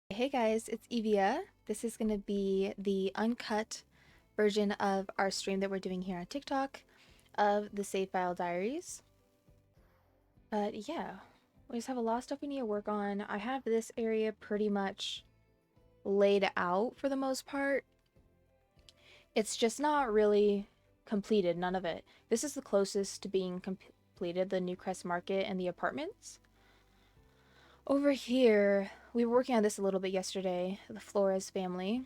Hey guys, it's Evia. This is going to be the uncut version of our stream that we're doing here on TikTok of the Save File Diaries. But yeah, we just have a lot of stuff we need to work on. I have this area pretty much laid out for the most part. It's just not really completed, none of it. This is the closest to being completed, the Newcrest Market and the apartments. Over here, we were working on this a little bit yesterday, the Flores family,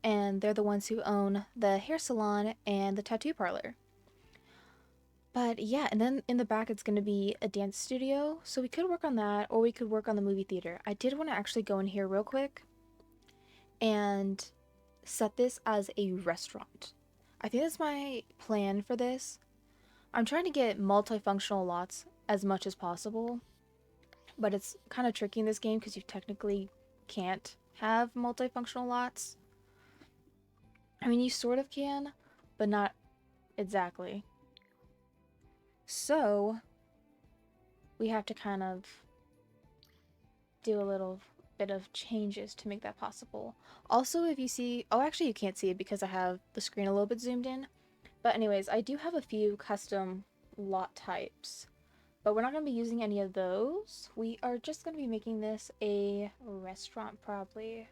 and they're the ones who own the hair salon and the tattoo parlor. But yeah, and then in the back it's going to be a dance studio, so we could work on that, or we could work on the movie theater. I did want to actually go in here real quick and set this as a restaurant. I think that's my plan for this. I'm trying to get multifunctional lots as much as possible, but it's kind of tricky in this game because you technically can't have multifunctional lots. I mean, you sort of can, but not exactly. So, we have to kind of do a little bit of changes to make that possible. Also, if you see, oh, actually you can't see it because I have the screen a little bit zoomed in. But anyways, I do have a few custom lot types, but we're not going to be using any of those. We are just going to be making this a restaurant probably.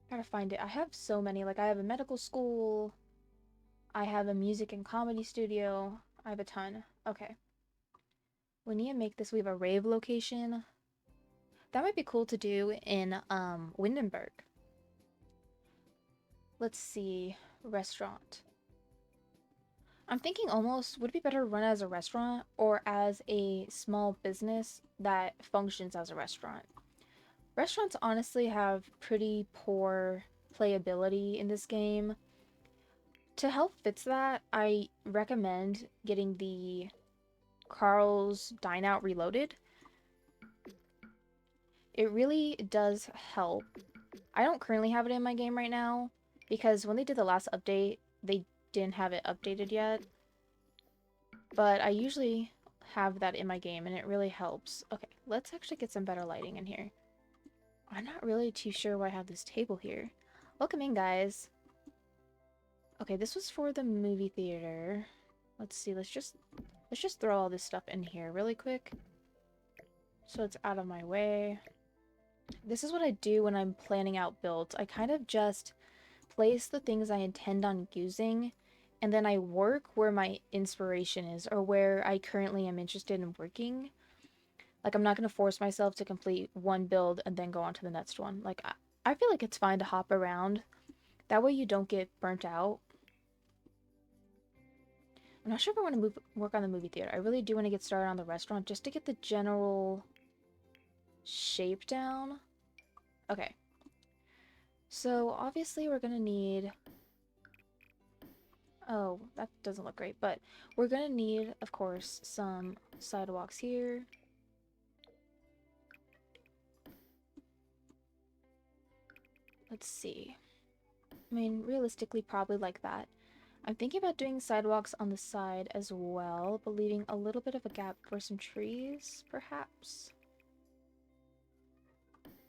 Gotta find it. I have so many. Like, I have a medical school. I have a music and comedy studio. I have a ton. Okay. We need to make this. We have a rave location. That might be cool to do in Windenburg. Let's see. Restaurant. I'm thinking almost, would it be better to run as a restaurant or as a small business that functions as a restaurant? Restaurants honestly have pretty poor playability in this game. To help fix that, I recommend getting the Carl's Dine Out Reloaded. It really does help. I don't currently have it in my game right now because when they did the last update, they didn't have it updated yet. But I usually have that in my game and it really helps. Okay, let's actually get some better lighting in here. I'm not really too sure why I have this table here. Welcome in, guys. Okay, this was for the movie theater. Let's see, let's just throw all this stuff in here really quick so it's out of my way. This is what I do when I'm planning out builds. I kind of just place the things I intend on using, and then I work where my inspiration is, or where I currently am interested in working. Like, I'm not going to force myself to complete one build and then go on to the next one. Like, I feel like it's fine to hop around. That way you don't get burnt out. I'm not sure if I want to work on the movie theater. I really do want to get started on the restaurant just to get the general shape down. Okay. So, obviously we're going to need... Oh, that doesn't look great, but we're going to need, of course, some sidewalks here. Let's see. I mean, realistically, probably like that. I'm thinking about doing sidewalks on the side as well, but leaving a little bit of a gap for some trees, perhaps.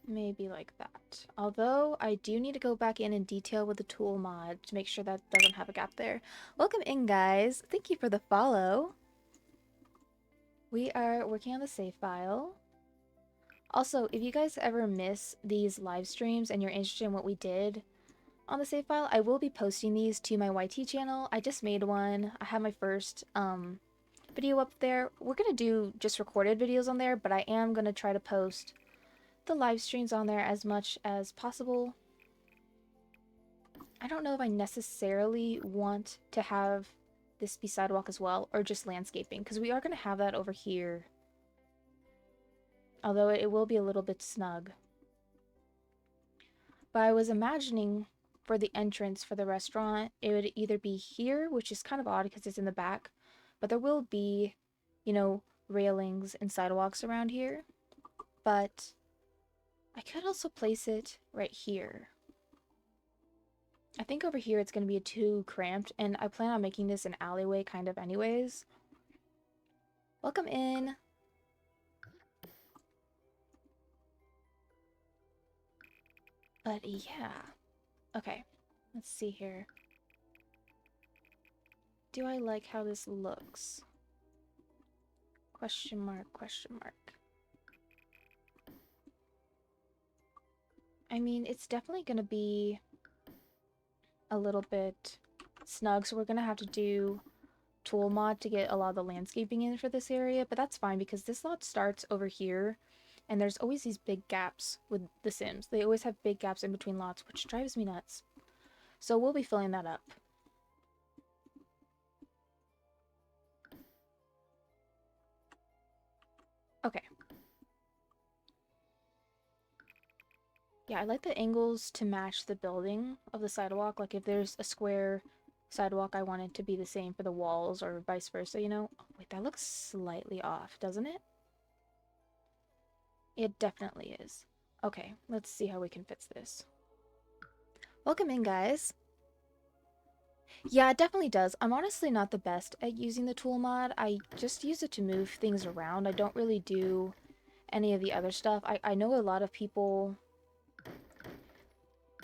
Maybe like that. Although, I do need to go back in and detail with the tool mod to make sure that doesn't have a gap there. Welcome in, guys. Thank you for the follow. We are working on the save file. Also, if you guys ever miss these live streams and you're interested in what we did on the save file, I will be posting these to my YT channel. I just made one. I have my first video up there. We're gonna do just recorded videos on there, but I am gonna try to post the live streams on there as much as possible. I don't know if I necessarily want to have this be sidewalk as well, or just landscaping, because we are gonna have that over here. Although it will be a little bit snug. But I was imagining for the entrance for the restaurant, it would either be here, which is kind of odd because it's in the back, but there will be, you know, railings and sidewalks around here. But I could also place it right here. I think over here it's going to be too cramped, and I plan on making this an alleyway kind of anyways. Welcome in. But yeah. Okay, let's see here. Do I like how this looks? Question mark, question mark. I mean, it's definitely gonna be a little bit snug, so we're gonna have to do tool mod to get a lot of the landscaping in for this area, but that's fine because this lot starts over here and there's always these big gaps with the Sims. They always have big gaps in between lots, which drives me nuts. So we'll be filling that up. Okay. Yeah, I like the angles to match the building of the sidewalk. Like if there's a square sidewalk, I want it to be the same for the walls or vice versa, you know? Oh, wait, that looks slightly off, doesn't it? It definitely is. Okay, let's see how we can fix this. Welcome in, guys. Yeah, it definitely does. I'm honestly not the best at using the tool mod. I just use it to move things around. I don't really do any of the other stuff. I know a lot of people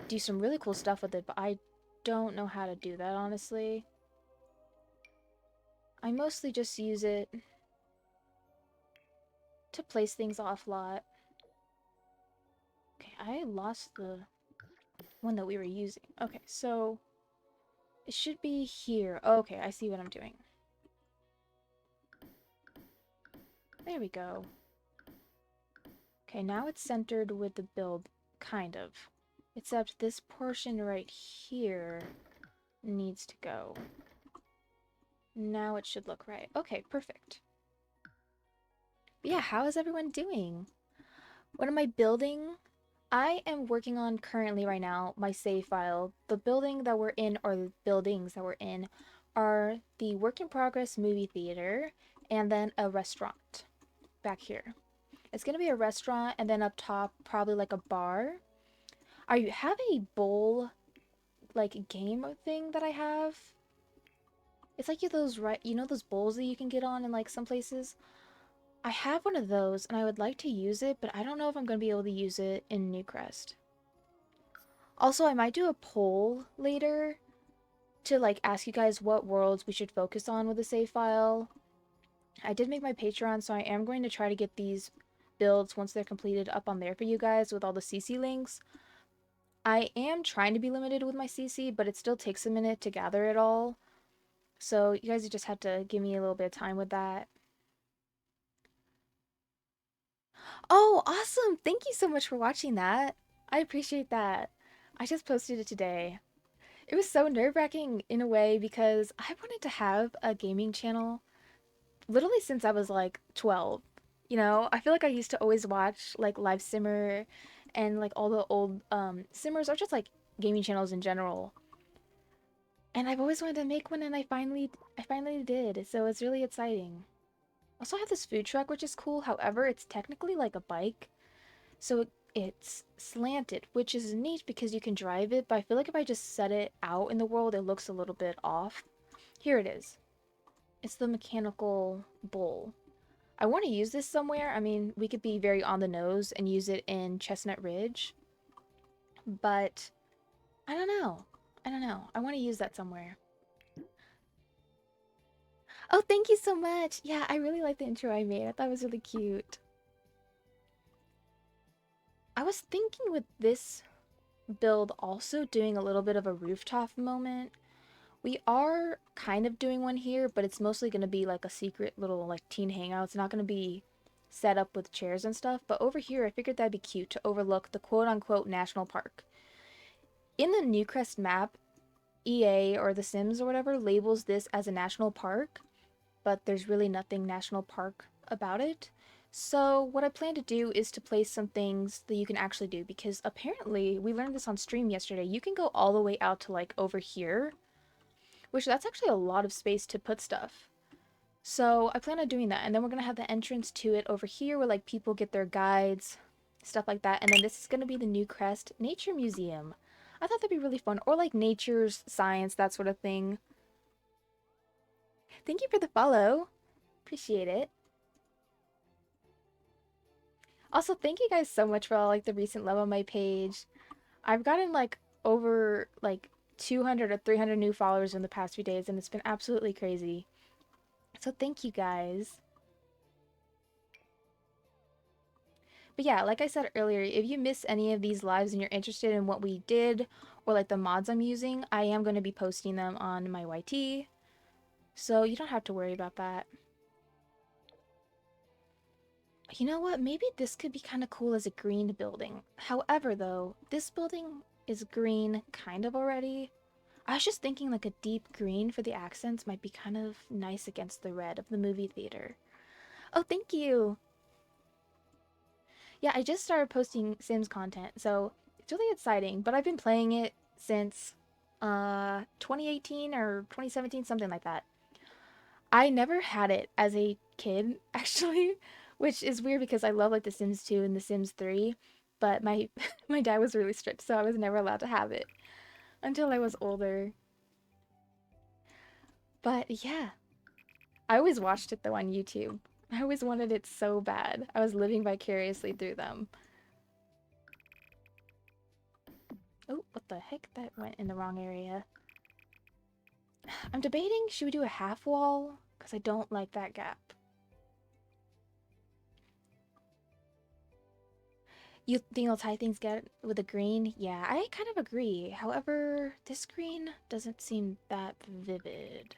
do some really cool stuff with it, but I don't know how to do that, honestly. I mostly just use it to place things off lot. Okay, I lost the one that we were using. Okay, so it should be here. Okay, I see what I'm doing. There we go. Okay, now it's centered with the build, kind of. Except this portion right here needs to go. Now it should look right. Okay, perfect. But yeah, how is everyone doing? What am I building? I am working on currently right now my save file. The building that we're in, or the buildings that we're in, are the work in progress movie theater and then a restaurant back here. It's gonna be a restaurant and then up top probably like a bar. I have a bowl like game thing that I have. It's like those, right, you know those bowls that you can get on in like some places? I have one of those and I would like to use it, but I don't know if I'm going to be able to use it in Newcrest. Also, I might do a poll later to like ask you guys what worlds we should focus on with the save file. I did make my Patreon, so I am going to try to get these builds once they're completed up on there for you guys with all the CC links. I am trying to be limited with my CC, but it still takes a minute to gather it all. So you guys just have to give me a little bit of time with that. Oh, awesome! Thank you so much for watching that. I appreciate that. I just posted it today. It was so nerve-wracking in a way because I wanted to have a gaming channel literally since I was like 12. You know, I feel like I used to always watch like Live Simmer and like all the old Simmers or just like gaming channels in general. And I've always wanted to make one and I finally did. So it's really exciting. Also, I have this food truck, which is cool. However, it's technically like a bike. So it's slanted, which is neat because you can drive it. But I feel like if I just set it out in the world, it looks a little bit off. Here it is. It's the mechanical bull. I want to use this somewhere. I mean, we could be very on the nose and use it in Chestnut Ridge. But I don't know. I don't know. I want to use that somewhere. Oh, thank you so much. Yeah, I really like the intro I made. I thought it was really cute. I was thinking with this build also doing a little bit of a rooftop moment. We are kind of doing one here, but it's mostly going to be like a secret little like teen hangout. It's not going to be set up with chairs and stuff. But over here, I figured that'd be cute to overlook the quote-unquote national park. In the Newcrest map, EA or The Sims or whatever labels this as a national park, but there's really nothing national park about it. So what I plan to do is to place some things that you can actually do, because apparently we learned this on stream yesterday. You can go all the way out to like over here, which that's actually a lot of space to put stuff. So I plan on doing that, and then we're gonna have the entrance to it over here where like people get their guides, stuff like that. And then this is gonna be the Newcrest Nature Museum. I thought that'd be really fun, or like nature's science, that sort of thing. Thank you for the follow. Appreciate it. Also, thank you guys so much for all like the recent love on my page. I've gotten like over like 200 or 300 new followers in the past few days, and it's been absolutely crazy. So thank you guys. But yeah, like I said earlier, if you miss any of these lives and you're interested in what we did or like the mods I'm using, I am going to be posting them on my YT. So you don't have to worry about that. You know what? Maybe this could be kind of cool as a green building. However, though, this building is green kind of already. I was just thinking like a deep green for the accents might be kind of nice against the red of the movie theater. Oh, thank you! Yeah, I just started posting Sims content, so it's really exciting, but I've been playing it since 2018 or 2017, something like that. I never had it as a kid, actually, which is weird because I love like The Sims 2 and The Sims 3, but my my dad was really strict, so I was never allowed to have it until I was older. But yeah, I always watched it though on YouTube. I always wanted it so bad. I was living vicariously through them. Oh, what the heck? That went in the wrong area. I'm debating, should we do a half wall? Because I don't like that gap. You think I'll tie things get with a green? Yeah, I kind of agree. However, this green doesn't seem that vivid.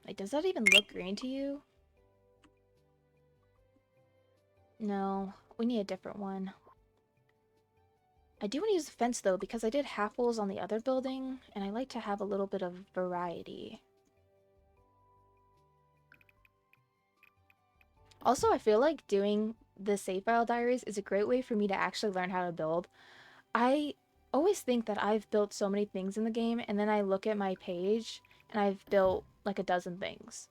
Like, does that even look green to you? No, we need a different one. I do want to use the fence though, because I did half walls on the other building, and I like to have a little bit of variety. Also, I feel like doing the save file diaries is a great way for me to actually learn how to build. I always think that I've built so many things in the game, and then I look at my page and I've built like a dozen things.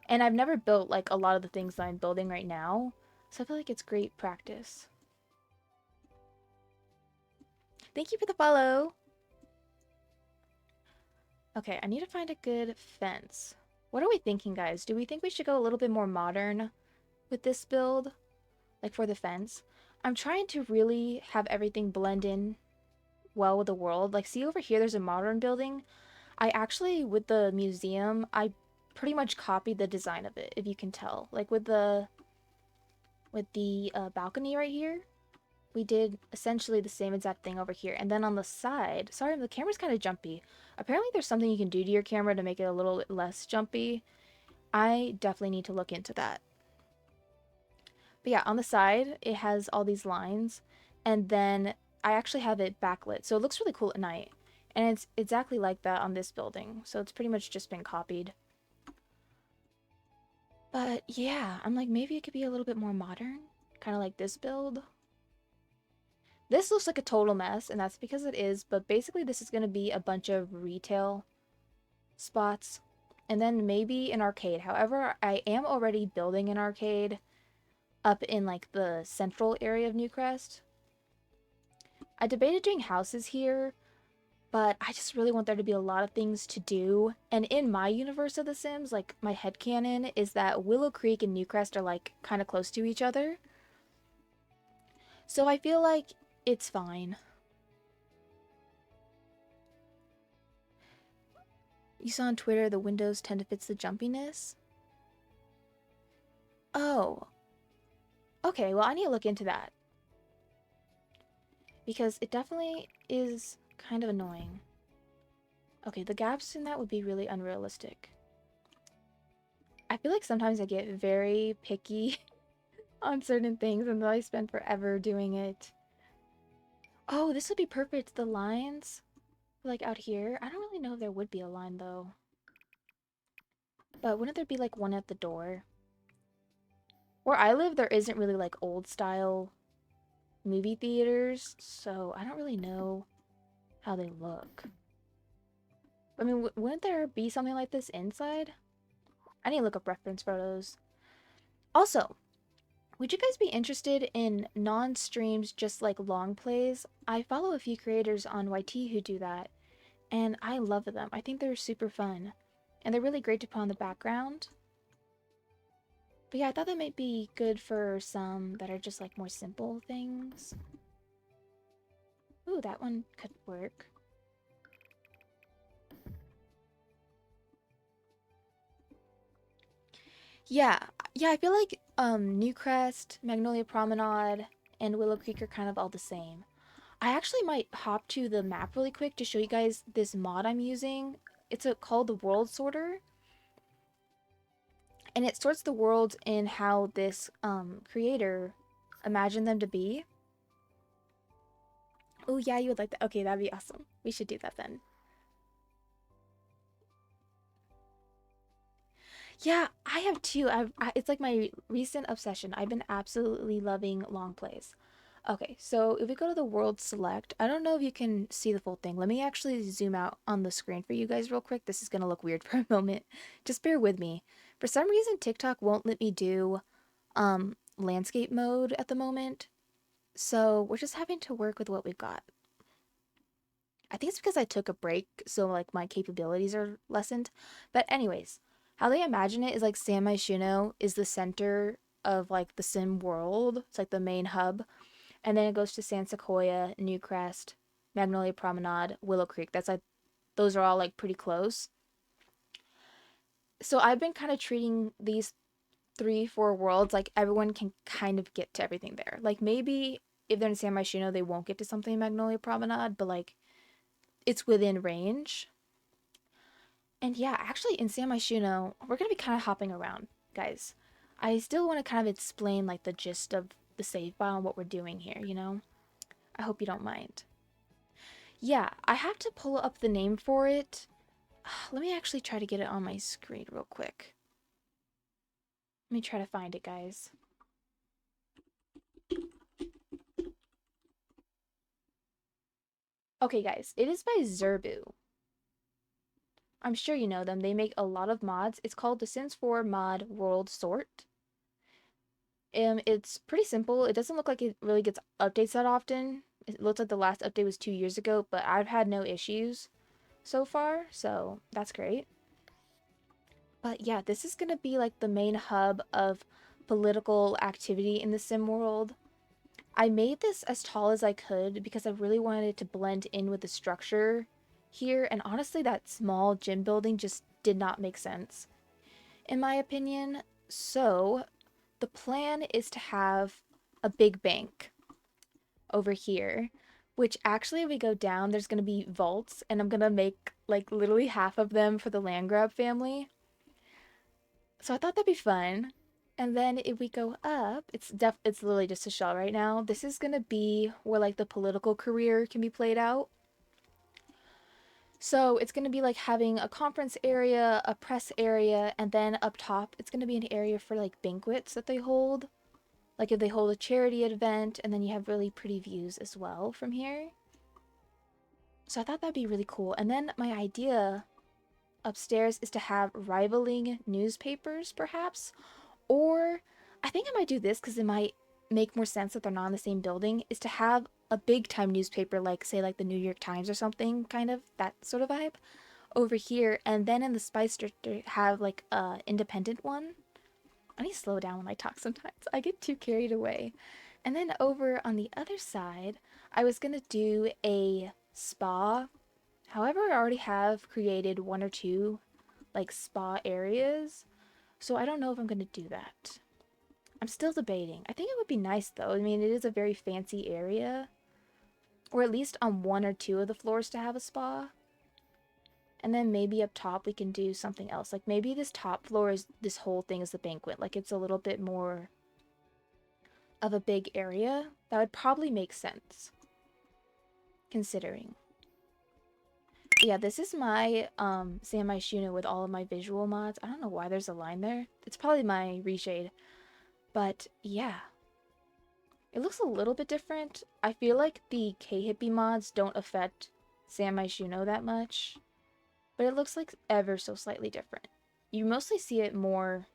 And I've never built like a lot of the things that I'm building right now, so I feel like it's great practice. Thank you for the follow! Okay, I need to find a good fence. What are we thinking, guys? Do we think we should go a little bit more modern with this build? Like for the fence? I'm trying to really have everything blend in well with the world. Like, see over here, there's a modern building. I actually, with the museum, I pretty much copied the design of it, if you can tell. Like with the balcony right here, we did essentially the same exact thing over here. And then on the side, sorry, the camera's kind of jumpy. Apparently there's something you can do to your camera to make it a little bit less jumpy. I definitely need to look into that. But yeah, on the side, it has all these lines, and then I actually have it backlit, so it looks really cool at night. And it's exactly like that on this building, so it's pretty much just been copied. But yeah, I'm like, maybe it could be a little bit more modern, kind of like this build. This looks like a total mess, and that's because it is, but basically this is going to be a bunch of retail spots, and then maybe an arcade. However, I am already building an arcade up in like the central area of Newcrest. I debated doing houses here, but I just really want there to be a lot of things to do. And in my universe of The Sims, like my headcanon is that Willow Creek and Newcrest are like kind of close to each other. So I feel like it's fine. You saw on Twitter the windows tend to fix the jumpiness. Oh, okay, well I need to look into that. Because it definitely is kind of annoying. Okay, the gaps in that would be really unrealistic. I feel like sometimes I get very picky on certain things and then I spend forever doing it. Oh, this would be perfect. The lines, like out here. I don't really know if there would be a line though. But wouldn't there be like one at the door? Where I live, there isn't really like old style movie theaters, so I don't really know how they look. I mean, wouldn't there be something like this inside? I need to look up reference photos. Also, would you guys be interested in non-streams, just like long plays? I follow a few creators on YT who do that, and I love them. I think they're super fun, and they're really great to put on the background. But yeah, I thought that might be good for some that are just like more simple things. Ooh, that one could work. Yeah, yeah, I feel like Newcrest, Magnolia Promenade, and Willow Creek are kind of all the same. I actually might hop to the map really quick to show you guys this mod I'm using. Called the World Sorter, and it sorts the worlds in how this creator imagined them to be. Oh yeah, you would like that. Okay, that'd be awesome. We should do that then. Yeah, I have too. It's like my recent obsession. I've been absolutely loving long plays. Okay, so if we go to the world select, I don't know if you can see the full thing. Let me actually zoom out on the screen for you guys real quick. This is gonna look weird for a moment. Just bear with me. For some reason, TikTok won't let me do landscape mode at the moment. So we're just having to work with what we've got. I think it's because I took a break, so like my capabilities are lessened. But anyways, how they imagine it is like San Myshuno is the center of like the sim world. It's like the main hub. And then it goes to San Sequoia, Newcrest, Magnolia Promenade, Willow Creek. That's like those are all like pretty close. So I've been kind of treating these three, four worlds like everyone can kind of get to everything there. Like maybe if they're in San Myshuno, they won't get to something in Magnolia Promenade, but like it's within range. And yeah, actually in San Myshuno, we're gonna be kind of hopping around, guys. I still want to kind of explain like the gist of the save file and what we're doing here, you know? I hope you don't mind. Yeah, I have to pull up the name for it. Let me actually try to get it on my screen real quick. Let me try to find it, guys. Okay, guys, it is by Zerbu. I'm sure you know them. They make a lot of mods. It's called the Sims 4 Mod World Sort. It's pretty simple. It doesn't look like it really gets updates that often. It looks like the last update was 2 years ago, but I've had no issues so far, so that's great. But yeah, this is going to be like the main hub of political activity in the sim world. I made this as tall as I could because I really wanted it to blend in with the structure here, and honestly, that small gym building just did not make sense, in my opinion. So, the plan is to have a big bank over here, which actually, if we go down, there's going to be vaults, and I'm going to make like literally half of them for the land grab family. So I thought that'd be fun. And then if we go up, it's literally just a shell right now. This is gonna be where like the political career can be played out. So it's gonna be like having a conference area, a press area, and then up top it's gonna be an area for like banquets that they hold. Like if they hold a charity event, and then you have really pretty views as well from here. So I thought that'd be really cool. And then my idea upstairs is to have rivaling newspapers, perhaps. Or I think I might do this because it might make more sense that they're not in the same building, is to have a big time newspaper like say like the New York Times or something, kind of that sort of vibe over here, and then in the Spice District have like a independent one. I need to slow down when I talk sometimes. I get too carried away. And then over on the other side, I was gonna do a spa. However, I already have created one or two like spa areas, so I don't know if I'm gonna do that. I'm still debating. I think it would be nice though. I mean, it is a very fancy area. Or at least on one or two of the floors to have a spa. And then maybe up top we can do something else. Like maybe this top floor is this whole thing is the banquet. Like it's a little bit more of a big area. That would probably make sense. Considering. Yeah, this is my San Myshuno with all of my visual mods. I don't know why there's a line there. It's probably my reshade. But yeah. It looks a little bit different. I feel like the K-Hippie mods don't affect San Myshuno that much, but it looks like ever so slightly different. You mostly see it more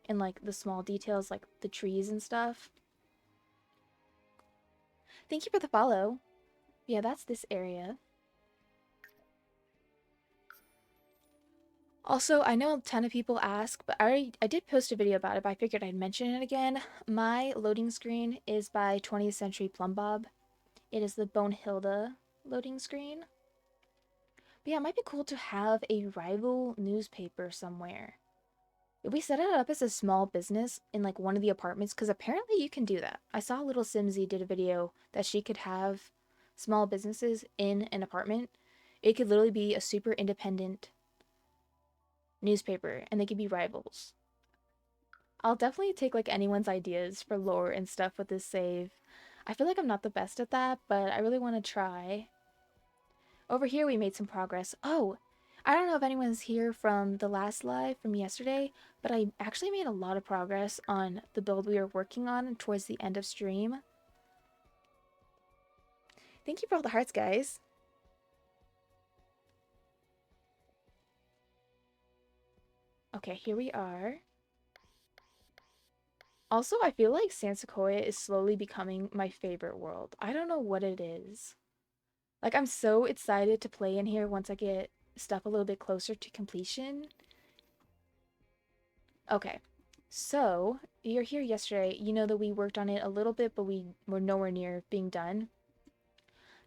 in like the small details, like the trees and stuff. Thank you for the follow. Yeah, that's this area. Also, I know a ton of people ask, but I did post a video about it, but I figured I'd mention it again. My loading screen is by 20th Century Plumbob. It is the Bonehilda loading screen. But yeah, it might be cool to have a rival newspaper somewhere. If we set it up as a small business in like one of the apartments, because apparently you can do that. I saw little Simsy did a video that she could have small businesses in an apartment. It could literally be a super independent newspaper and they could be rivals. I'll definitely take like anyone's ideas for lore and stuff with this save. I feel like I'm not the best at that, but I really want to try. Over here we made some progress. Oh, I don't know if anyone's here from the last live from yesterday, but I actually made a lot of progress on the build we were working on towards the end of stream. Thank you for all the hearts, guys. Okay, here we are. Also, I feel like San Sequoia is slowly becoming my favorite world. I don't know what it is. Like, I'm so excited to play in here once I get stuff a little bit closer to completion. Okay, so you're here yesterday. You know that we worked on it a little bit, but we were nowhere near being done.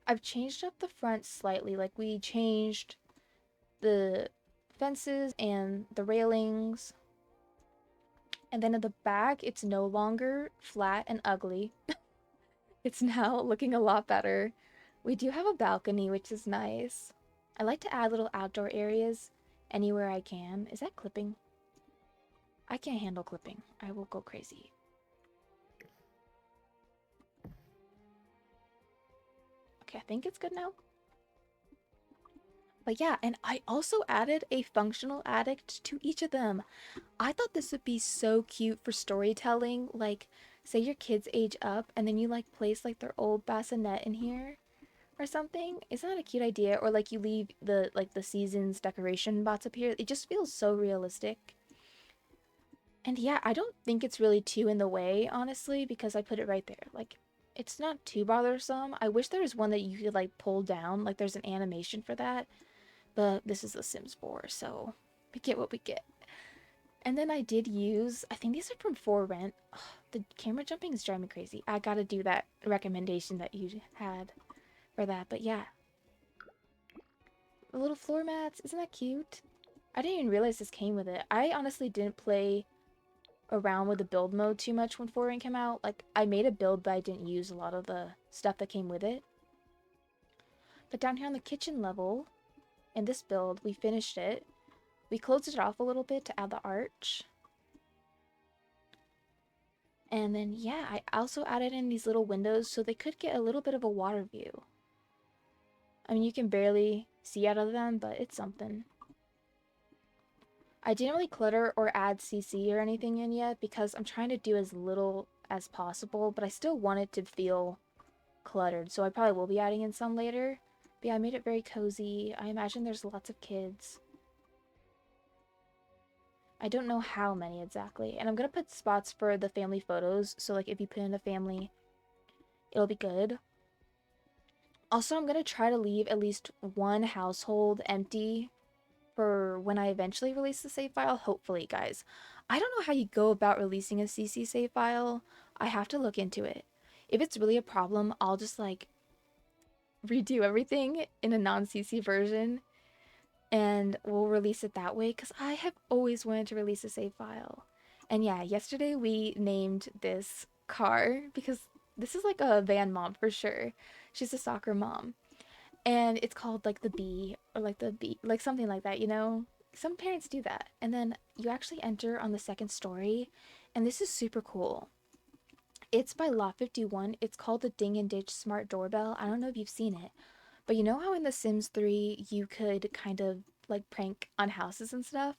I've changed up the front slightly. Like, we changed the fences and the railings. And then at the back, it's no longer flat and ugly. It's now looking a lot better. We do have a balcony, which is nice. I like to add little outdoor areas anywhere I can. Is that clipping? I can't handle clipping. I will go crazy. Okay, I think it's good now. But yeah, and I also added a functional attic to each of them. I thought this would be so cute for storytelling. Like, say your kids age up and then you like place like their old bassinet in here or something. Isn't that a cute idea? Or like you leave the season's decoration bots up here. It just feels so realistic. And yeah, I don't think it's really too in the way, honestly, because I put it right there. Like, it's not too bothersome. I wish there was one that you could like pull down, like there's an animation for that. But this is The Sims 4, so we get what we get. And then I did use, I think these are from For Rent. Ugh, the camera jumping is driving me crazy. I gotta do that recommendation that you had for that. But yeah, the little floor mats, isn't that cute? I didn't even realize this came with it. I honestly didn't play around with the build mode too much when For Rent came out. Like, I made a build, but I didn't use a lot of the stuff that came with it. But down here on the kitchen level, in this build, we finished it. We closed it off a little bit to add the arch. And then, yeah, I also added in these little windows so they could get a little bit of a water view. I mean, you can barely see out of them, but it's something. I didn't really clutter or add CC or anything in yet because I'm trying to do as little as possible, but I still want it to feel cluttered, so I probably will be adding in some later. But yeah, I made it very cozy. I imagine there's lots of kids. I don't know how many exactly. And I'm gonna put spots for the family photos, so like if you put in a family, it'll be good. Also, I'm gonna try to leave at least one household empty for when I eventually release the save file, hopefully, guys. I don't know how you go about releasing a CC save file. I have to look into it. If it's really a problem, I'll just like redo everything in a non-CC version and we'll release it that way because I have always wanted to release a save file. And yeah, yesterday we named this car because this is like a van mom for sure. She's a soccer mom. And it's called like the bee or like the bee, like something like that, you know? Some parents do that. And then you actually enter on the second story, and this is super cool. It's by Lot 51. It's called the Ding and Ditch Smart Doorbell. I don't know if you've seen it, but you know how in The Sims 3 you could kind of like prank on houses and stuff?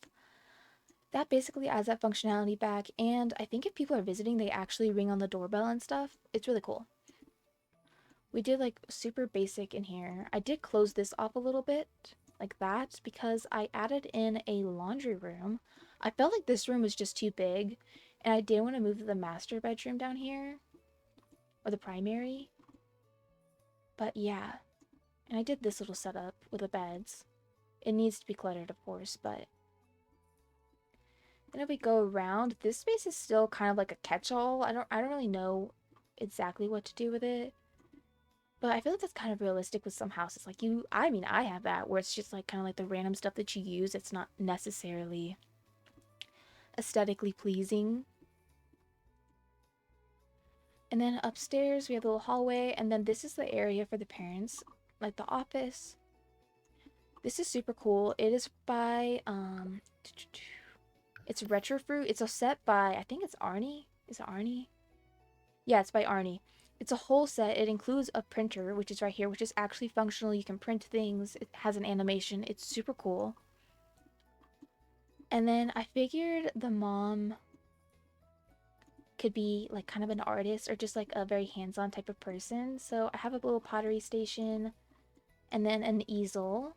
That basically adds that functionality back, and I think if people are visiting, they actually ring on the doorbell and stuff. It's really cool. We did like super basic in here. I did close this off a little bit like that because I added in a laundry room. I felt like this room was just too big and I did want to move the master bedroom down here or the primary. But yeah, and I did this little setup with the beds. It needs to be cluttered, of course, but then if we go around, this space is still kind of like a catch-all. I don't really know exactly what to do with it. But I feel like that's kind of realistic with some houses. Like I mean, I have that where it's just like kind of like the random stuff that you use. It's not necessarily aesthetically pleasing. And then upstairs we have the little hallway, and then this is the area for the parents, like the office. This is super cool. It is by it's Retro Fruit. It's a set by, I think it's Arnie. Is it Arnie? Yeah, it's by Arnie. It's a whole set. It includes a printer, which is right here, which is actually functional. You can print things. It has an animation. It's super cool. And then I figured the mom could be like kind of an artist or just like a very hands-on type of person. So I have a little pottery station and then an easel.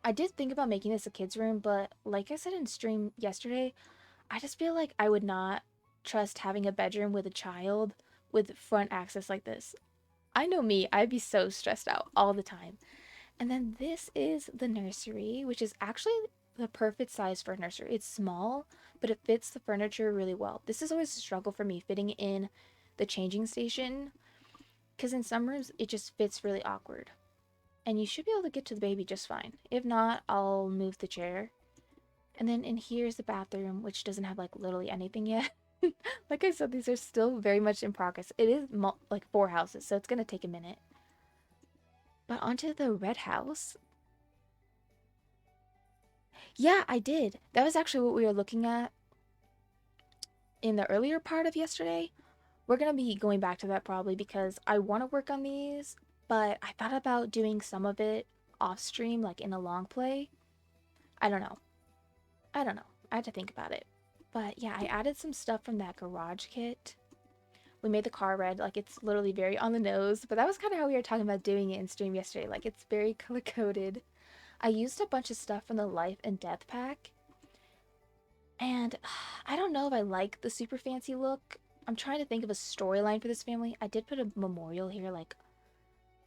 I did think about making this a kid's room, but like I said in stream yesterday, I just feel like I would not trust having a bedroom with a child with front access like this. I know me, I'd be so stressed out all the time. And then this is the nursery, which is actually the perfect size for a nursery. It's small, but it fits the furniture really well. This is always a struggle for me fitting in the changing station because in some rooms it just fits really awkward. And you should be able to get to the baby just fine. If not, I'll move the chair. And then in here's the bathroom, which doesn't have like literally anything yet. Like I said, these are still very much in progress. It is like 4 houses, so it's gonna take a minute. But onto the red house. Yeah, I did. That was actually what we were looking at in the earlier part of yesterday. We're gonna be going back to that probably because I want to work on these, but I thought about doing some of it off stream, like in a long play. I don't know. I don't know. I had to think about it. But yeah, I added some stuff from that garage kit. We made the car red, like it's literally very on the nose, but that was kind of how we were talking about doing it in stream yesterday. Like it's very color coded. I used a bunch of stuff from the Life and Death pack, and I don't know if I like the super fancy look. I'm trying to think of a storyline for this family. I did put a memorial here, like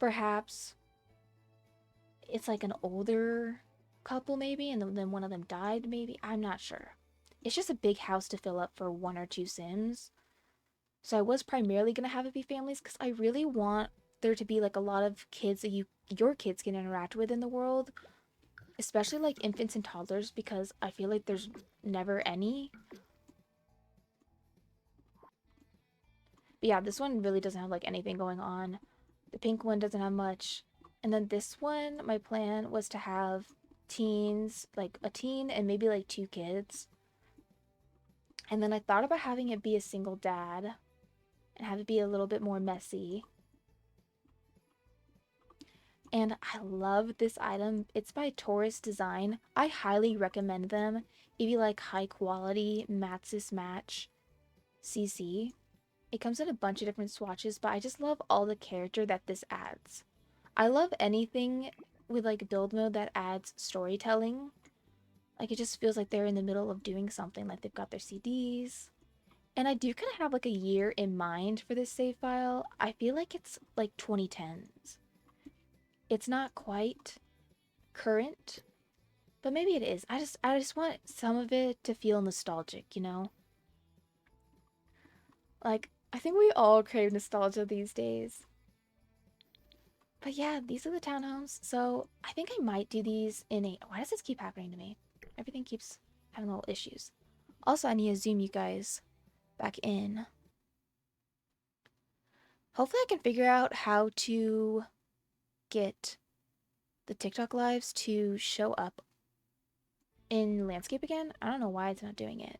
perhaps it's like an older couple maybe, and then one of them died maybe. I'm not sure. It's just a big house to fill up for 1 or 2 Sims. So I was primarily gonna have it be families because I really want there to be like a lot of kids that your kids can interact with in the world, especially like infants and toddlers because I feel like there's never any. But yeah, this one really doesn't have like anything going on. The pink one doesn't have much. And then this one, my plan was to have teens, like a teen and maybe like 2 kids. And then I thought about having it be a single dad and have it be a little bit more messy. And I love this item. It's by Taurus Design. I highly recommend them if you like high quality Matsis Match CC. It comes in a bunch of different swatches, but I just love all the character that this adds. I love anything with like build mode that adds storytelling. Like it just feels like they're in the middle of doing something, like they've got their CDs. And I do kind of have like a year in mind for this save file. I feel like it's like 2010s. It's not quite current, but maybe it is. I just want some of it to feel nostalgic, you know? Like I think we all crave nostalgia these days. But yeah, these are the townhomes. So I think I might do these in a... Why does this keep happening to me? Everything keeps having little issues. Also, I need to zoom you guys back in. Hopefully I can figure out how to get the TikTok lives to show up in landscape again. I don't know why it's not doing it.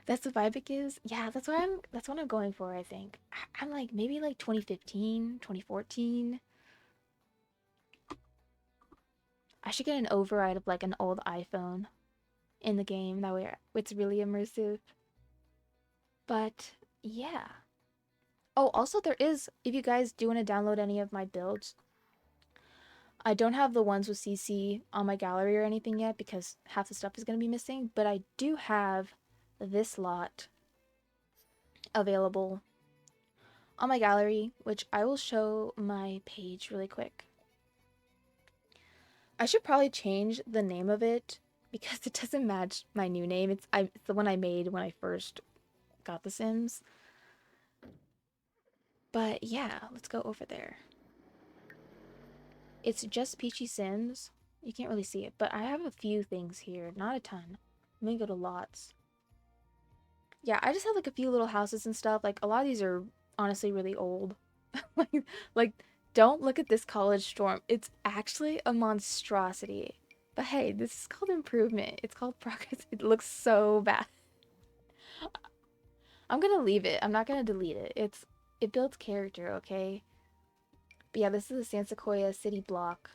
That's the vibe it gives. Yeah, that's what I'm going for, I think. I'm like maybe like 2015, 2014. I should get an override of like an old iPhone in the game. That way it's really immersive. But yeah. Oh, also there is, if you guys do want to download any of my builds, I don't have the ones with CC on my gallery or anything yet because half the stuff is going to be missing, but I do have this lot available on my gallery, which I will show my page really quick. I should probably change the name of it because it doesn't match my new name. It's the one I made when I first got The Sims. But yeah, let's go over there. It's just Peachy Sims. You can't really see it, but I have a few things here, not a ton. Let me go to lots. Yeah, I just have like a few little houses and stuff. Like a lot of these are honestly really old. like, like don't look at this college storm. It's actually a monstrosity. But hey, this is called improvement. It's called progress. It looks so bad. I'm gonna leave it. I'm not gonna delete it. It builds character, okay? But yeah, this is the San Sequoia city block.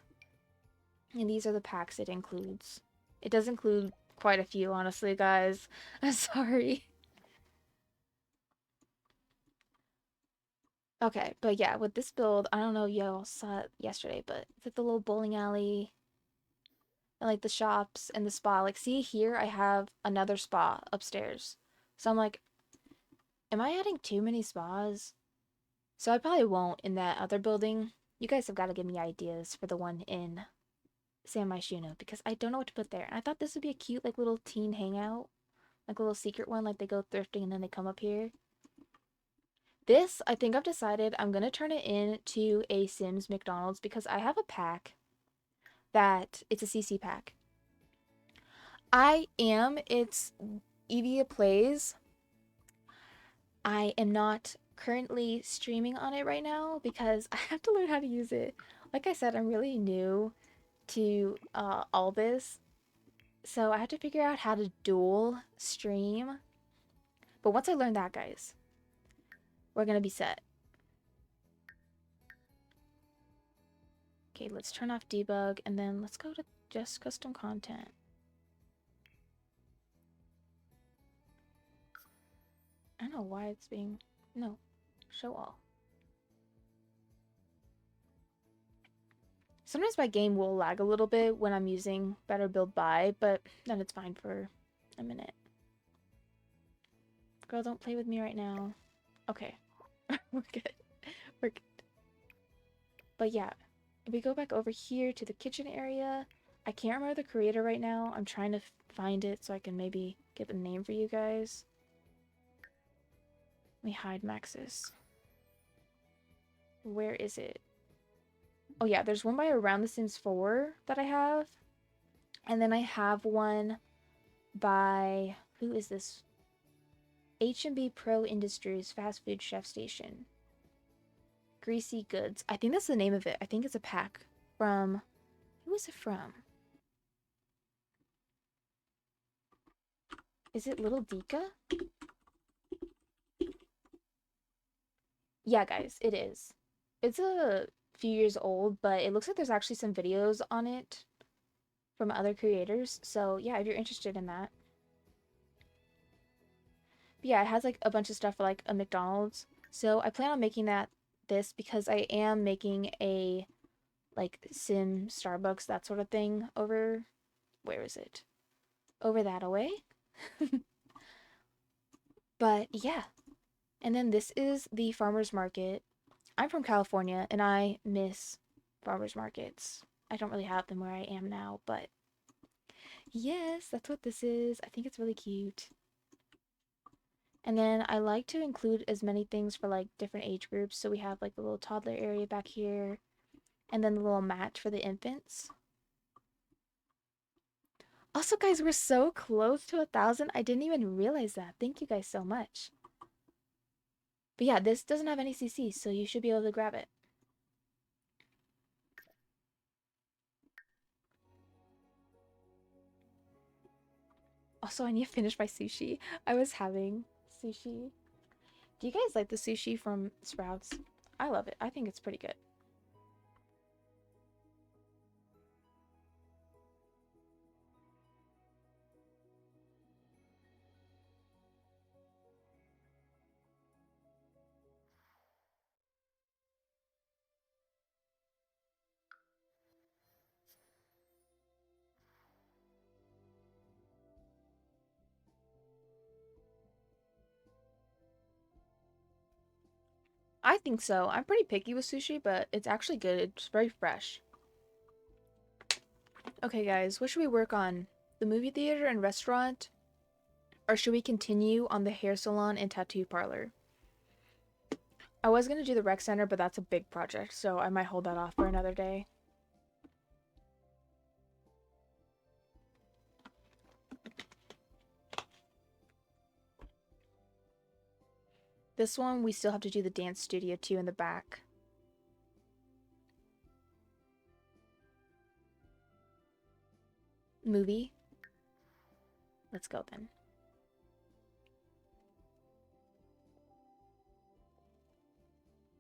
And these are the packs it includes. It does include quite a few, honestly, guys. I'm sorry. Okay, but yeah, with this build, I don't know if y'all saw it yesterday, but it's like the little bowling alley and like the shops and the spa. Like, see here, I have another spa upstairs. So I'm like, am I adding too many spas? So I probably won't in that other building. You guys have got to give me ideas for the one in San Myshuno because I don't know what to put there. And I thought this would be a cute, like, little teen hangout, like a little secret one, like they go thrifting and then they come up here. This, I think I've decided I'm gonna turn it into a Sims McDonald's because I have a pack that it's a CC pack. It's Evia Plays. I am not currently streaming on it right now because I have to learn how to use it. Like I said, I'm really new to all this, so I have to figure out how to dual stream. But once I learn that, guys, we're gonna be set. Okay, let's turn off debug and then let's go to just custom content. I don't know why it's being... No. Show all. Sometimes my game will lag a little bit when I'm using Better Build By, but then it's fine for a minute. Girl, don't play with me right now. Okay. We're good. We're good. But yeah, if we go back over here to the kitchen area, I can't remember the creator right now. I'm trying to find it so I can maybe get the name for you guys. Let me hide Maxis. Where is it? Oh yeah, there's one by Around the Sims 4 that I have. And then I have one by... Who is this? H&B Pro Industries Fast Food Chef Station. Greasy Goods. I think that's the name of it. I think it's a pack from... Who is it from? Is it Little Dika? Yeah, guys, it is. It's a few years old, but it looks like there's actually some videos on it from other creators. So yeah, if you're interested in that. But yeah, it has like a bunch of stuff for like a McDonald's. So I plan on making this because I am making a like Sim Starbucks, that sort of thing over... Where is it? Over that away. But yeah. And then this is the farmer's market. I'm from California and I miss farmer's markets. I don't really have them where I am now, but yes, that's what this is. I think it's really cute. And then I like to include as many things for like different age groups. So we have like the little toddler area back here and then the little mat for the infants. Also, guys, we're so close to 1,000. I didn't even realize that. Thank you guys so much. But yeah, this doesn't have any CC, so you should be able to grab it. Also, I need to finish my sushi. I was having sushi. Do you guys like the sushi from Sprouts? I love it. I think it's pretty good. I think so. I'm pretty picky with sushi, but it's actually good. It's very fresh. Okay, guys, what should we work on? The movie theater and restaurant? Or should we continue on the hair salon and tattoo parlor? I was gonna do the rec center, but that's a big project, so I might hold that off for another day. This one, we still have to do the dance studio too in the back. Movie. Let's go then.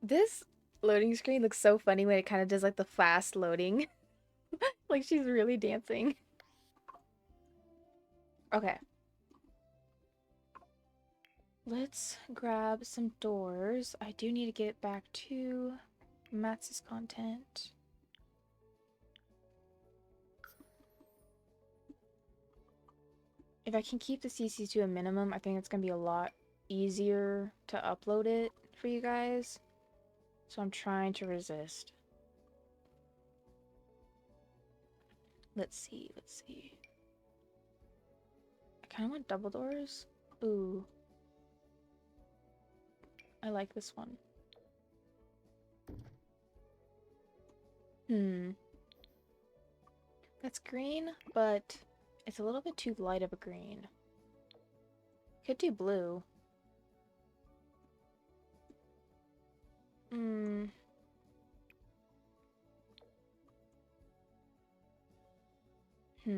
This loading screen looks so funny when it kind of does like the fast loading. Like she's really dancing. Okay. Let's grab some doors. I do need to get back to Matt's content. If I can keep the CC to a minimum, I think it's going to be a lot easier to upload it for you guys. So I'm trying to resist. Let's see, let's see. I kind of want double doors. Ooh. I like this one. That's green, but it's a little bit too light of a green. Could do blue. Hmm. Let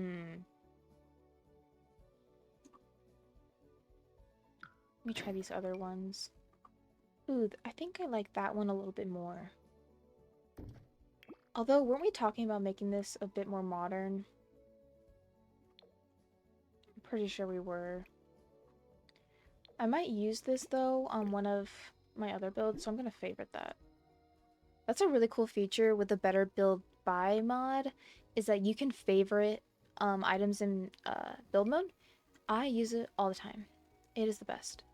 me try these other ones. Ooh, I think I like that one a little bit more. Although, weren't we talking about making this a bit more modern? I'm pretty sure we were. I might use this, though, on one of my other builds, so I'm going to favorite that. That's a really cool feature with the Better Build By mod, is that you can favorite items in build mode. I use it all the time. It is the best.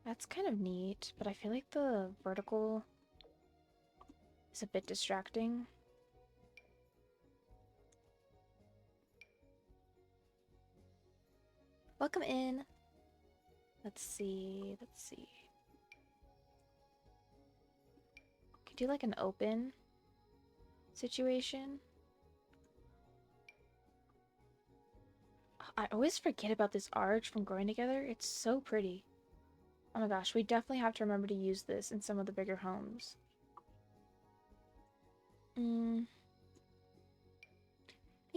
That's kind of neat, but I feel like the vertical is a bit distracting. Welcome in. Let's see, let's see. Could do like an open situation. I always forget about this arch from growing together. It's so pretty. Oh my gosh, we definitely have to remember to use this in some of the bigger homes. Thank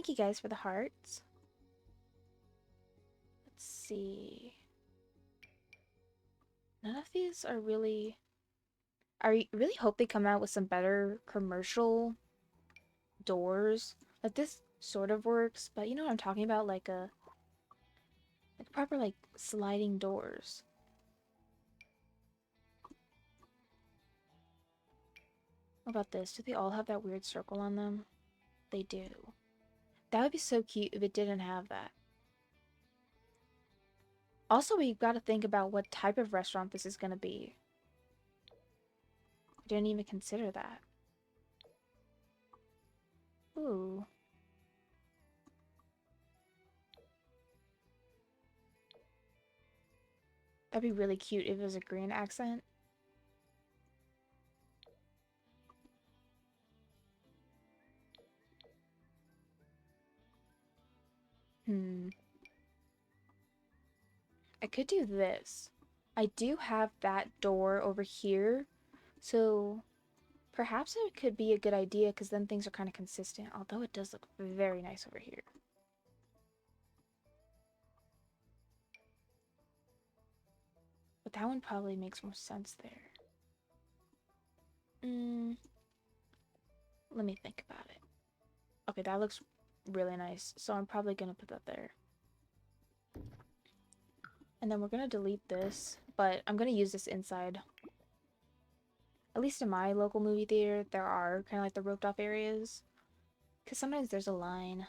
you guys for the hearts. Let's see. None of these are really... I really hope they come out with some better commercial doors. Like this sort of works, but you know what I'm talking about? Like proper like sliding doors. What about this? Do they all have that weird circle on them? They do. That would be so cute if it didn't have that. Also, we've got to think about what type of restaurant this is going to be. I didn't even consider that. Ooh. That'd be really cute if it was a green accent. I could do this. I do have that door over here, so perhaps it could be a good idea because then things are kind of consistent, although it does look very nice over here. But that one probably makes more sense there. Let me think about it. Okay, that looks really nice, so I'm probably gonna put that there. And then we're gonna delete this, but I'm gonna use this inside. At least in my local movie theater, there are kind of like the roped off areas. Because sometimes there's a line.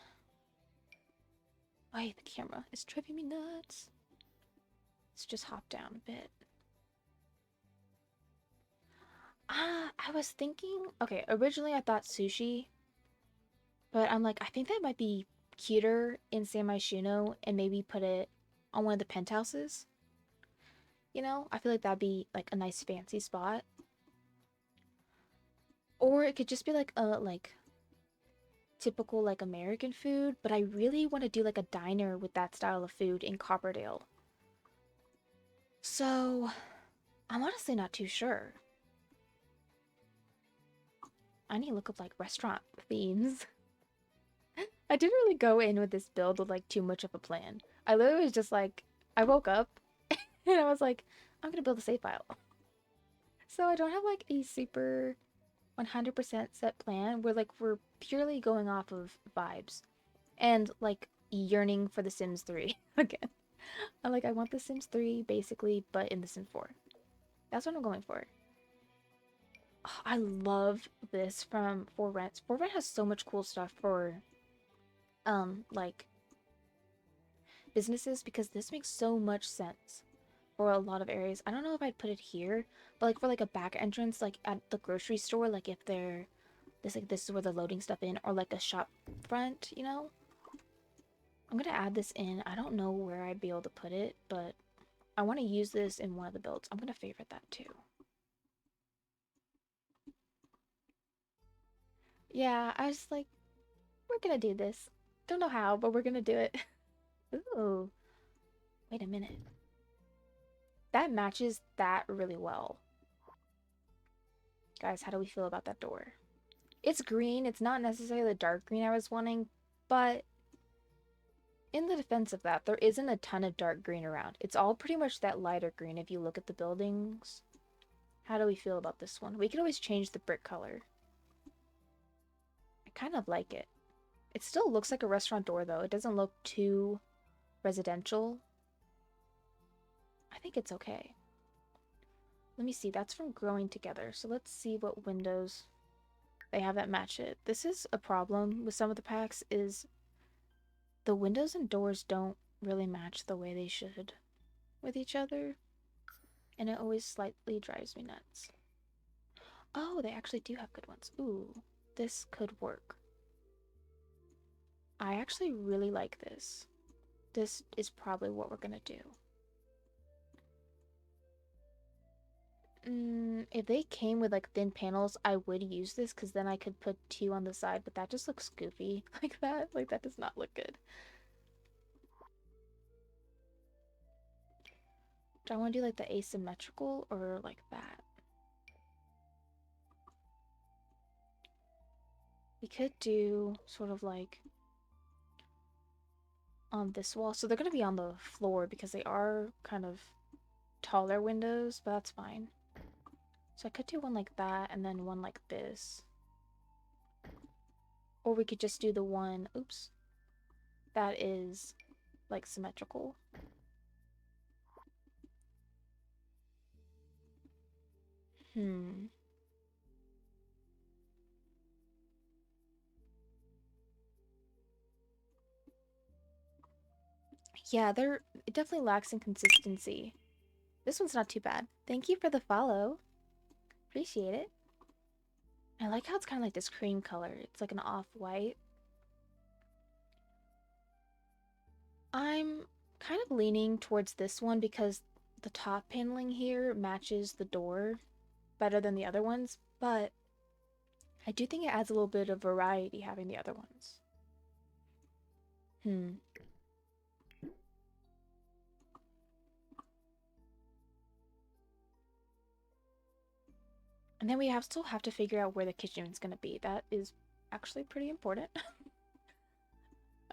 Wait, the camera is driving me nuts. Let's just hop down a bit. I was thinking... Okay, originally I thought sushi. But I'm like, I think that might be cuter in San Myshuno and maybe put it on one of the penthouses. You know, I feel like that'd be like a nice fancy spot. Or it could just be like a typical like American food, but I really want to do like a diner with that style of food in Copperdale. So, I'm honestly not too sure. I need to look up like restaurant themes. I didn't really go in with this build with like too much of a plan. I literally was just like, I woke up and I was like, I'm gonna build a save file. So I don't have like a super 100% set plan. We're purely going off of vibes and like yearning for The Sims 3 again. I want The Sims 3 basically, but in The Sims 4. That's what I'm going for. Oh, I love this from For Rent. For Rent has so much cool stuff for like businesses because this makes so much sense for a lot of areas. I don't know if I'd put it here, but like for like a back entrance, like at the grocery store, like if they're this is where they're loading stuff in, or like a shop front, you know? I'm gonna add this in. I don't know where I'd be able to put it, but I want to use this in one of the builds. I'm gonna favorite that too. Yeah, I was like, we're gonna do this. Don't know how, but we're gonna do it. Ooh, wait a minute. That matches that really well. Guys, how do we feel about that door? It's green. It's not necessarily the dark green I was wanting, but in the defense of that, there isn't a ton of dark green around. It's all pretty much that lighter green if you look at the buildings. How do we feel about this one? We could always change the brick color. I kind of like it. It still looks like a restaurant door though. It doesn't look too residential. I think it's okay. Let me see. That's from Growing Together. So let's see what windows they have that match it. This is a problem with some of the packs is the windows and doors don't really match the way they should with each other. And it always slightly drives me nuts. Oh, they actually do have good ones. Ooh, this could work. I actually really like this. This is probably what we're gonna do. If they came with like thin panels, I would use this because then I could put two on the side, but that just looks goofy like that. Like that does not look good. Do I want to do like the asymmetrical or like that? We could do sort of like on this wall. So they're going to be on the floor because they are kind of taller windows, but that's fine. So I could do one like that and then one like this. Or we could just do the one, oops, that is like symmetrical. Hmm. Yeah, it definitely lacks in consistency. This one's not too bad. Thank you for the follow. Appreciate it. I like how it's kind of like this cream color. It's like an off-white. I'm kind of leaning towards this one because the top paneling here matches the door better than the other ones, but I do think it adds a little bit of variety having the other ones. Hmm. And then we still have to figure out where the kitchen is going to be. That is actually pretty important. I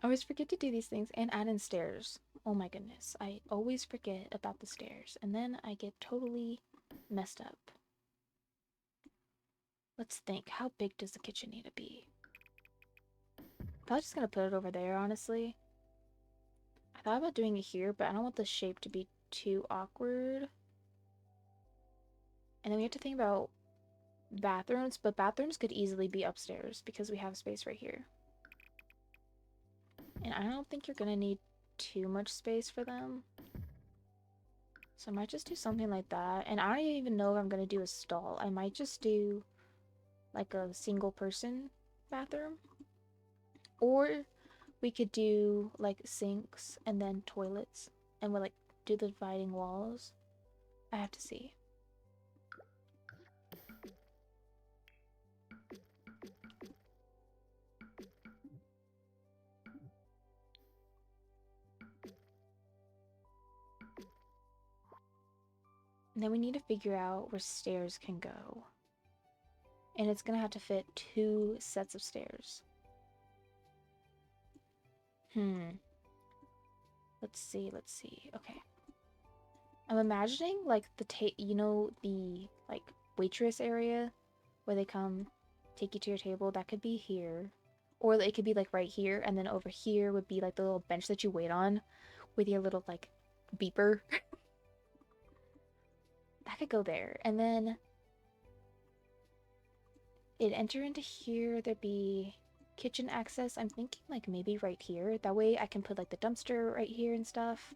always forget to do these things and add in stairs. Oh my goodness. I always forget about the stairs and then I get totally messed up. Let's think. How big does the kitchen need to be? I was just gonna put it over there, honestly. I thought about doing it here, but I don't want the shape to be too awkward. And then we have to think about bathrooms, but bathrooms could easily be upstairs because we have space right here. And I don't think you're gonna need too much space for them. So I might just do something like that. And I don't even know if I'm gonna do a stall. I might just do like a single person bathroom. Or we could do like sinks and then toilets and we'll like do the dividing walls. I have to see. And then we need to figure out where stairs can go. And it's gonna have to fit 2 sets of stairs. Let's see, let's see. Okay. I'm imagining like the the like waitress area where they come take you to your table. That could be here. Or it could be like right here, and then over here would be like the little bench that you wait on with your little like beeper. That could go there. And then it'd enter into here. There'd be kitchen access. I'm thinking like maybe right here. That way I can put like the dumpster right here and stuff.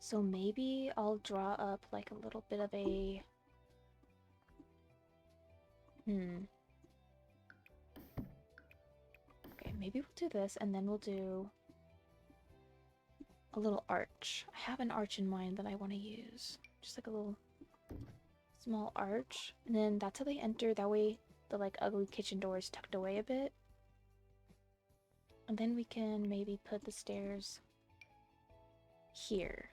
So maybe I'll draw up like a little bit of a... Okay, maybe we'll do this and then we'll do a little arch. I have an arch in mind that I want to use. Just like a little small arch. And then that's how they enter. That way the like ugly kitchen door is tucked away a bit. And then we can maybe put the stairs here.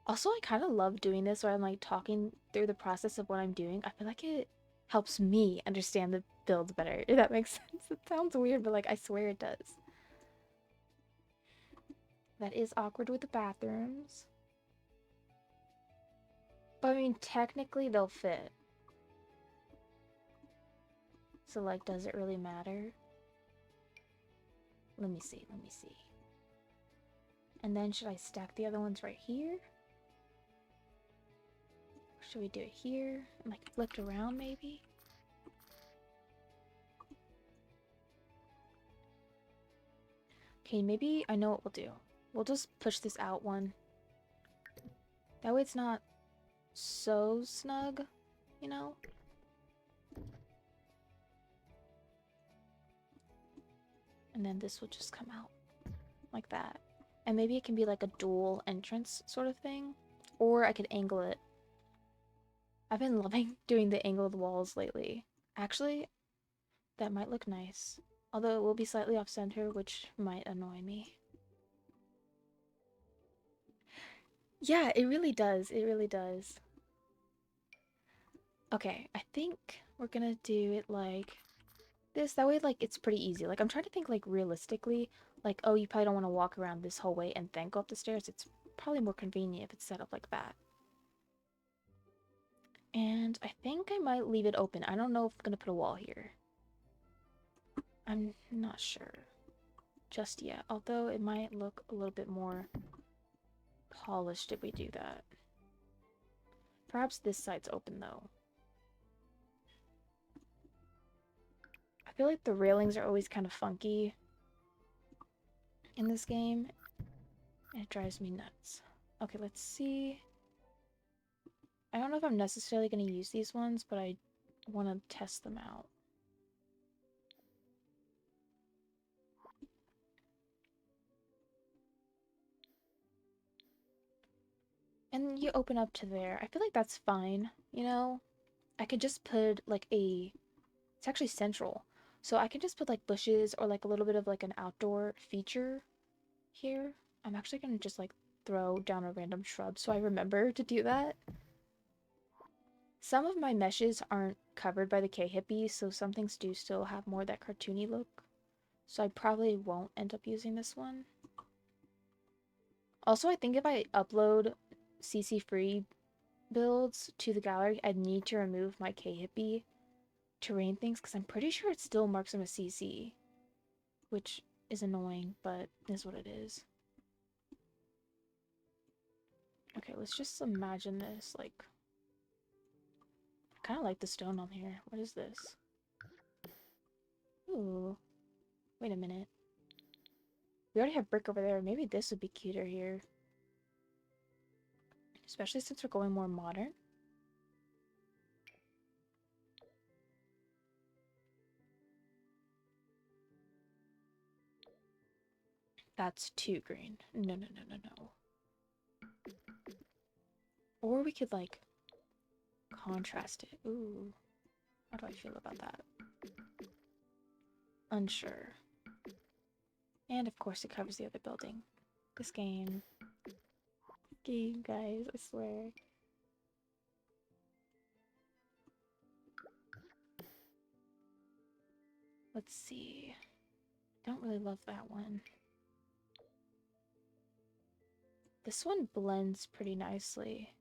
Also, I kind of love doing this where I'm like talking through the process of what I'm doing. I feel like it helps me understand the build better, if that makes sense. It sounds weird, but like I swear it does. That is awkward with the bathrooms. But I mean, technically they'll fit. So like, does it really matter? Let me see, let me see. And then should I stack the other ones right here? Or should we do it here? And like flipped around maybe? Okay, maybe I know what we'll do. We'll just push this out one. That way it's not so snug, you know? And then this will just come out like that. And maybe it can be like a dual entrance sort of thing. Or I could angle it. I've been loving doing the angled walls lately. Actually, that might look nice. Although it will be slightly off center, which might annoy me. Yeah, it really does. It really does. Okay, I think we're gonna do it like this. That way, like, it's pretty easy. Like, I'm trying to think, like, realistically. Like, oh, you probably don't want to walk around this whole way and then go up the stairs. It's probably more convenient if it's set up like that. And I think I might leave it open. I don't know if I'm gonna put a wall here. I'm not sure just yet. Although it might look a little bit more polished if we do that. Perhaps this side's open though. I feel like the railings are always kind of funky in this game. And it drives me nuts. Okay, let's see. I don't know if I'm necessarily going to use these ones, but I want to test them out. And you open up to there. I feel like that's fine, you know? I could just put like a... It's actually central. So I can just put like bushes or like a little bit of like an outdoor feature here. I'm actually going to just like throw down a random shrub so I remember to do that. Some of my meshes aren't covered by the K-hippie, so some things do still have more of that cartoony look. So I probably won't end up using this one. Also, I think if I upload CC-free builds to the gallery, I'd need to remove my K-hippie terrain things, because I'm pretty sure it still marks them as CC. Which is annoying, but is what it is. Okay, let's just imagine this, like... I kind of like the stone on here. What is this? Ooh. Wait a minute. We already have brick over there. Maybe this would be cuter here. Especially since we're going more modern. That's too green. No, no, no, no, no. Or we could, like, contrast it. Ooh. How do I feel about that? Unsure. And, of course, it covers the other building. This game. Game, guys, I swear. Let's see. Don't really love that one. This one blends pretty nicely.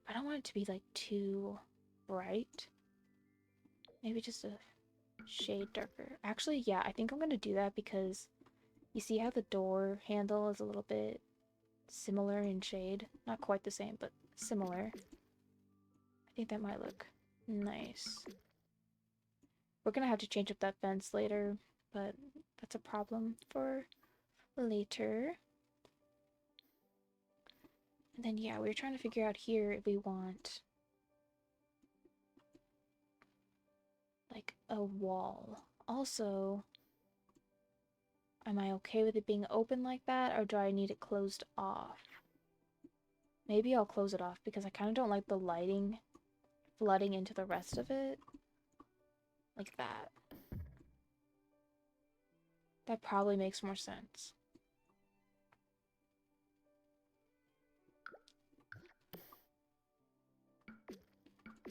I don't want it to be like too bright. Maybe just a shade darker. Actually, yeah, I think I'm gonna do that because you see how the door handle is a little bit similar in shade? Not quite the same, but similar. I think that might look nice. We're gonna have to change up that fence later, but that's a problem for later. And then, yeah, we were trying to figure out here if we want like a wall. Also, am I okay with it being open like that, or do I need it closed off? Maybe I'll close it off because I kind of don't like the lighting flooding into the rest of it. Like that. That probably makes more sense.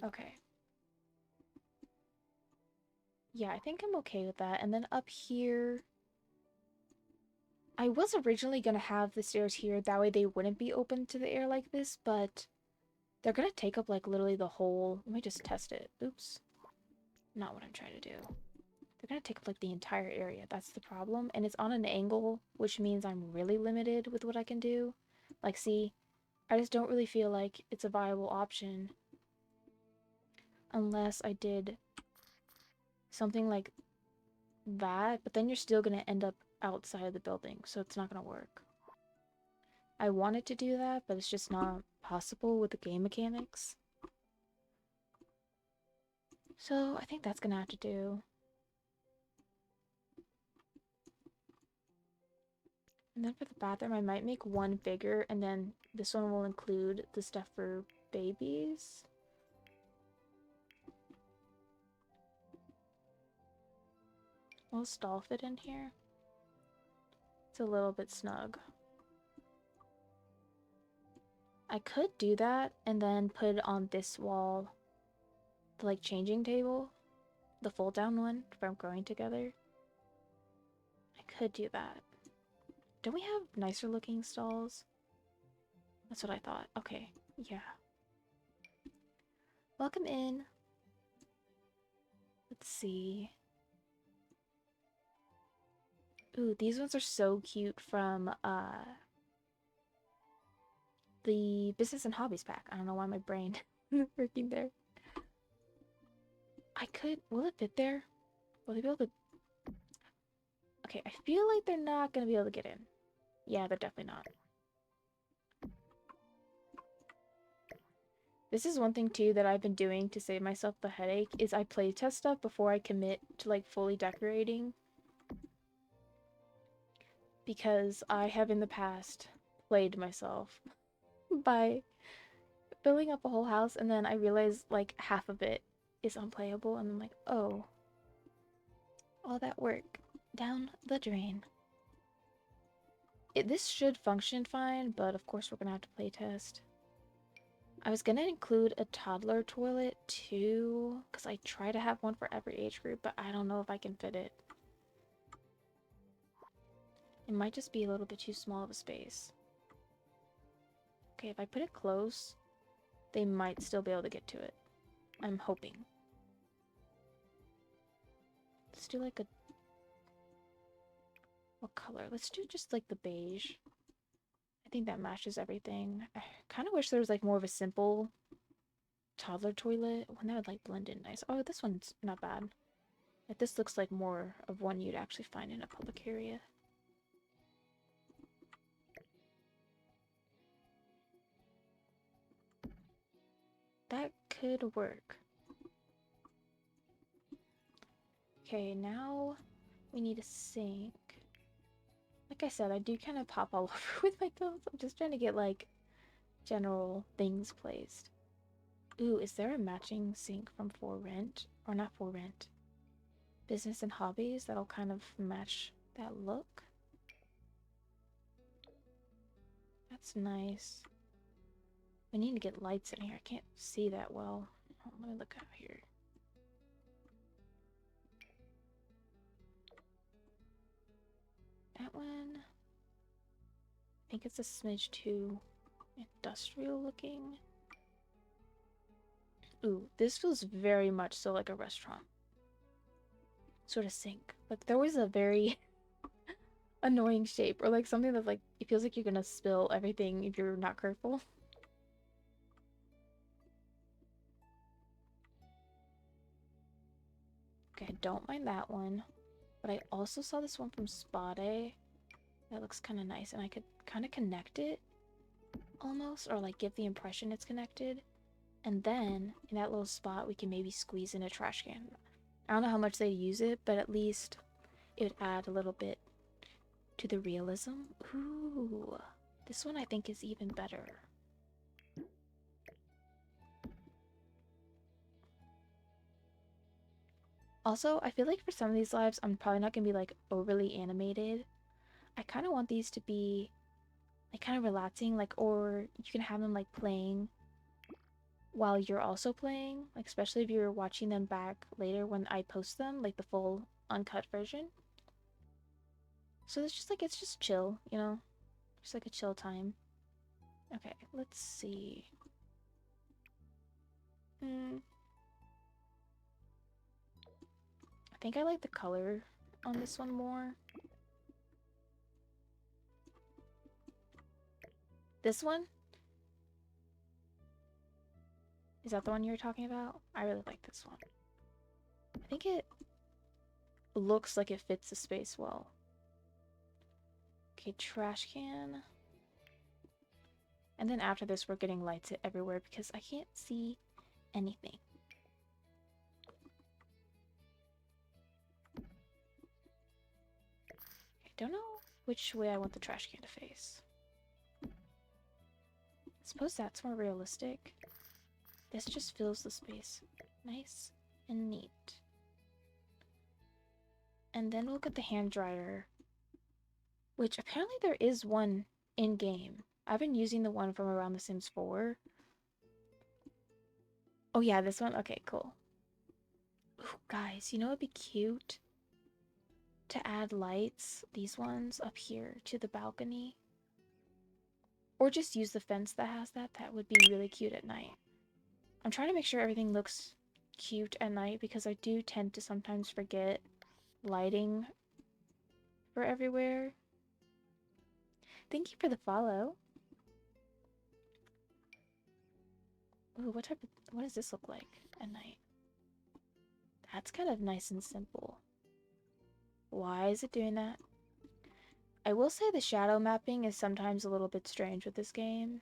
Okay. Yeah, I think I'm okay with that. And then up here, I was originally going to have the stairs here, that way they wouldn't be open to the air like this, but they're going to take up like literally the whole... Let me just test it. Oops. Not what I'm trying to do. They're going to take up like the entire area. That's the problem. And it's on an angle, which means I'm really limited with what I can do. Like, see, I just don't really feel like it's a viable option unless I did something like that, but then you're still going to end up outside of the building, so it's not going to work. I wanted to do that, but it's just not possible with the game mechanics. So I think that's going to have to do. And then for the bathroom, I might make one bigger, and then this one will include the stuff for babies. Will a stall fit in here? It's a little bit snug. I could do that and then put on this wall the like changing table, the fold down one from Growing Together. I could do that. Don't we have nicer looking stalls? That's what I thought. Okay, yeah. Welcome in. Let's see. Ooh, these ones are so cute from the Business and Hobbies pack. I don't know why my brain isn't working there. I could... Will it fit there? Will they be able to... Okay, I feel like they're not gonna be able to get in. Yeah, they're definitely not. This is one thing too that I've been doing to save myself the headache, is I playtest stuff before I commit to like fully decorating. Because I have in the past played myself by filling up a whole house, and then I realize like half of it is unplayable, and I'm like, oh, all that work down the drain. This should function fine, but of course we're gonna have to playtest. I was gonna include a toddler toilet too, because I try to have one for every age group, but I don't know if I can fit it. It might just be a little bit too small of a space. Okay, if I put it close, they might still be able to get to it. I'm hoping. Let's do like a... What color? Let's do just like the beige. I think that matches everything. I kind of wish there was like more of a simple toddler toilet. One that would like blend in nice. Oh, this one's not bad. Like, this looks like more of one you'd actually find in a public area. That could work. Okay, now we need a sink. like I said, I do kind of pop all over with my builds. I'm just trying to get like general things placed. Ooh, is there a matching sink from For Rent? Or not For Rent? Business and Hobbies that'll kind of match that look. That's nice. We need to get lights in here. I can't see that well. Oh, let me look out here. That one. I think it's a smidge too industrial looking. Ooh, this feels very much so like a restaurant. Sort of sink. Like there was a very annoying shape or like something that like it feels like you're gonna spill everything if you're not careful. Okay, I don't mind that one. But I also saw this one from Spade. That looks kind of nice and I could kind of connect it almost or like give the impression it's connected. And then in that little spot we can maybe squeeze in a trash can. I don't know how much they use it, but at least it would add a little bit to the realism. Ooh, this one I think is even better. Also, I feel like for some of these lives, I'm probably not going to be like overly animated. I kind of want these to be like kind of relaxing, like, or you can have them like playing while you're also playing, like especially if you're watching them back later when I post them, like the full uncut version. So it's just chill, you know? Just like a chill time. Okay, let's see. I think I like the color on this one more. This one? Is that the one you were talking about? I really like this one. I think it looks like it fits the space well. Okay, trash can. And then after this, we're getting lights everywhere because I can't see anything. I don't know which way I want the trash can to face. I suppose that's more realistic. This just fills the space. Nice and neat. And then we'll get the hand dryer, which apparently there is one in-game. I've been using the one from around The Sims 4. Oh yeah, this one? Okay, cool. Ooh, guys, you know what'd be cute? To add lights, these ones up here to the balcony. Or just use the fence that has that. That would be really cute at night. I'm trying to make sure everything looks cute at night because I do tend to sometimes forget lighting for everywhere. Thank you for the follow. Ooh, what does this look like at night? That's kind of nice and simple. Why is it doing that? I will say the shadow mapping is sometimes a little bit strange with this game.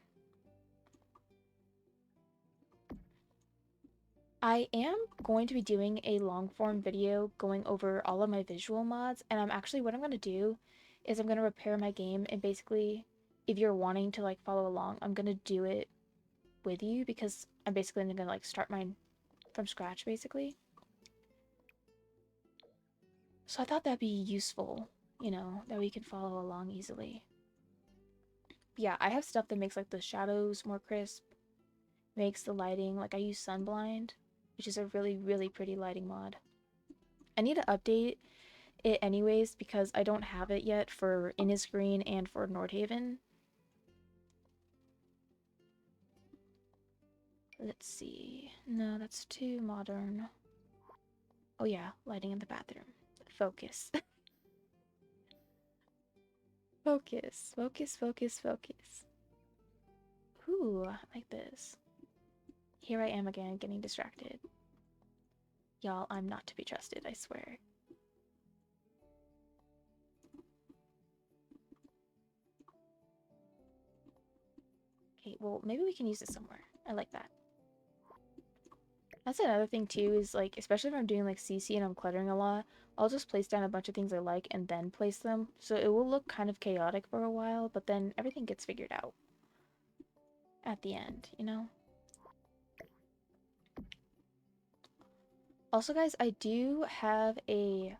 I am going to be doing a long form video going over all of my visual mods, and what I'm going to do is I'm going to repair my game, and basically if you're wanting to like follow along, I'm going to do it with you because I'm basically going to like start mine from scratch basically. So I thought that'd be useful, you know, that we can follow along easily. Yeah, I have stuff that makes like the shadows more crisp, makes the lighting, like I use Sunblind, which is a really, really pretty lighting mod. I need to update it anyways because I don't have it yet for Innisgreen and for Nordhaven. Let's see. No, that's too modern. Oh yeah, lighting in the bathroom. Focus. Focus, focus, focus, focus. Ooh, I like this. Here I am again, getting distracted. Y'all, I'm not to be trusted, I swear. Okay, well, maybe we can use it somewhere. I like that. That's another thing too, is like, especially if I'm doing like CC and I'm cluttering a lot, I'll just place down a bunch of things I like and then place them. So it will look kind of chaotic for a while, but then everything gets figured out at the end, you know? Also, guys, I do have a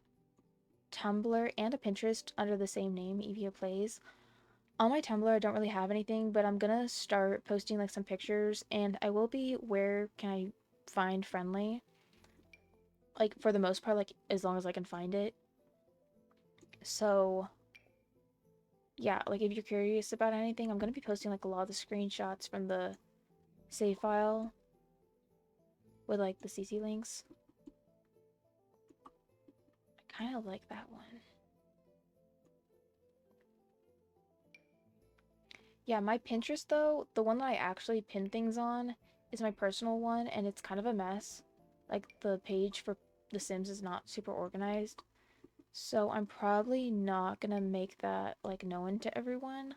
Tumblr and a Pinterest under the same name, Evia Plays. On my Tumblr, I don't really have anything, but I'm gonna start posting like some pictures, and I will be where can I find friendly. Like, for the most part, like, as long as I can find it. So, yeah, like, if you're curious about anything, I'm gonna be posting, like, a lot of the screenshots from the save file with, like, the CC links. I kind of like that one. Yeah, my Pinterest, though, the one that I actually pin things on is my personal one, and it's kind of a mess. Like, the page for The Sims is not super organized. So I'm probably not gonna make that, like, known to everyone.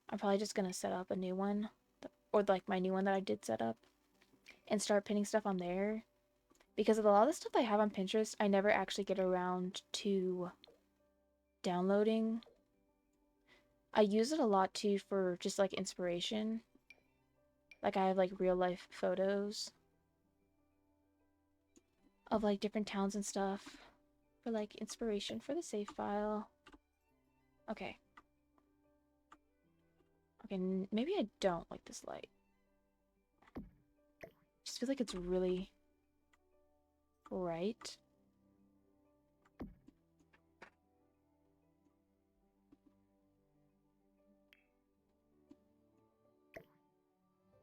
I'm probably just gonna set up a new one, or, like, my new one that I did set up, and start pinning stuff on there. Because of a lot of the stuff I have on Pinterest, I never actually get around to downloading. I use it a lot, too, for just, like, inspiration. Like, I have, like, real-life photos of, like, different towns and stuff for, like, inspiration for the save file. Okay. Okay, maybe I don't like this light. I just feel like it's really bright.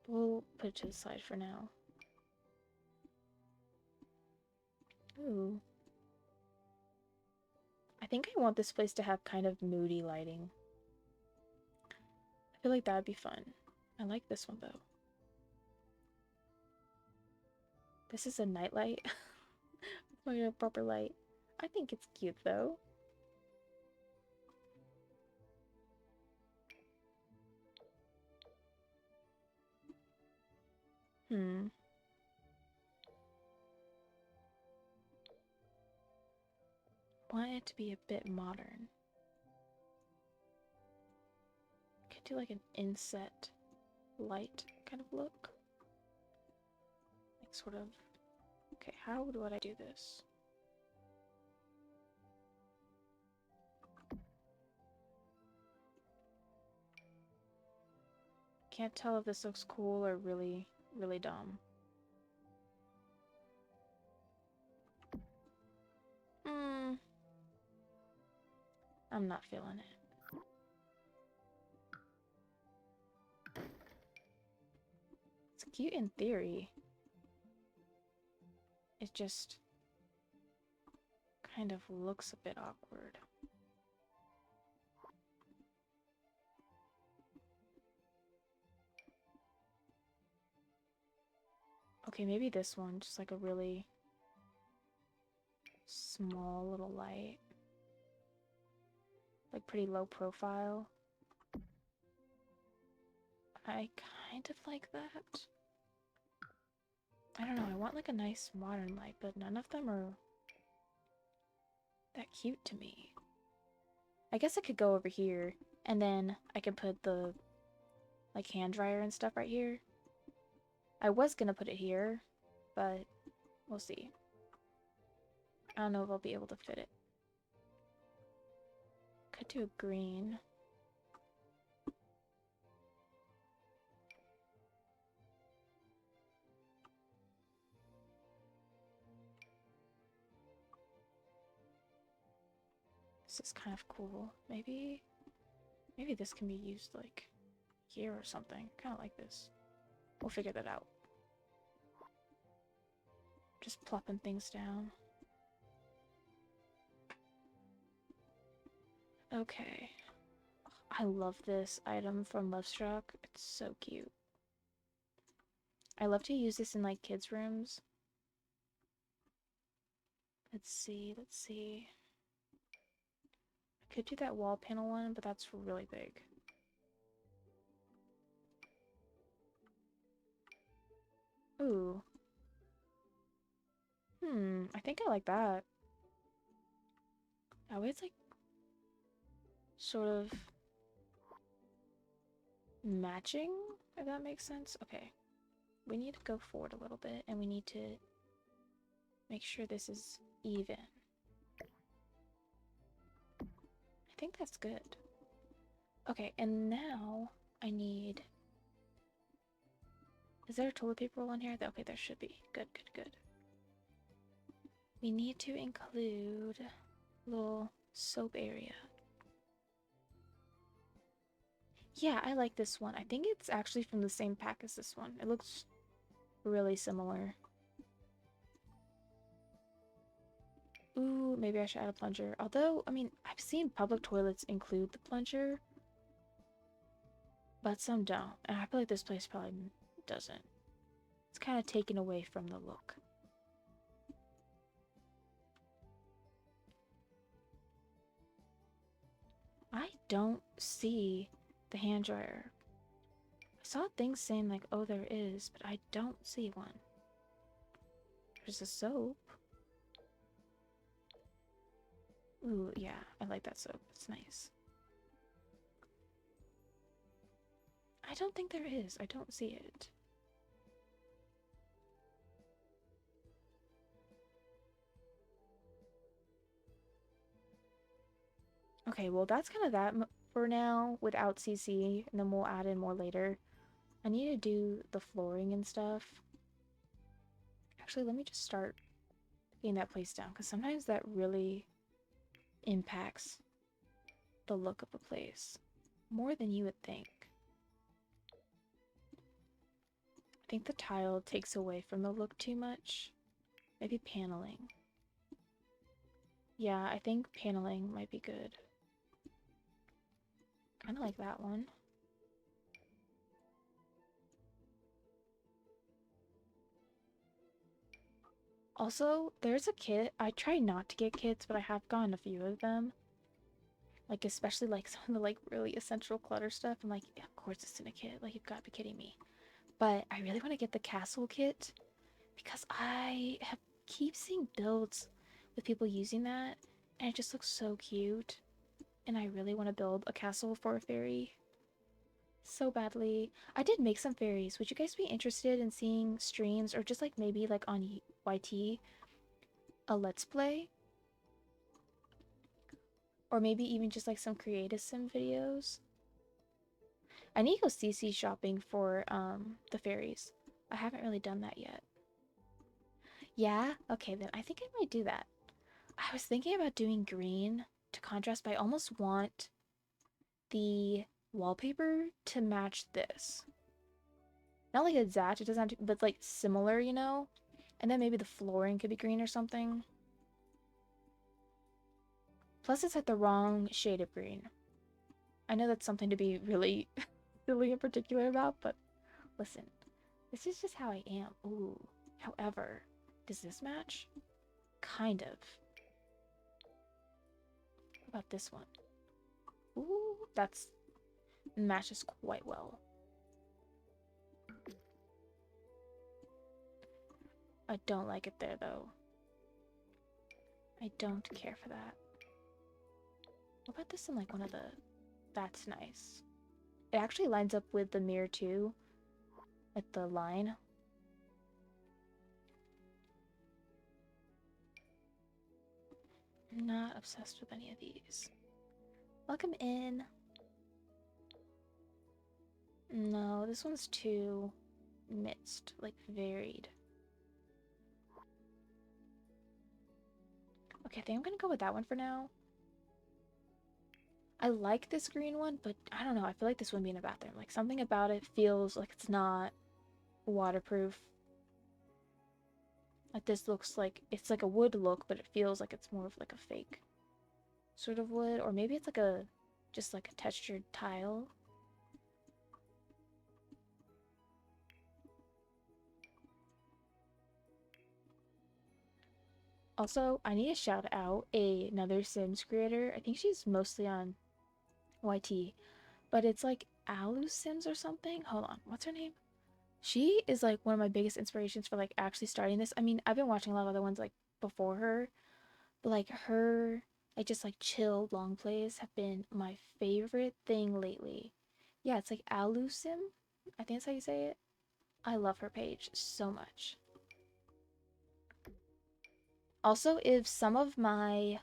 We'll put it to the side for now. Ooh. I think I want this place to have kind of moody lighting. I feel like that would be fun. I like this one, though. This is a nightlight. Like a proper light. I think it's cute, though. Hmm. Want it to be a bit modern. Could do like an inset light kind of look. Like sort of... Okay, how would I do this? Can't tell if this looks cool or really, really dumb. Hmm. I'm not feeling it. It's cute in theory. It just kind of looks a bit awkward. Okay, maybe this one, just like a really small little light. Like pretty low profile. I kind of like that. I don't know, I want like a nice modern light, but none of them are that cute to me. I guess I could go over here, and then I could put the like hand dryer and stuff right here. I was gonna put it here, but we'll see. I don't know if I'll be able to fit it. Could do a green. This is kind of cool. Maybe this can be used like here or something. Kind of like this. We'll figure that out. Just plopping things down. Okay. I love this item from Lovestruck. It's so cute. I love to use this in like kids' rooms. Let's see, let's see. I could do that wall panel one, but that's really big. Ooh. I think I like that. That way it's like sort of matching, if that makes sense. Okay. We need to go forward a little bit and we need to make sure this is even. I think that's good. Okay, and now I need... Is there a toilet paper roll in here? Okay, there should be. Good, good, good. We need to include a little soap area. Yeah, I like this one. I think it's actually from the same pack as this one. It looks really similar. Ooh, maybe I should add a plunger. Although, I mean, I've seen public toilets include the plunger, but some don't. And I feel like this place probably doesn't. It's kind of taken away from the look. I don't see the hand dryer. I saw things saying like, oh, there is, but I don't see one. There's a soap. Ooh, yeah, I like that soap. It's nice. I don't think there is. I don't see it. Okay, well, that's kind of that for now without CC, and then we'll add in more later. I need to do the flooring and stuff. Actually, let me just start getting that place down, because sometimes that really impacts the look of a place more than you would think. I think the tile takes away from the look too much. Maybe paneling. Yeah, I think paneling might be good. Kind of like that one. Also, there's a kit. I try not to get kits, but I have gotten a few of them. Like, especially like some of the like really essential clutter stuff. I'm like, yeah, of course it's in a kit. Like, you've got to be kidding me. But I really want to get the castle kit because I have keep seeing builds with people using that, and it just looks so cute. And I really want to build a castle for a fairy so badly. I did make some fairies. Would you guys be interested in seeing streams or just like maybe like on YT a let's play? Or maybe even just like some creative sim videos? I need to go CC shopping for the fairies. I haven't really done that yet. Yeah? Okay, then I think I might do that. I was thinking about doing green to contrast, but I almost want the wallpaper to match this. Not like exact, it doesn't have to, but like similar, you know? And then maybe the flooring could be green or something. Plus it's like the wrong shade of green. I know that's something to be really silly and particular about, but listen, this is just how I am. Ooh. However, does this match? Kind of. What about this one? Ooh, that's matches quite well. I don't like it there though. I don't care for that. What about this in like one of the... That's nice. It actually lines up with the mirror too. Like the line. I'm not obsessed with any of these. Welcome in. No, this one's too mixed, like varied. Okay, I think I'm gonna go with that one for now. I like this green one, but I don't know. I feel like this wouldn't be in a bathroom. Like something about it feels like it's not waterproof. Like this looks like it's like a wood look, but it feels like it's more of like a fake sort of wood, or maybe it's like a just like a textured tile. Also, I need to shout out another Sims creator. I think she's mostly on YT, but it's like Alu Sims or something. Hold on, what's her name? She is like one of my biggest inspirations for like actually starting this. I mean, I've been watching a lot of other ones like before her, but like her like just like chill long plays have been my favorite thing lately. Yeah, it's like Alusim. I think that's how you say it. I love her page so much. Also, if some of my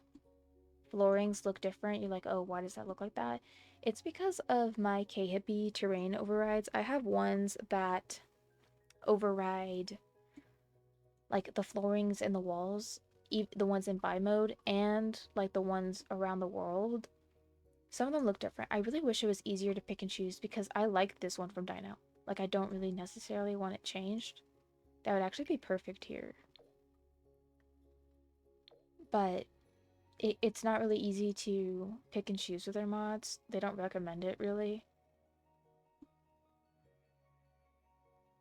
floorings look different, you're like, oh, why does that look like that? It's because of my K-Hippie terrain overrides. I have ones that override like the floorings and the walls, the ones in buy mode, and like the ones around the world. Some of them look different. I really wish it was easier to pick and choose because I like this one from Dino. Like, I don't really necessarily want it changed. That would actually be perfect here. But it's not really easy to pick and choose with their mods. They don't recommend it really.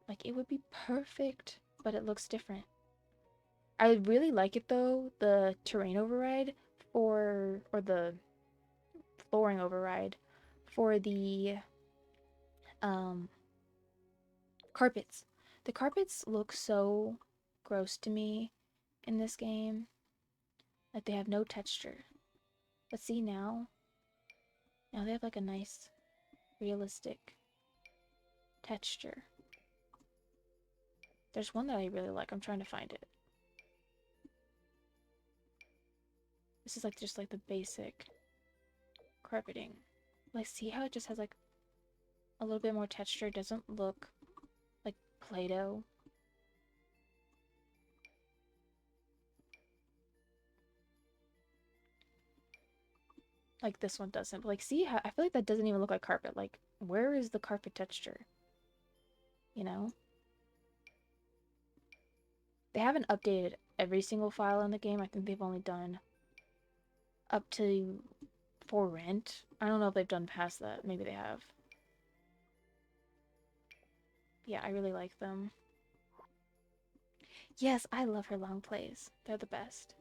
Like, it would be perfect, but it looks different. I really like it though, the terrain override or the flooring override for the um carpets. The carpets look so gross to me in this game. Like they have no texture. But see now they have like a nice realistic texture. There's one that I really like. I'm trying to find it. This is like just like the basic carpeting. Like see how it just has like a little bit more texture. It doesn't look like Play-Doh. Like this one doesn't. But like see how I feel like that doesn't even look like carpet. Like where is the carpet texture? You know? They haven't updated every single file in the game. I think they've only done up to for rent. I don't know if they've done past that. Maybe they have. Yeah, I really like them. Yes, I love her long plays. They're the best.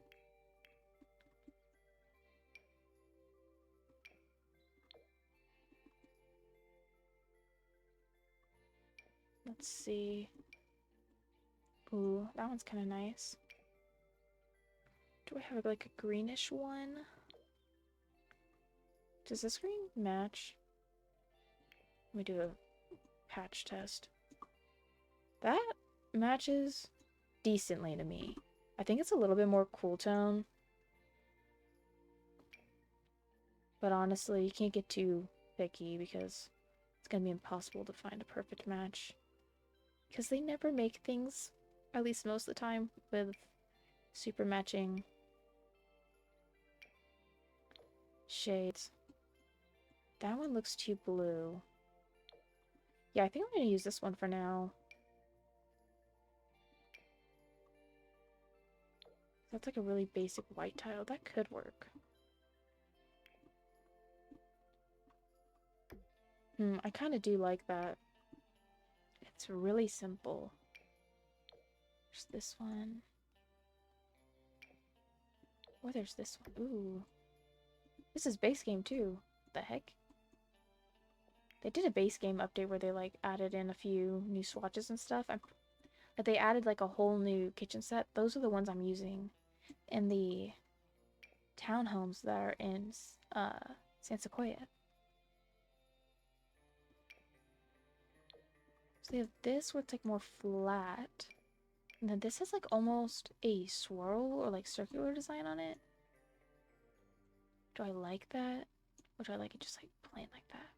Let's see. Ooh, that one's kind of nice. Do I have like a greenish one? Does this green match? Let me do a patch test. That matches decently to me. I think it's a little bit more cool tone. But honestly, you can't get too picky because it's gonna be impossible to find a perfect match. Because they never make things, at least most of the time, with super matching shades. That one looks too blue. Yeah, I think I'm gonna use this one for now. That's like a really basic white tile. That could work. I kind of do like that. It's really simple. There's this one. Or there's this one. Ooh. This is base game too. The heck? They did a base game update where they like added in a few new swatches and stuff. They added like a whole new kitchen set. Those are the ones I'm using in the townhomes that are in San Sequoia. So they have this where it's like more flat. And then this has like almost a swirl or like circular design on it. Do I like that? Or do I like it just like plain like that?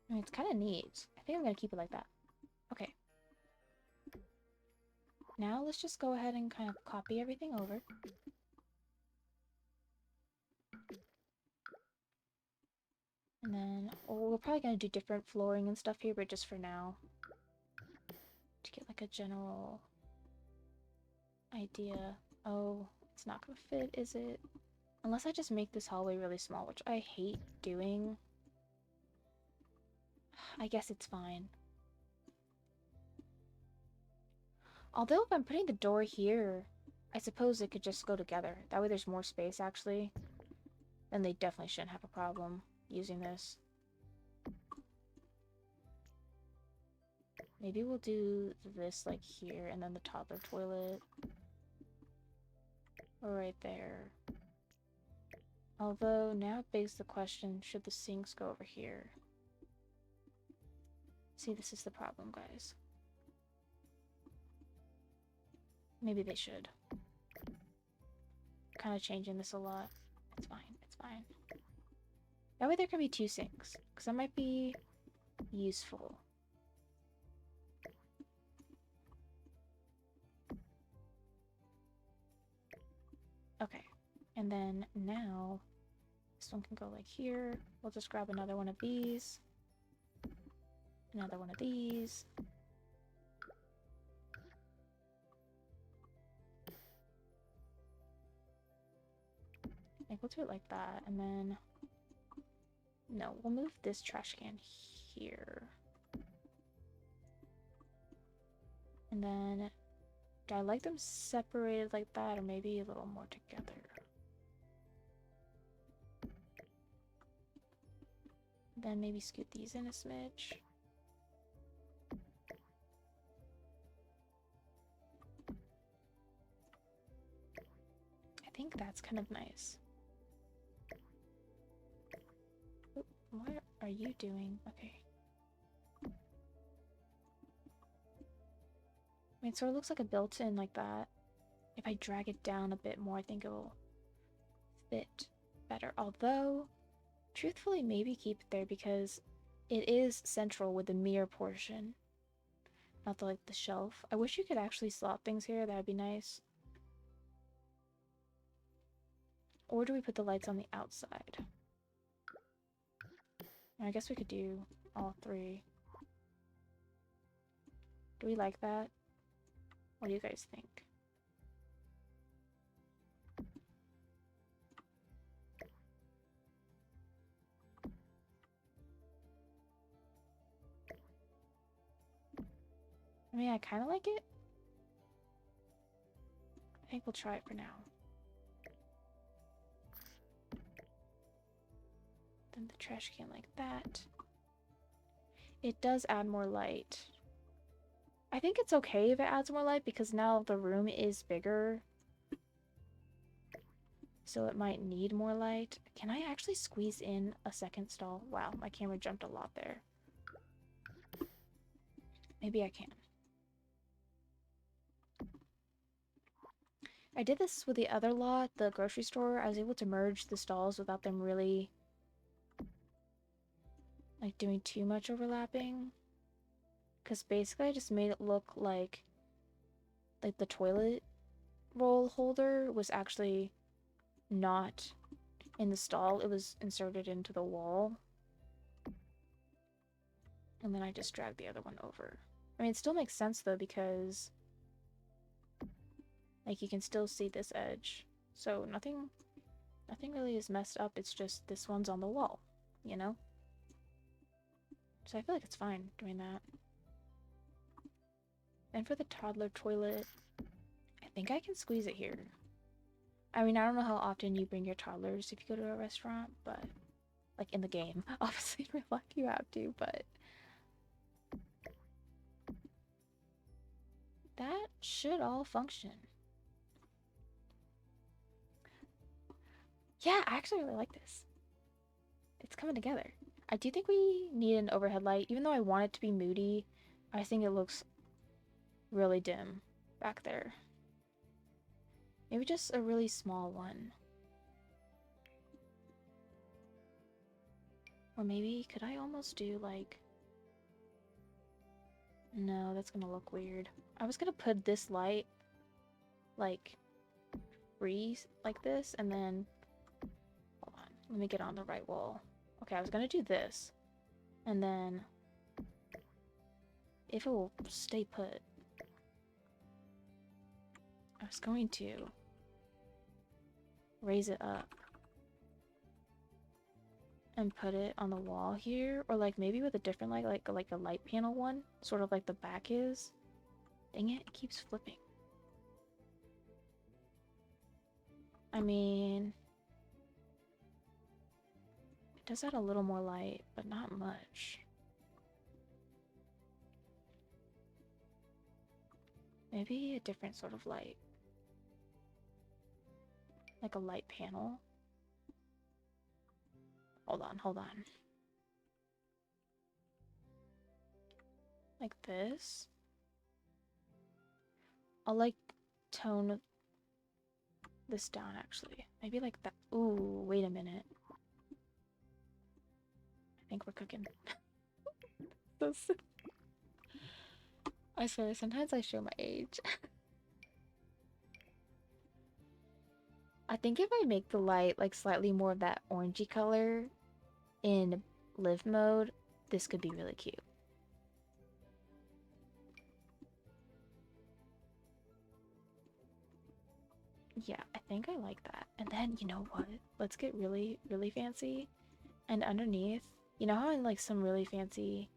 I mean, it's kind of neat. I think I'm going to keep it like that. Okay. Now let's just go ahead and kind of copy everything over. And then we're probably going to do different flooring and stuff here, but just for now. To get like a general idea. Oh, it's not going to fit, is it? Unless I just make this hallway really small, which I hate doing. I guess it's fine. Although if I'm putting the door here, I suppose it could just go together. That way there's more space, actually. Then they definitely shouldn't have a problem using this. Maybe we'll do this, like, here, and then the toddler toilet. Right there. Although, now it begs the question, should the sinks go over here? See, this is the problem, guys. Maybe they should. Kind of changing this a lot. It's fine, it's fine. That way there can be 2 sinks, because that might be useful. Okay, and then now this one can go like here. We'll just grab another one of these. Another one of these. I think we'll do it like that, and then... No, we'll move this trash can here. And then... Do I like them separated like that, or maybe a little more together? Then maybe scoot these in a smidge. I think that's kind of nice. Oop, what are you doing? Okay. I mean, it sort of looks like a built-in like that. If I drag it down a bit more, I think it will fit better. Although, truthfully, maybe keep it there because it is central with the mirror portion. Not the, like, the shelf. I wish you could actually slot things here. That would be nice. Or do we put the lights on the outside? I guess we could do all 3. Do we like that? What do you guys think? I mean, I kind of like it. I think we'll try it for now. Then the trash can like that. It does add more light. I think it's okay if it adds more light because now the room is bigger. So it might need more light. Can I actually squeeze in a second stall? Wow, my camera jumped a lot there. Maybe I can. I did this with the other lot, the grocery store. I was able to merge the stalls without them really, like, doing too much overlapping. Because basically I just made it look like the toilet roll holder was actually not in the stall. It was inserted into the wall. And then I just dragged the other one over. I mean, it still makes sense though because, like, you can still see this edge. So nothing really is messed up. It's just this one's on the wall, you know? So I feel like it's fine doing that. And for the toddler toilet, I think I can squeeze it here. I mean, I don't know how often you bring your toddlers if you go to a restaurant, but, like, in the game. Obviously, in real life you have to, but that should all function. Yeah, I actually really like this. It's coming together. I do think we need an overhead light. Even though I want it to be moody, I think it looks really dim back there. Maybe just a really small one. Or maybe, could I almost do, like... No, that's gonna look weird. I was gonna put this light, like, free, like this, and then... Hold on, let me get on the right wall. Okay, I was gonna do this. And then... If it will stay put... I was going to... raise it up. And put it on the wall here, or like maybe with a different light, like a light panel one, sort of like the back is. Dang it, it keeps flipping. I mean, it does add a little more light, but not much. Maybe a different sort of light. Like a light panel. Hold on, hold on. Like this. I'll like tone this down actually. Maybe like that. Ooh, wait a minute. I think we're cooking. I swear, sometimes I show my age. I think if I make the light like slightly more of that orangey color in live mode, this could be really cute. Yeah, I think I like that. And then, you know what? Let's get really, really fancy. And underneath, you know how in like some really fancy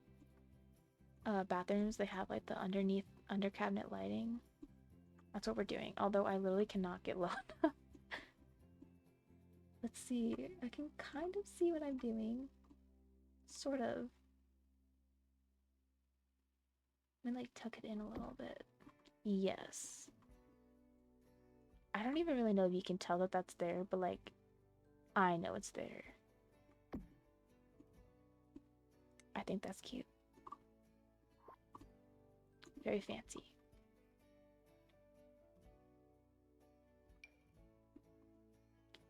bathrooms they have like the underneath under cabinet lighting? That's what we're doing. Although I literally cannot get low enough. Let's see. I can kind of see what I'm doing. Sort of. Let me like tuck it in a little bit. Yes. I don't even really know if you can tell that that's there, but like, I know it's there. I think that's cute. Very fancy.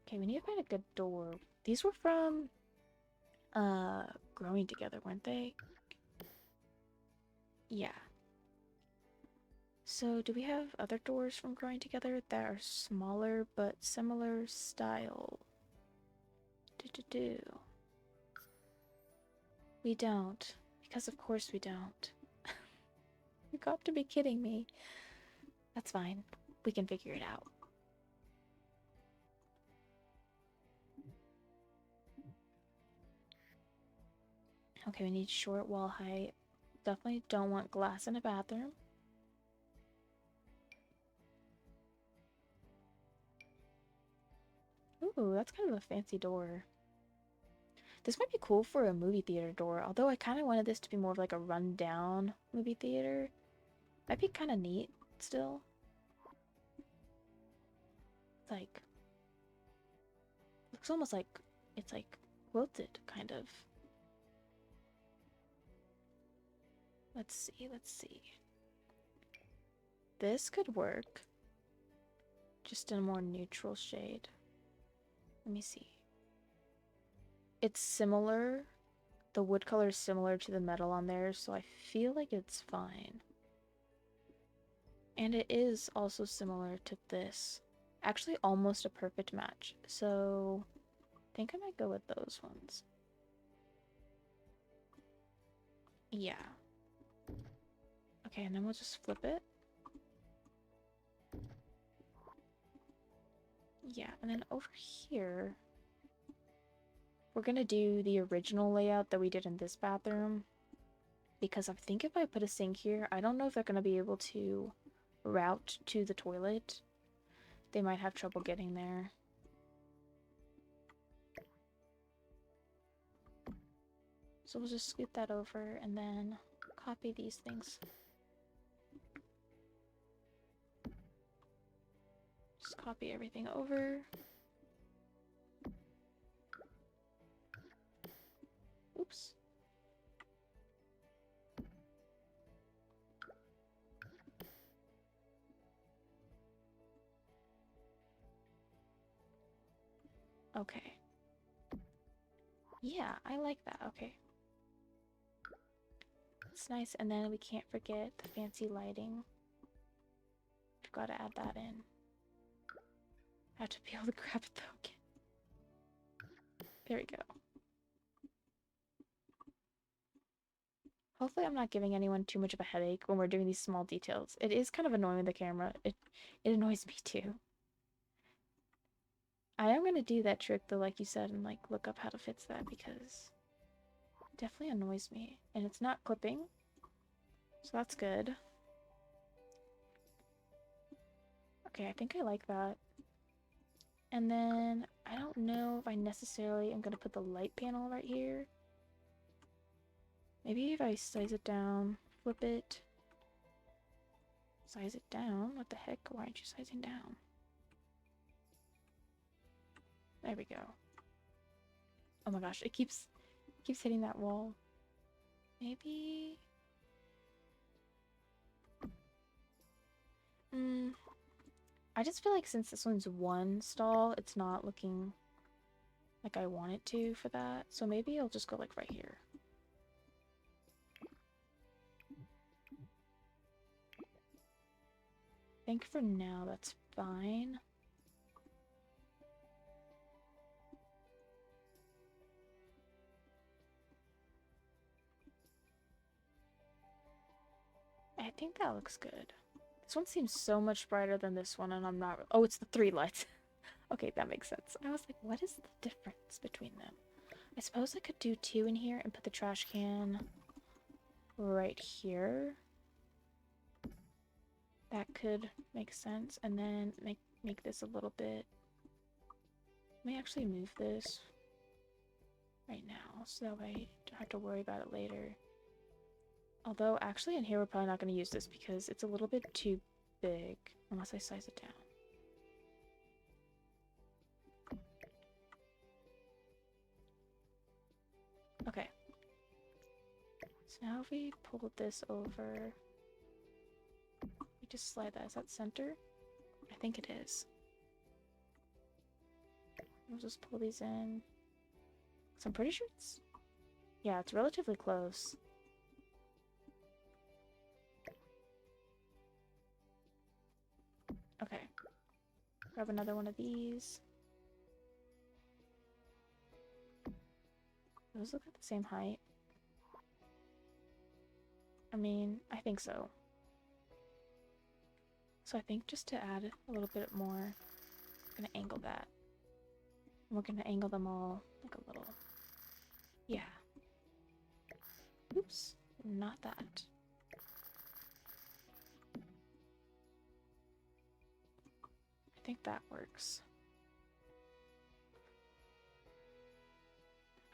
Okay, we need to find a good door. These were from Growing Together, weren't they? Yeah. So do we have other doors from Growing Together that are smaller but similar style? Do. We don't. Because of course we don't. You got to be kidding me. That's fine. We can figure it out. Okay, we need short wall height. Definitely don't want glass in a bathroom. Ooh, that's kind of a fancy door. This might be cool for a movie theater door, although I kind of wanted this to be more of like a run-down movie theater. Might be kind of neat still. It's like, looks almost like it's like quilted, kind of. Let's see, let's see. This could work. Just in a more neutral shade. Let me see. It's similar. The wood color is similar to the metal on there, so I feel like it's fine. And it is also similar to this. Actually, almost a perfect match. So, I think I might go with those ones. Yeah. Okay, and then we'll just flip it. Yeah, and then over here, we're gonna do the original layout that we did in this bathroom. Because I think if I put a sink here, I don't know if they're gonna be able to route to the toilet. They might have trouble getting there. So we'll just scoot that over and then copy these things. Just copy everything over. Oops. Okay. Yeah, I like that. Okay. It's nice. And then we can't forget the fancy lighting. We've got to add that in. I have to be able to grab it though again. There we go. Hopefully I'm not giving anyone too much of a headache when we're doing these small details. It is kind of annoying with the camera. It annoys me too. I am going to do that trick though, like you said, and like look up how to fix that because it definitely annoys me. And it's not clipping, so that's good. Okay, I think I like that. And then I don't know if I necessarily am going to put the light panel right here. Maybe if I size it down, flip it, size it down. What the heck? Why aren't you sizing down? There we go. Oh my gosh, it keeps hitting that wall. Maybe... I just feel like since this one's one stall, it's not looking like I want it to for that. So maybe I'll just go like right here. I think for now that's fine. I think that looks good. This one seems so much brighter than this one, and I'm not... Oh, it's the 3 lights. Okay, that makes sense. I was like, what is the difference between them? I suppose I could do 2 in here and put the trash can right here. That could make sense. And then make this a little bit... Let me actually move this right now, so that way I don't have to worry about it later. Although, actually, in here we're probably not going to use this because it's a little bit too big, unless I size it down. Okay. So now if we pull this over, we just slide that. Is that center? I think it is. We'll just pull these in. So I'm pretty sure it's... Yeah, it's relatively close. Okay. Grab another one of these. Those look at the same height. I mean, I think so. So I think just to add a little bit more, I'm gonna angle that. And we're gonna angle them all like a little. Yeah. Oops, not that. I think that works.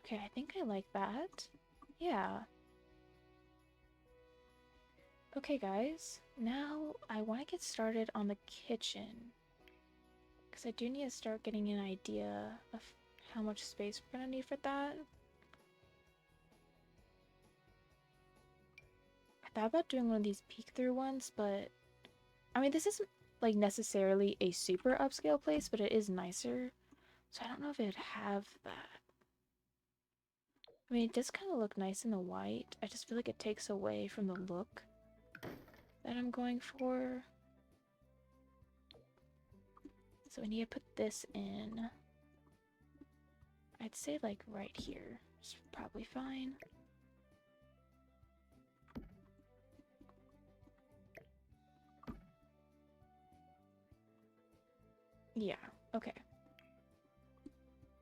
Okay, I think I like that. Yeah. Okay, guys. Now I want to get started on the kitchen. Because I do need to start getting an idea of how much space we're going to need for that. I thought about doing one of these peek-through ones, but... I mean, this isn't, like, necessarily a super upscale place, but it is nicer. So I don't know if it'd have that. I mean, it does kind of look nice in the white. I just feel like it takes away from the look that I'm going for. So we need to put this in. I'd say like right here. It's probably fine. Yeah, okay.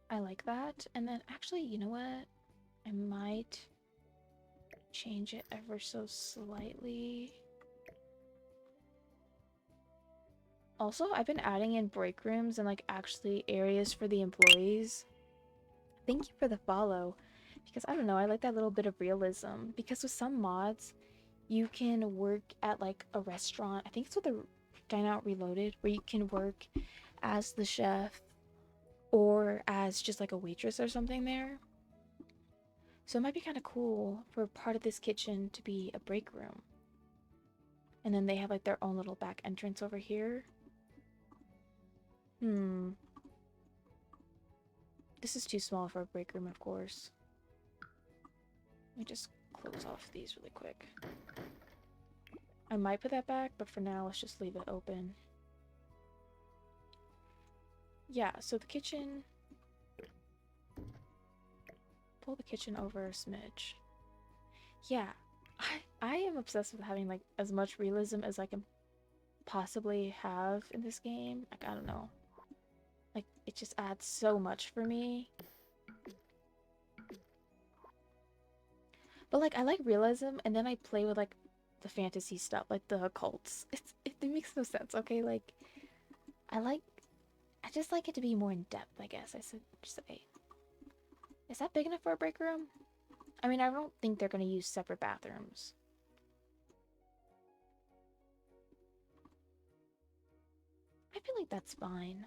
I like that. And then actually, you know what? I might change it ever so slightly. Also, I've been adding in break rooms and like actually areas for the employees. Thank you for the follow. Because I don't know, I like that little bit of realism. Because with some mods, you can work at like a restaurant. I think it's with the Dine Out Reloaded, where you can work as the chef or as just like a waitress or something there. So it might be kind of cool for part of this kitchen to be a break room. And then they have like their own little back entrance over here. This is too small for a break room, of course. Let me just close off these really quick. I might put that back, but for now, let's just leave it open. Yeah, so the kitchen... Pull the kitchen over a smidge. Yeah, I am obsessed with having like as much realism as I can possibly have in this game. Like, I don't know. Like, it just adds so much for me. But like, I like realism, and then I play with like the fantasy stuff, like the occults. It makes no sense, okay? Like, I like I just like it to be more in depth, I guess I should say. Is that big enough for a break room? I mean, I don't think they're going to use separate bathrooms. I feel like that's fine.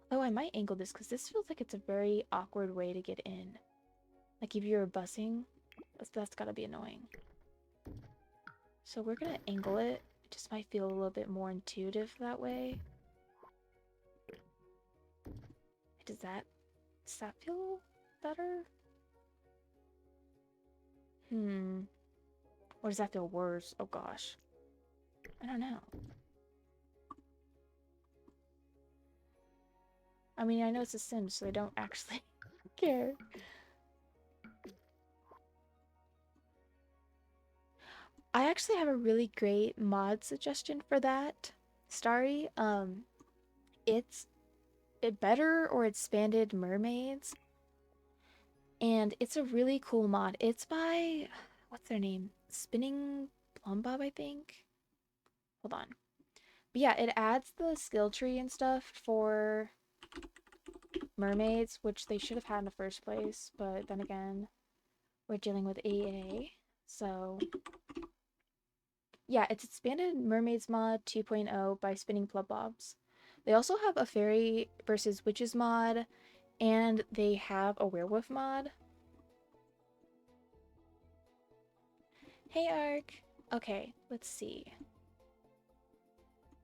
Though I might angle this because this feels like it's a very awkward way to get in. Like if you're busing, that's gotta be annoying. So we're gonna angle it. It just might feel a little bit more intuitive that way. Does that feel better? Or does that feel worse? Oh gosh. I don't know. I mean, I know it's a sim, so I don't actually care. I actually have a really great mod suggestion for that, Starry. It's better or expanded mermaids, and it's a really cool mod. It's by what's their name? Spinning Plumbob, I think. Hold on. But yeah, it adds the skill tree and stuff for mermaids, which they should have had in the first place, but then again, we're dealing with EA. So yeah, it's expanded mermaids mod 2.0 by Spinning Plumbobs. They also have a fairy versus witches mod, and they have a werewolf mod. Hey, Ark. Okay, let's see.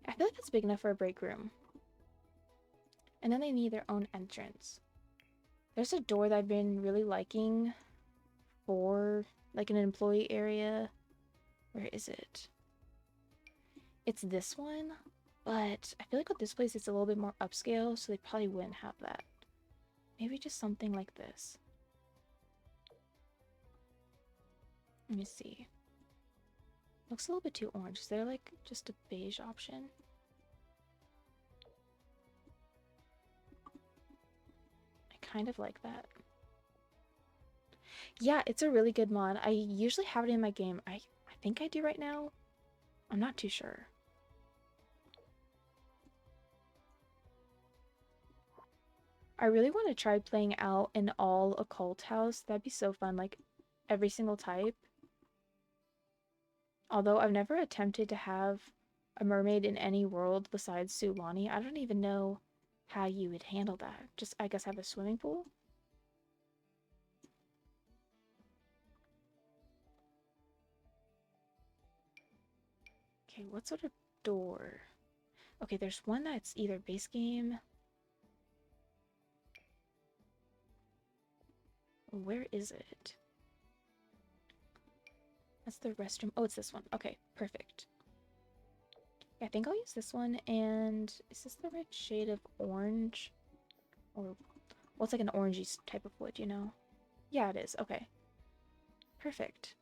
I feel like that's big enough for a break room. And then they need their own entrance. There's a door that I've been really liking for like an employee area. Where is it? It's this one, but I feel like with this place it's a little bit more upscale, so they probably wouldn't have that. Maybe just something like this. Let me see. Looks a little bit too orange. Is there like just a beige option? I kind of like that. Yeah, it's a really good mod. I usually have it in my game. I think I do right now. I'm not too sure. I really want to try playing out an all occult house. That'd be so fun, like every single type. Although I've never attempted to have a mermaid in any world besides Sulani. I don't even know how you would handle that. Just, I guess, have a swimming pool? Okay, what sort of door? Okay, there's one that's either base game. Where is it? That's the restroom. Oh, it's this one. Okay, perfect. Yeah, I think I'll use this one. And is this the right shade of orange? Or, well, it's like an orangey type of wood, you know? Yeah, it is. Okay. Perfect.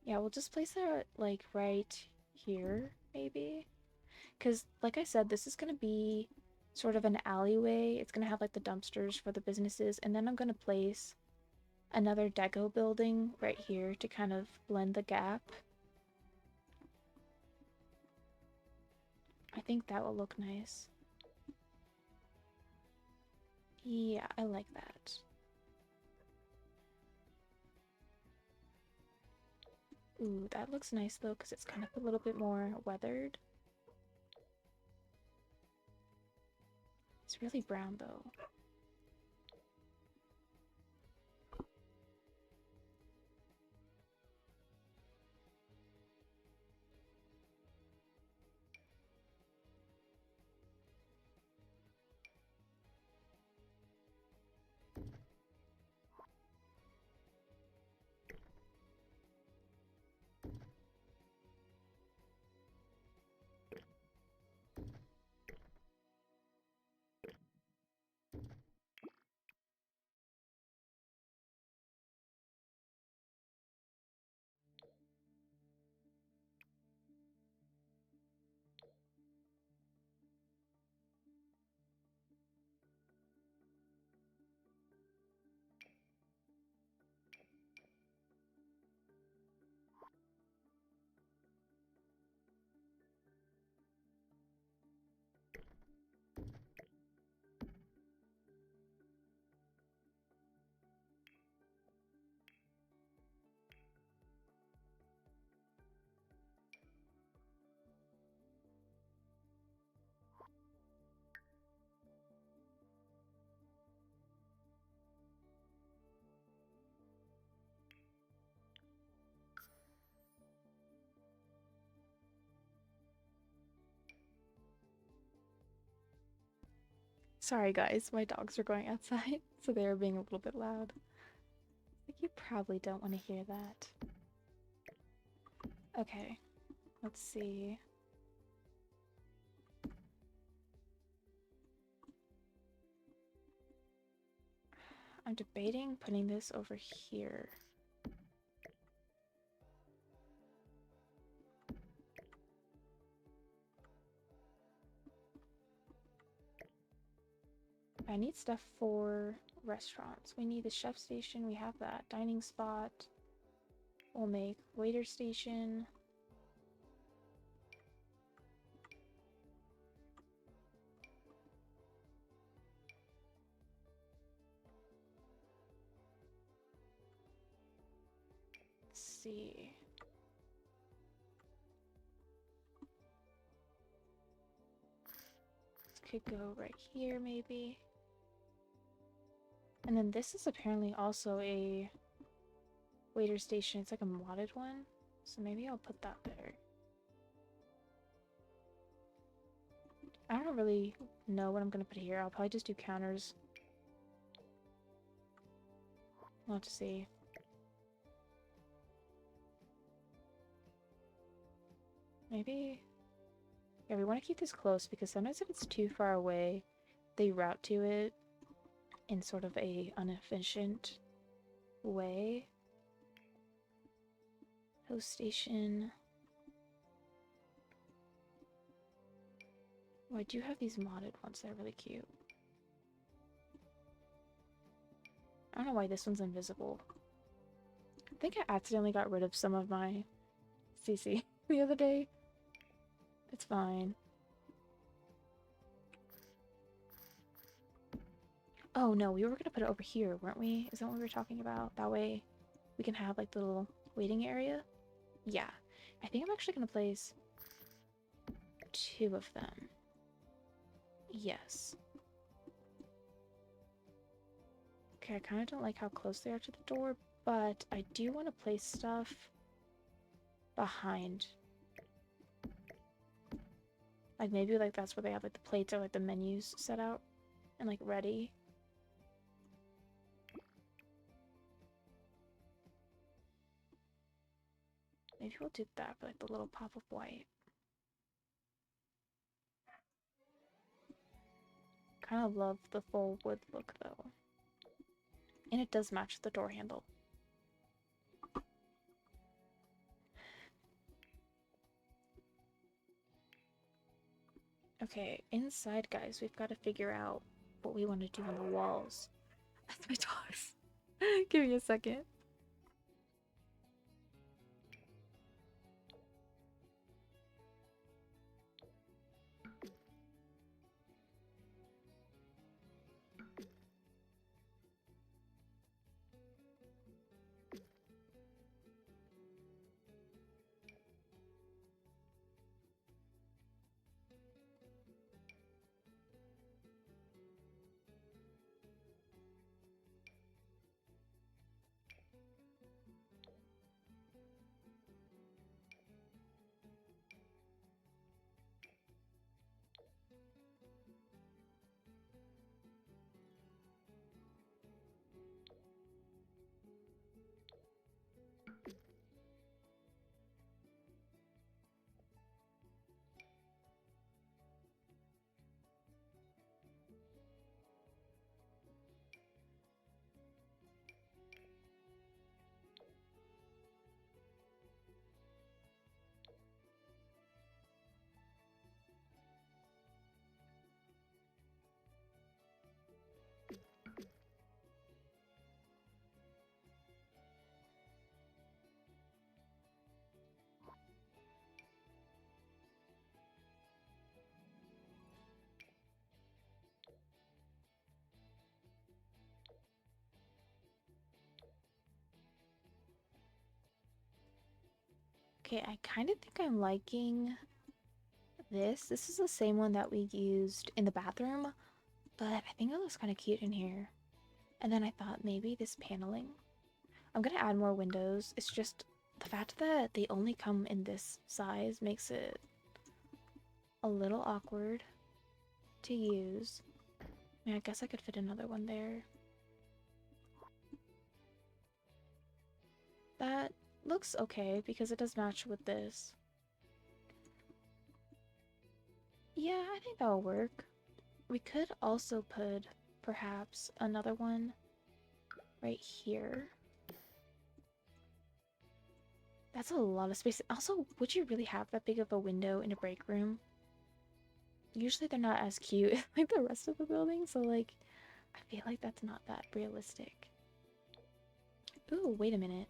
Yeah, we'll just place it, like, right here, maybe? Because, like I said, this is going to be sort of an alleyway. It's going to have, like, the dumpsters for the businesses. And then I'm going to place another deco building right here to kind of blend the gap. I think that will look nice. Yeah, I like that. Ooh, that looks nice though, because it's kind of a little bit more weathered. It's really brown though. Sorry guys, my dogs are going outside, so they are being a little bit loud. Like you probably don't want to hear that. Okay, let's see. I'm debating putting this over here. I need stuff for restaurants. We need a chef station, we have that. Dining spot. We'll make waiter station. Let's see. This could go right here maybe. And then this is apparently also a waiter station. It's like a modded one. So maybe I'll put that there. I don't really know what I'm gonna put here. I'll probably just do counters. We'll have to see. Maybe... Yeah, we want to keep this close because sometimes if it's too far away, they route to it in sort of a inefficient way. Host station. Oh, I do have these modded ones. They're really cute. I don't know why this one's invisible. I think I accidentally got rid of some of my CC the other day. It's fine. Oh no, we were gonna put it over here, weren't we? Is that what we were talking about? That way we can have like the little waiting area? Yeah. I think I'm actually gonna place 2 of them. Yes. Okay, I kind of don't like how close they are to the door, but I do want to place stuff behind. Like maybe like that's where they have like the plates or like the menus set out and like ready. Maybe we'll do that for like the little pop of white. Kind of love the full wood look though. And it does match the door handle. Okay, inside guys, we've got to figure out what we want to do on the walls. That's my dogs. Give me a second. Okay, I kind of think I'm liking this. This is the same one that we used in the bathroom, but I think it looks kind of cute in here. And then I thought maybe this paneling. I'm gonna add more windows. It's just the fact that they only come in this size makes it a little awkward to use. I mean, I guess I could fit another one there. That looks okay because it does match with this. Yeah, I think that'll work. We could also put perhaps another one right here. That's a lot of space. Also, would you really have that big of a window in a break room? Usually they're not as cute like the rest of the building, so like I feel like that's not that realistic. Ooh, wait a minute.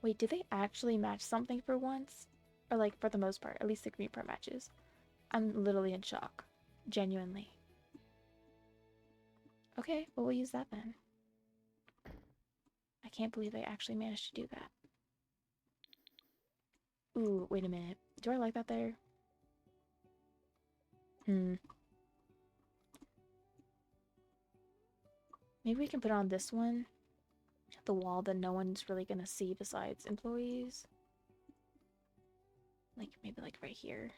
Wait, did they actually match something for once? Or like for the most part, at least the green part matches. I'm literally in shock. Genuinely. Okay, well we'll use that then. I can't believe they actually managed to do that. Ooh, wait a minute. Do I like that there? Maybe we can put it on this one. The wall that no one's really gonna see besides employees. Like, maybe like right here.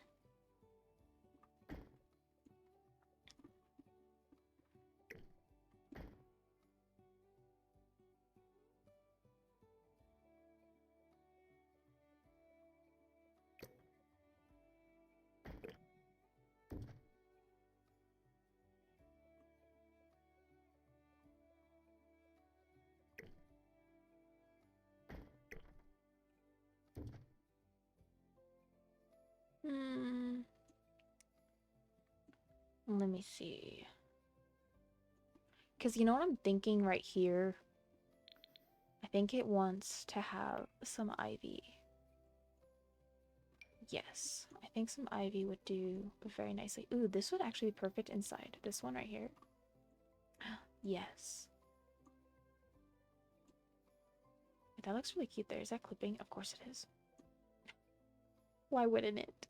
Let me see. Because you know what I'm thinking right here? I think it wants to have some ivy. Yes, I think some ivy would do very nicely. Ooh, this would actually be perfect inside. This one right here. Yes. That looks really cute there. Is that clipping? Of course it is. Why wouldn't it?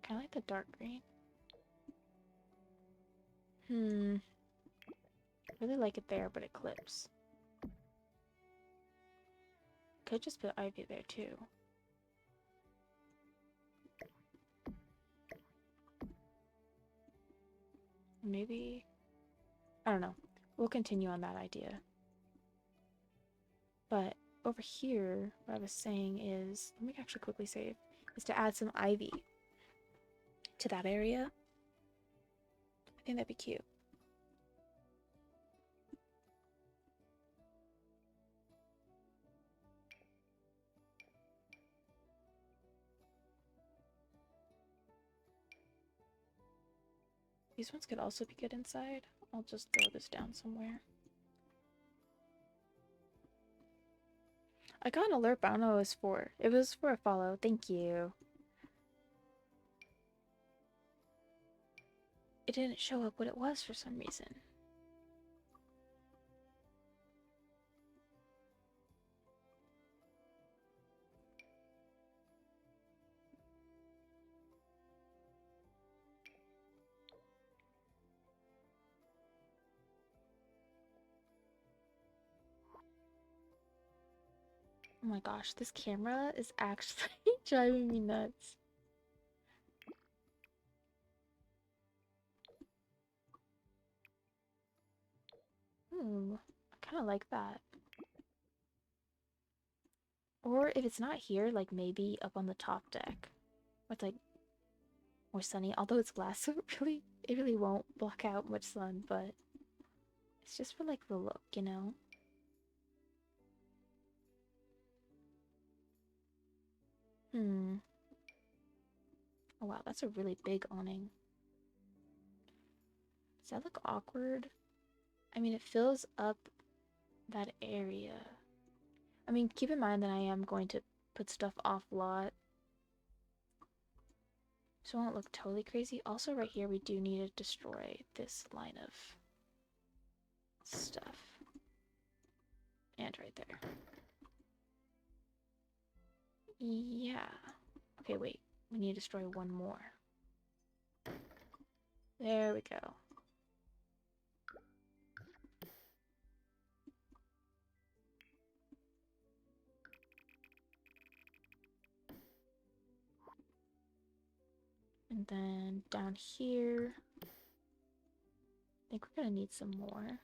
Kind of like the dark green. I really like it there, but it clips. Could just put ivy there too. Maybe... I don't know. We'll continue on that idea. But over here, what I was saying is... Let me actually quickly save. Is to add some ivy to that area. I think that'd be cute. These ones could also be good inside. I'll just throw this down somewhere. I got an alert, but I don't know what it was for. It was for a follow. Thank you. It didn't show up what it was for some reason. Oh my gosh, this camera is actually driving me nuts. I kind of like that. Or if it's not here, like maybe up on the top deck. Where it's like more sunny. Although it's glass, so it really won't block out much sun, but it's just for like the look, you know? Oh wow, that's a really big awning. Does that look awkward? I mean, it fills up that area. I mean, keep in mind that I am going to put stuff off lot, so it won't look totally crazy. Also, right here, we do need to destroy this line of stuff. And right there. Yeah. Okay, wait. We need to destroy one more. There we go. And then down here, I think we're gonna need some more.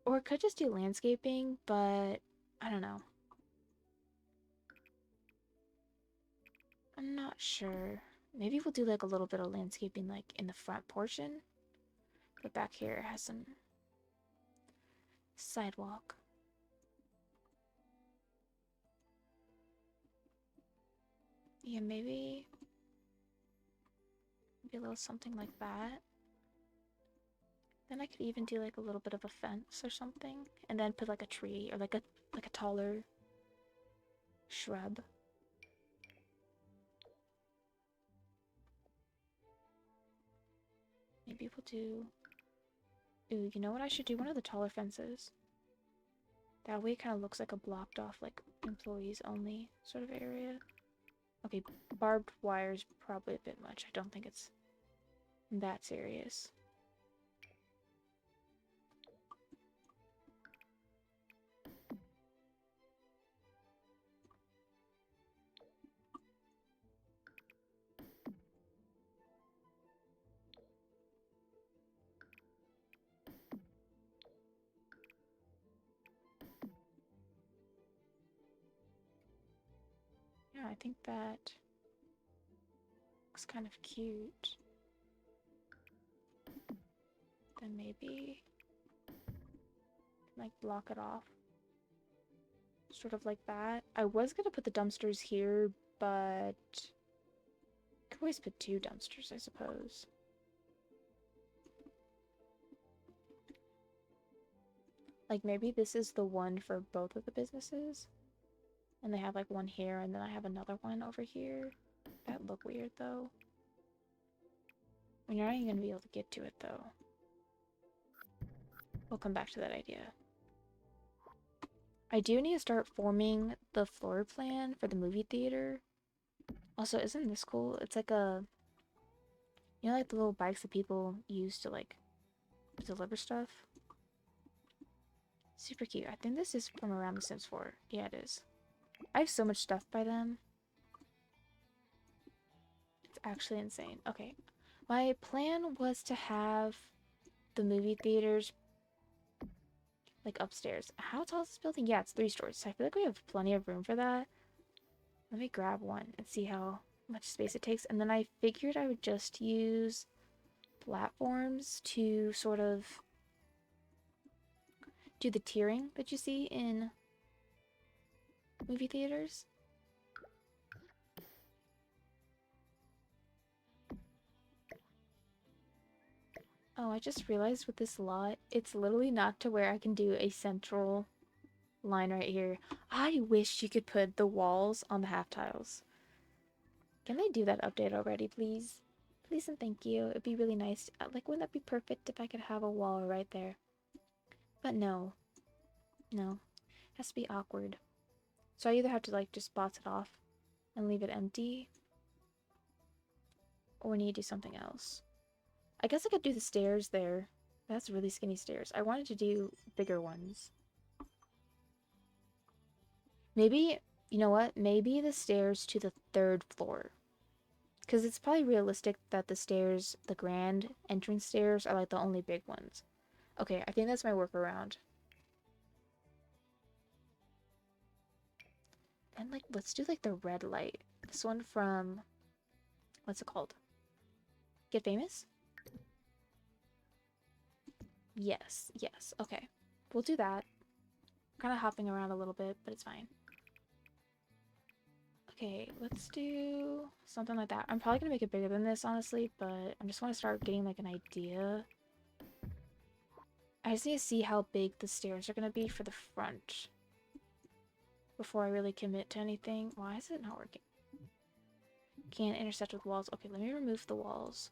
Or it could just do landscaping, but I don't know. I'm not sure. Maybe we'll do like a little bit of landscaping like in the front portion. But back here it has some sidewalk. Yeah, maybe a little something like that. Then I could even do like a little bit of a fence or something, and then put like a tree or like a taller shrub. Maybe we'll do. Ooh, you know what I should do? One of the taller fences. That way it kind of looks like a blocked off, like employees only sort of area. Okay, barbed wire is probably a bit much. I don't think it's that serious. Yeah, I think that looks kind of cute. Then maybe like block it off. Sort of like that. I was gonna put the dumpsters here, but could always put 2 dumpsters, I suppose. Like maybe this is the one for both of the businesses. And they have like one here and then I have another one over here. That'd look weird though. I mean, you're not even gonna be able to get to it though. We'll come back to that idea. I do need to start forming the floor plan for the movie theater. Also, isn't this cool? It's like a, you know, like the little bikes that people use to like deliver stuff? Super cute. I think this is from around The Sims 4. Yeah, it is. I have so much stuff by them. It's actually insane. Okay. My plan was to have the movie theaters like upstairs. How tall is this building? Yeah, it's 3 stories. So I feel like we have plenty of room for that. Let me grab one and see how much space it takes. And then I figured I would just use platforms to sort of do the tiering that you see in movie theaters. Oh, I just realized with this lot, it's literally not to where I can do a central line right here. I wish you could put the walls on the half tiles. Can they do that update already, please? Please and thank you. It'd be really nice. Like, wouldn't that be perfect if I could have a wall right there? But no. No. It has to be awkward. So I either have to, like, just box it off and leave it empty, or we need to do something else. I guess I could do the stairs there. That's really skinny stairs. I wanted to do bigger ones. Maybe, you know what? Maybe the stairs to the 3rd floor. Because it's probably realistic that the stairs, the grand entrance stairs, are like the only big ones. Okay, I think that's my workaround. And like, let's do like the red light. This one from, what's it called? Get Famous? Yes, yes, okay. We'll do that. Kind of hopping around a little bit, but it's fine. Okay, let's do something like that. I'm probably gonna make it bigger than this, honestly, but I just want to start getting like an idea. I just need to see how big the stairs are gonna be for the front before I really commit to anything. Why is it not working? Can't intersect with walls. Okay, let me remove the walls.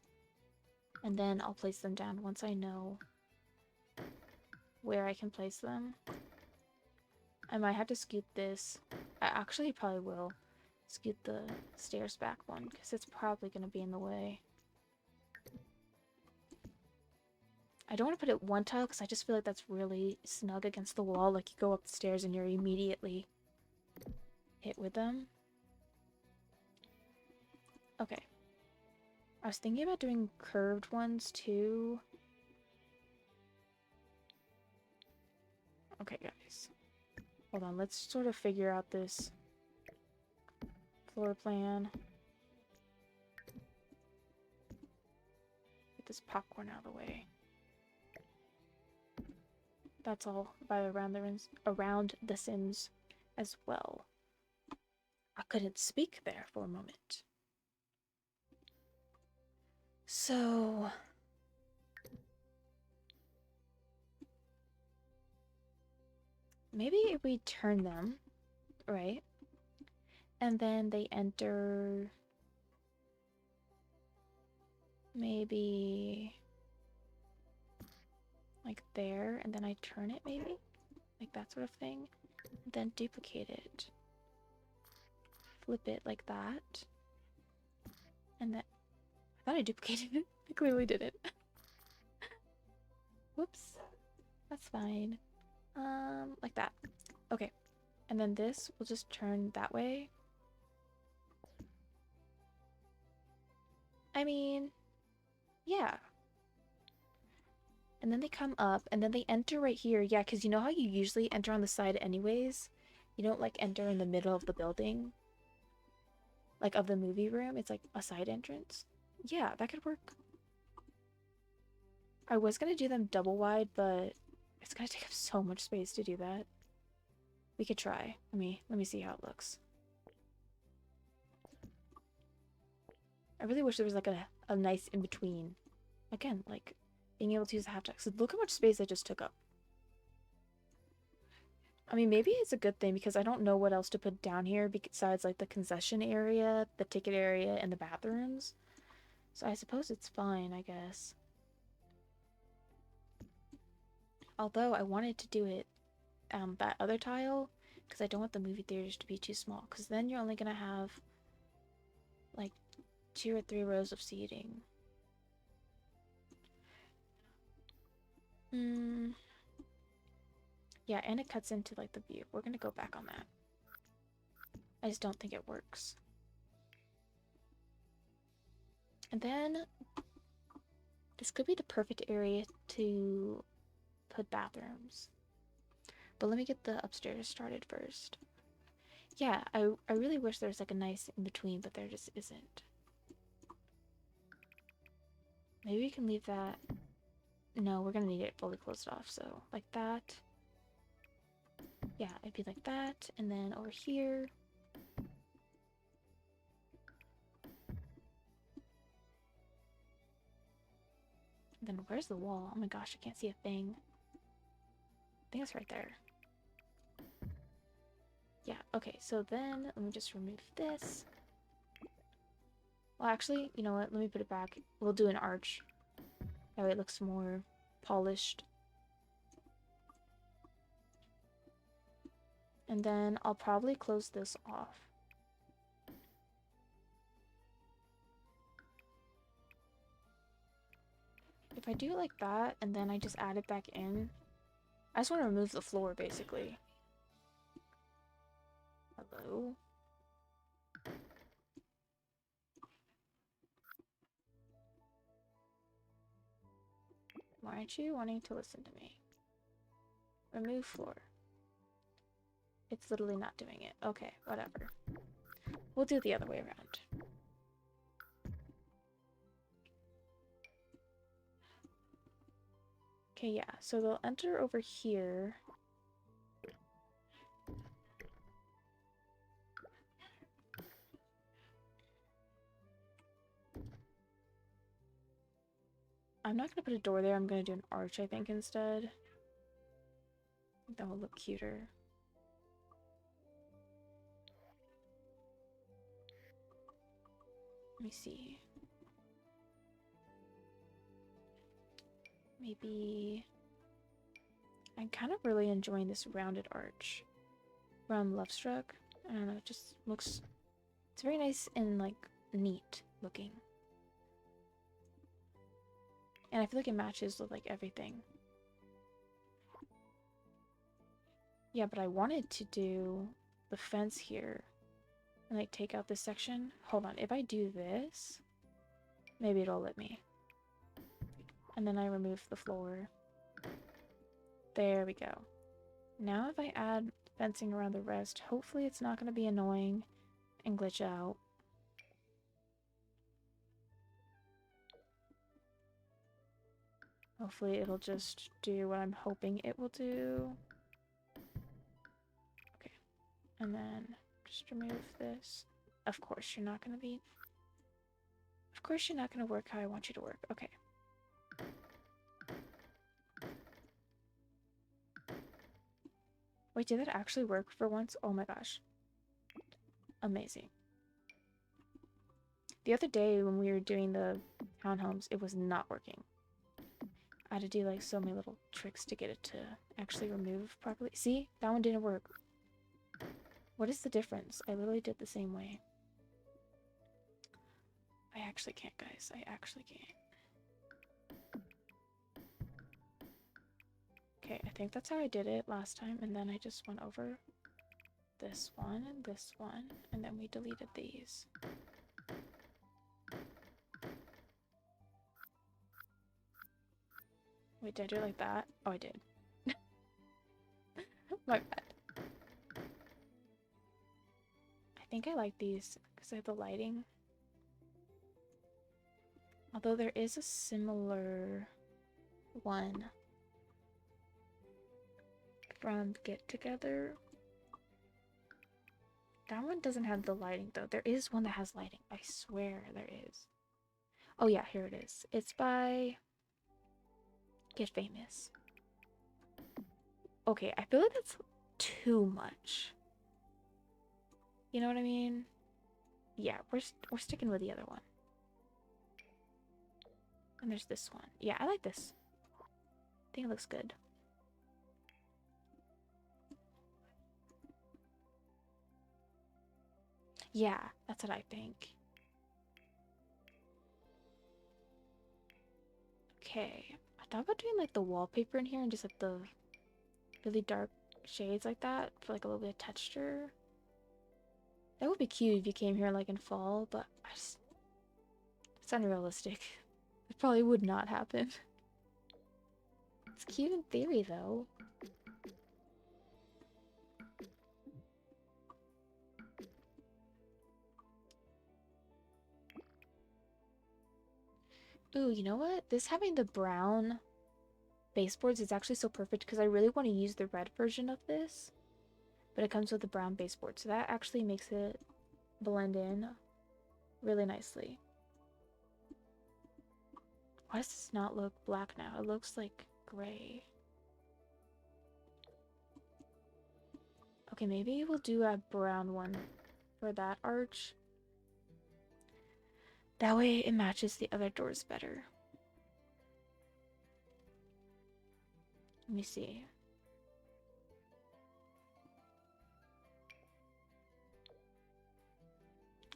And then I'll place them down once I know where I can place them. I might have to scoot this. I actually probably will scoot the stairs back one because it's probably going to be in the way. I don't want to put it one tile because I just feel like that's really snug against the wall. Like you go up the stairs and you're immediately hit with them. Okay. I was thinking about doing curved ones too. Okay, guys. Hold on, let's sort of figure out this floor plan. Get this popcorn out of the way. That's all by around the Sims as well. I couldn't speak there for a moment. So maybe if we turn them, right? And then they enter maybe like there, and then I turn it maybe? Like that sort of thing. Then duplicate it. Flip it like that. And then I thought I duplicated it. I clearly didn't. Whoops. That's fine. Like that. Okay. And then this will just turn that way. I mean, yeah. And then they come up, and then they enter right here. Yeah, because you know how you usually enter on the side anyways? You don't, like, enter in the middle of the building? Like, of the movie room? It's, like, a side entrance? Yeah, that could work. I was gonna do them double wide, but it's gonna take up so much space to do that. We could try. Let me see how it looks. I really wish there was, like, a nice in-between. Again, like, being able to use the half text. So look how much space I just took up. I mean, maybe it's a good thing because I don't know what else to put down here besides, like, the concession area, the ticket area, and the bathrooms. So I suppose it's fine, I guess. Although I wanted to do it, that other tile, because I don't want the movie theaters to be too small. Because then you're only going to have, like, 2 or 3 rows of seating. Yeah, and it cuts into, like, the view. We're going to go back on that. I just don't think it works. And then this could be the perfect area to put bathrooms. But let me get the upstairs started first. Yeah, I really wish there was like a nice in between, but there just isn't. Maybe we can leave that. No, we're gonna need it fully closed off, so like that. Yeah, it'd be like that, and then over here. And then where's the wall? Oh my gosh, I can't see a thing. I think it's right there. Yeah, okay, so then let me just remove this. Well, actually, you know what? Let me put it back. We'll do an arch. That way it looks more polished. And then I'll probably close this off. If I do it like that, and then I just add it back in, I just want to remove the floor, basically. Hello? Why aren't you wanting to listen to me? Remove floor. It's literally not doing it. Okay, whatever. We'll do it the other way around. Okay, yeah, so they'll enter over here. I'm not gonna put a door there, I'm gonna do an arch, I think, instead. That will look cuter. Let me see. Maybe... I'm kind of really enjoying this rounded arch from Love Struck. I don't know, it just looks... It's very nice and, like, neat looking. And I feel like it matches with, like, everything. Yeah, but I wanted to do the fence here and like take out this section. Hold on, if I do this, maybe it'll let me. And then I remove the floor. There we go. Now if I add fencing around the rest, hopefully it's not going to be annoying and glitch out. Hopefully it'll just do what I'm hoping it will do. Okay. And then just remove this. Of course you're not going to be... Of course you're not going to work how I want you to work. Okay. Wait, did that actually work for once? Oh my gosh. Amazing. The other day when we were doing the townhomes, it was not working. I had to do like so many little tricks to get it to actually remove properly. See? That one didn't work. What is the difference? I literally did the same way. I actually can't, guys. I actually can't. Okay, I think that's how I did it last time, and then I just went over this one, and then we deleted these. Wait, did I do it like that? Oh, I did. My bad. I think I like these because I have the lighting. Although there is a similar one from Get Together. That one doesn't have the lighting though. There is one that has lighting. I swear there is. Oh yeah, here it is. It's by Get Famous. Okay, I feel like that's too much. You know what I mean? Yeah, we're sticking with the other one. And there's this one. Yeah, I like this. I think it looks good. Yeah, that's what I think. Okay. I thought about doing like the wallpaper in here and just like the really dark shades like that for like a little bit of texture. That would be cute if you came here like in fall, but it's unrealistic. It probably would not happen. It's cute in theory though. Ooh, you know what? This having the brown baseboards is actually so perfect because I really want to use the red version of this. But it comes with the brown baseboard, so that actually makes it blend in really nicely. Why does this not look black now? It looks like gray. Okay, maybe we'll do a brown one for that arch. That way it matches the other doors better. Let me see.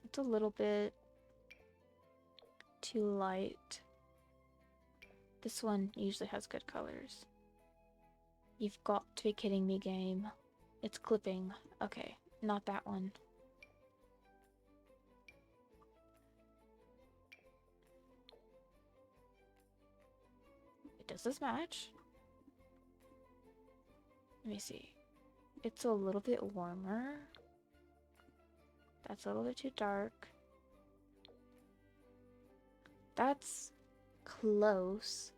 It's a little bit too light. This one usually has good colors. You've got to be kidding me, game. It's clipping. Okay, not that one. Does this match? Let me see. It's a little bit warmer. That's a little bit too dark. That's close.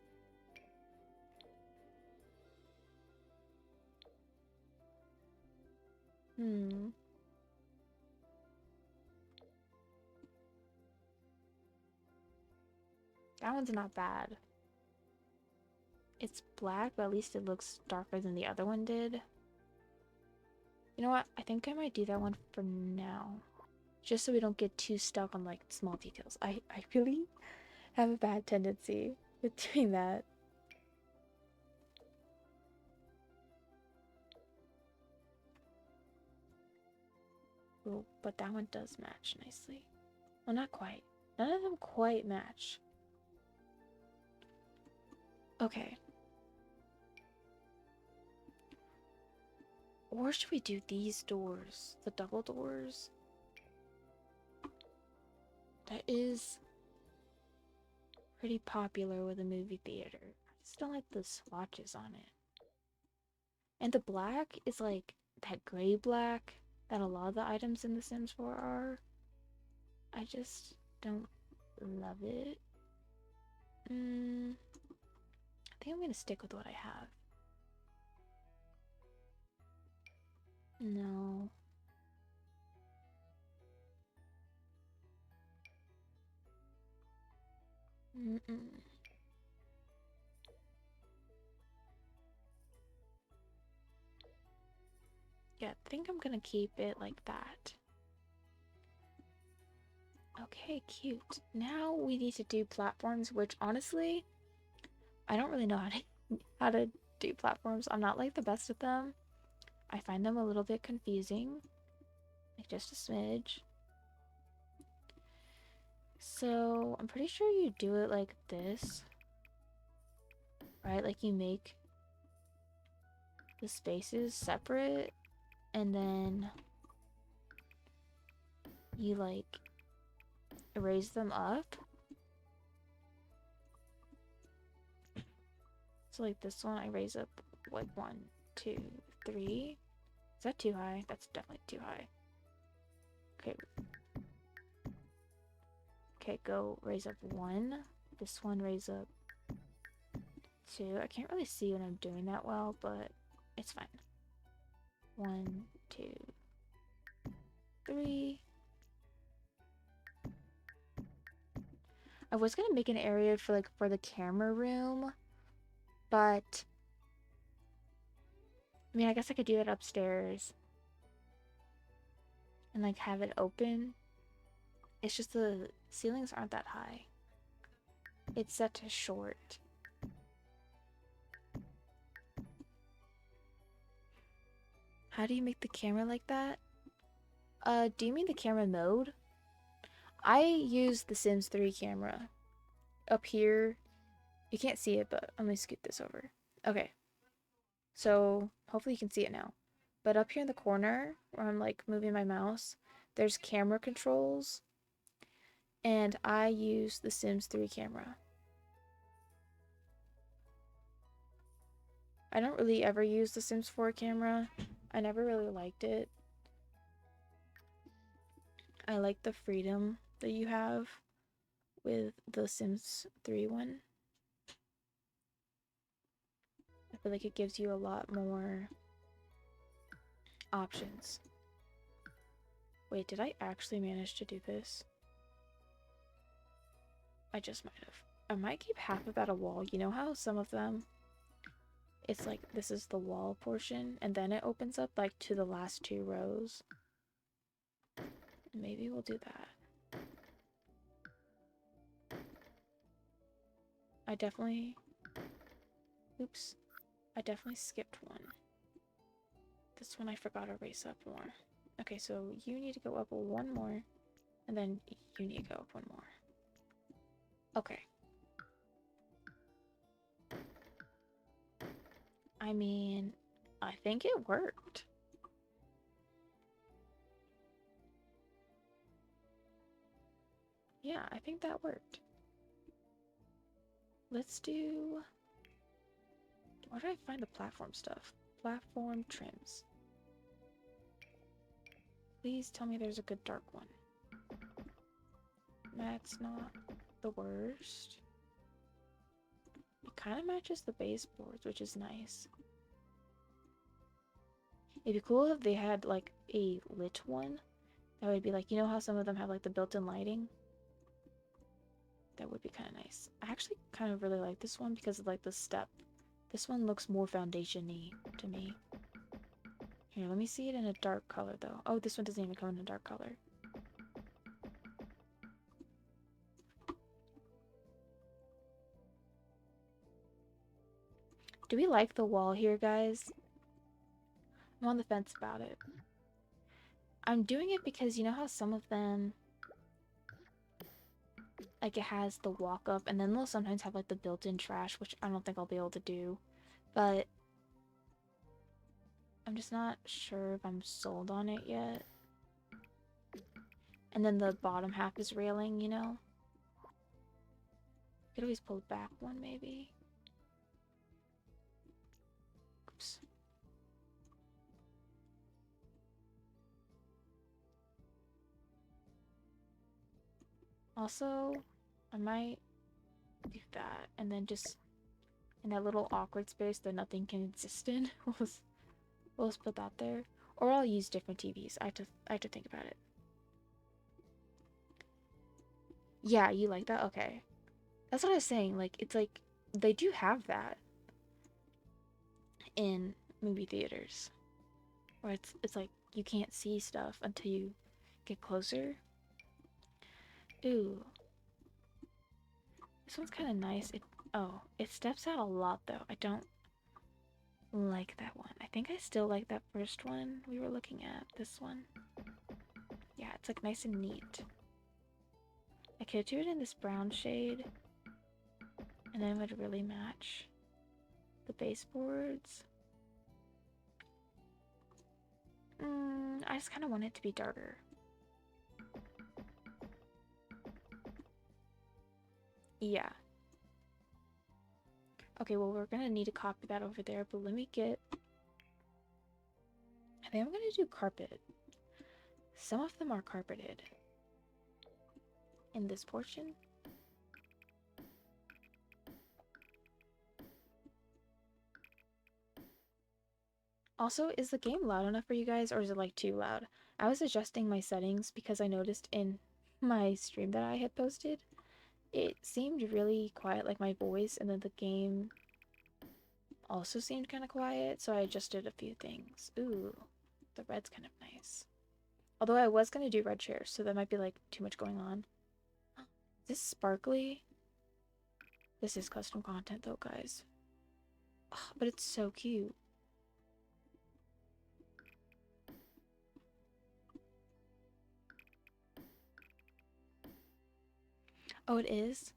That one's not bad. It's black, but at least it looks darker than the other one did. You know what? I think I might do that one for now. Just so we don't get too stuck on like small details. I really have a bad tendency with doing that. Ooh, but that one does match nicely. Well, not quite. None of them quite match. Okay. Or should we do these doors? The double doors? That is pretty popular with a movie theater. I just don't like the swatches on it. And the black is like that gray black that a lot of the items in The Sims 4 are. I just don't love it. I think I'm gonna stick with what I have. No. Yeah, I think I'm gonna keep it like that. Okay, cute. Now we need to do platforms, which honestly, I don't really know how to do platforms. I'm not like the best at them. I find them a little bit confusing. Like just a smidge. So I'm pretty sure you do it like this. Right? Like you make the spaces separate and then you like raise them up. So like this one I raise up like 1, 2, 3. Is that too high? That's definitely too high. Okay. Okay, go raise up 1. This one raise up 2. I can't really see when I'm doing that well, but it's fine. 1, 2, 3. I was gonna make an area for like for the camera room, but I mean I guess I could do it upstairs and like have it open. It's just the ceilings aren't that high. It's set to short. How do you make the camera like that? Do you mean the camera mode? I use the Sims 3 camera. Up here, you can't see it, but let me scoot this over. Okay. So, hopefully you can see it now. But up here in the corner, where I'm like moving my mouse, there's camera controls. And I use the Sims 3 camera. I don't really ever use the Sims 4 camera. I never really liked it. I like the freedom that you have with the Sims 3 one. I feel like it gives you a lot more options. Wait, did I actually manage to do this? I just might have. I might keep half of that a wall. You know how some of them, it's like this is the wall portion and then it opens up like to the last 2 rows. Maybe we'll do that. I definitely skipped one. This one I forgot to raise up more. Okay, so you need to go up 1 more, and then you need to go up 1 more. Okay. I mean, I think it worked. Yeah, I think that worked. Let's do... Where did I find the platform stuff? Platform trims. Please tell me there's a good dark one. That's not the worst. It kind of matches the baseboards, which is nice. It'd be cool if they had like a lit one. That would be like, you know how some of them have like the built-in lighting? That would be kind of nice. I actually kind of really like this one because of like the step. This one looks more foundation-y to me. Here, let me see it in a dark color though. Oh, this one doesn't even come in a dark color. Do we like the wall here, guys? I'm on the fence about it. I'm doing it because you know how some of them, like it has the walk up and then they'll sometimes have like the built-in trash, which I don't think I'll be able to do. But I'm just not sure if I'm sold on it yet. And then the bottom half is railing, you know? Could always pull back one, maybe. Oops. Also, I might do that, and then just in that little awkward space that nothing can exist in, we'll just put that there. Or I'll use different TVs. I have to think about it. Yeah, you like that? Okay. That's what I was saying. Like, it's like they do have that in movie theaters, where it's like you can't see stuff until you get closer. Ooh, this one's kind of nice. It steps out a lot though. I don't like that one. I think I still like that first one we were looking at. This one. Yeah, it's like nice and neat. I could do it in this brown shade, and then it would really match the baseboards. I just kind of want it to be darker. Yeah. Okay, well, we're gonna need to copy that over there, but let me get... I think I'm gonna do carpet. Some of them are carpeted. In this portion. Also, is the game loud enough for you guys, or is it like too loud? I was adjusting my settings because I noticed in my stream that I had posted, it seemed really quiet, like my voice, and then the game also seemed kind of quiet, so I adjusted a few things. Ooh, the red's kind of nice. Although I was going to do red chairs, so that might be like too much going on. Is this sparkly? This is custom content though, guys. Oh, but it's so cute. Oh, it is?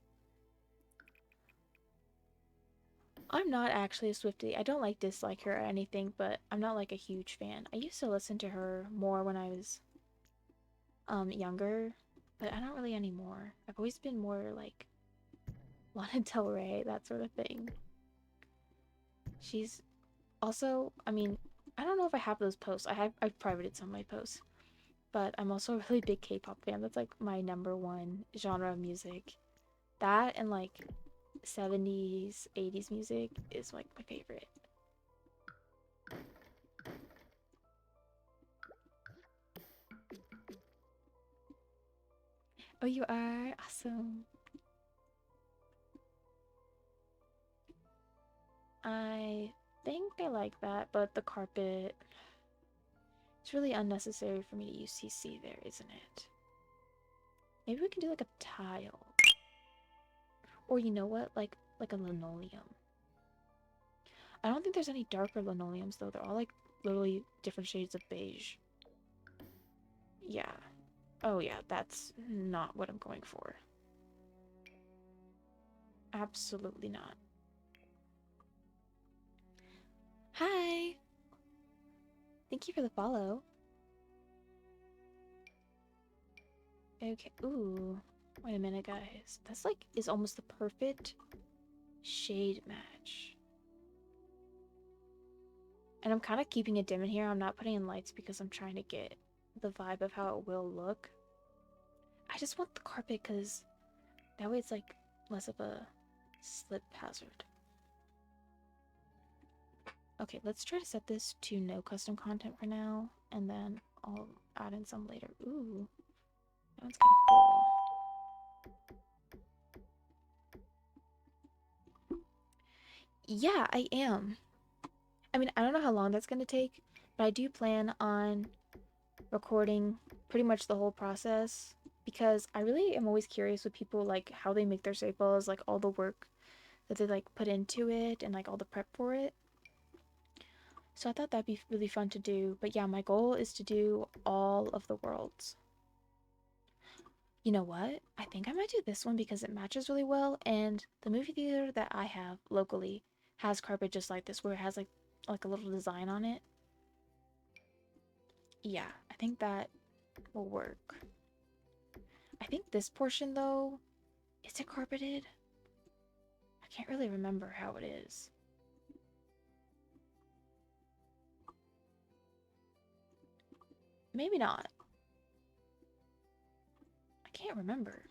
I'm not actually a Swiftie. I don't like dislike her or anything, but I'm not like a huge fan. I used to listen to her more when I was younger, but I don't really anymore. I've always been more like Lana Del Rey, that sort of thing. She's also, I mean, I don't know if I have those posts. I've privated some of my posts, but I'm also a really big K-pop fan. That's like my number one genre of music. That and like 70s, 80s music is like my favorite. Oh, you are? Awesome. I think I like that, but the carpet... It's really unnecessary for me to use CC there, isn't it? Maybe we can do like a tile. Or you know what? Like a linoleum. I don't think there's any darker linoleums though. They're all like literally different shades of beige. Yeah. Oh yeah, that's not what I'm going for. Absolutely not. Hi! Thank you for the follow. Okay, ooh. Wait a minute, guys. That's like, is almost the perfect shade match. And I'm kind of keeping it dim in here. I'm not putting in lights because I'm trying to get the vibe of how it will look. I just want the carpet because that way it's like less of a slip hazard. Okay, let's try to set this to no custom content for now, and then I'll add in some later. Ooh, that one's kind of cool. Yeah, I am. I mean, I don't know how long that's going to take, but I do plan on recording pretty much the whole process because I really am always curious with people, like how they make their staples, like all the work that they like put into it and like all the prep for it. So I thought that'd be really fun to do. But yeah, my goal is to do all of the worlds. You know what? I think I might do this one because it matches really well, and the movie theater that I have locally has carpet just like this where it has like a little design on it. Yeah, I think that will work. I think this portion, though, is it carpeted? I can't really remember how it is. Maybe not. I can't remember.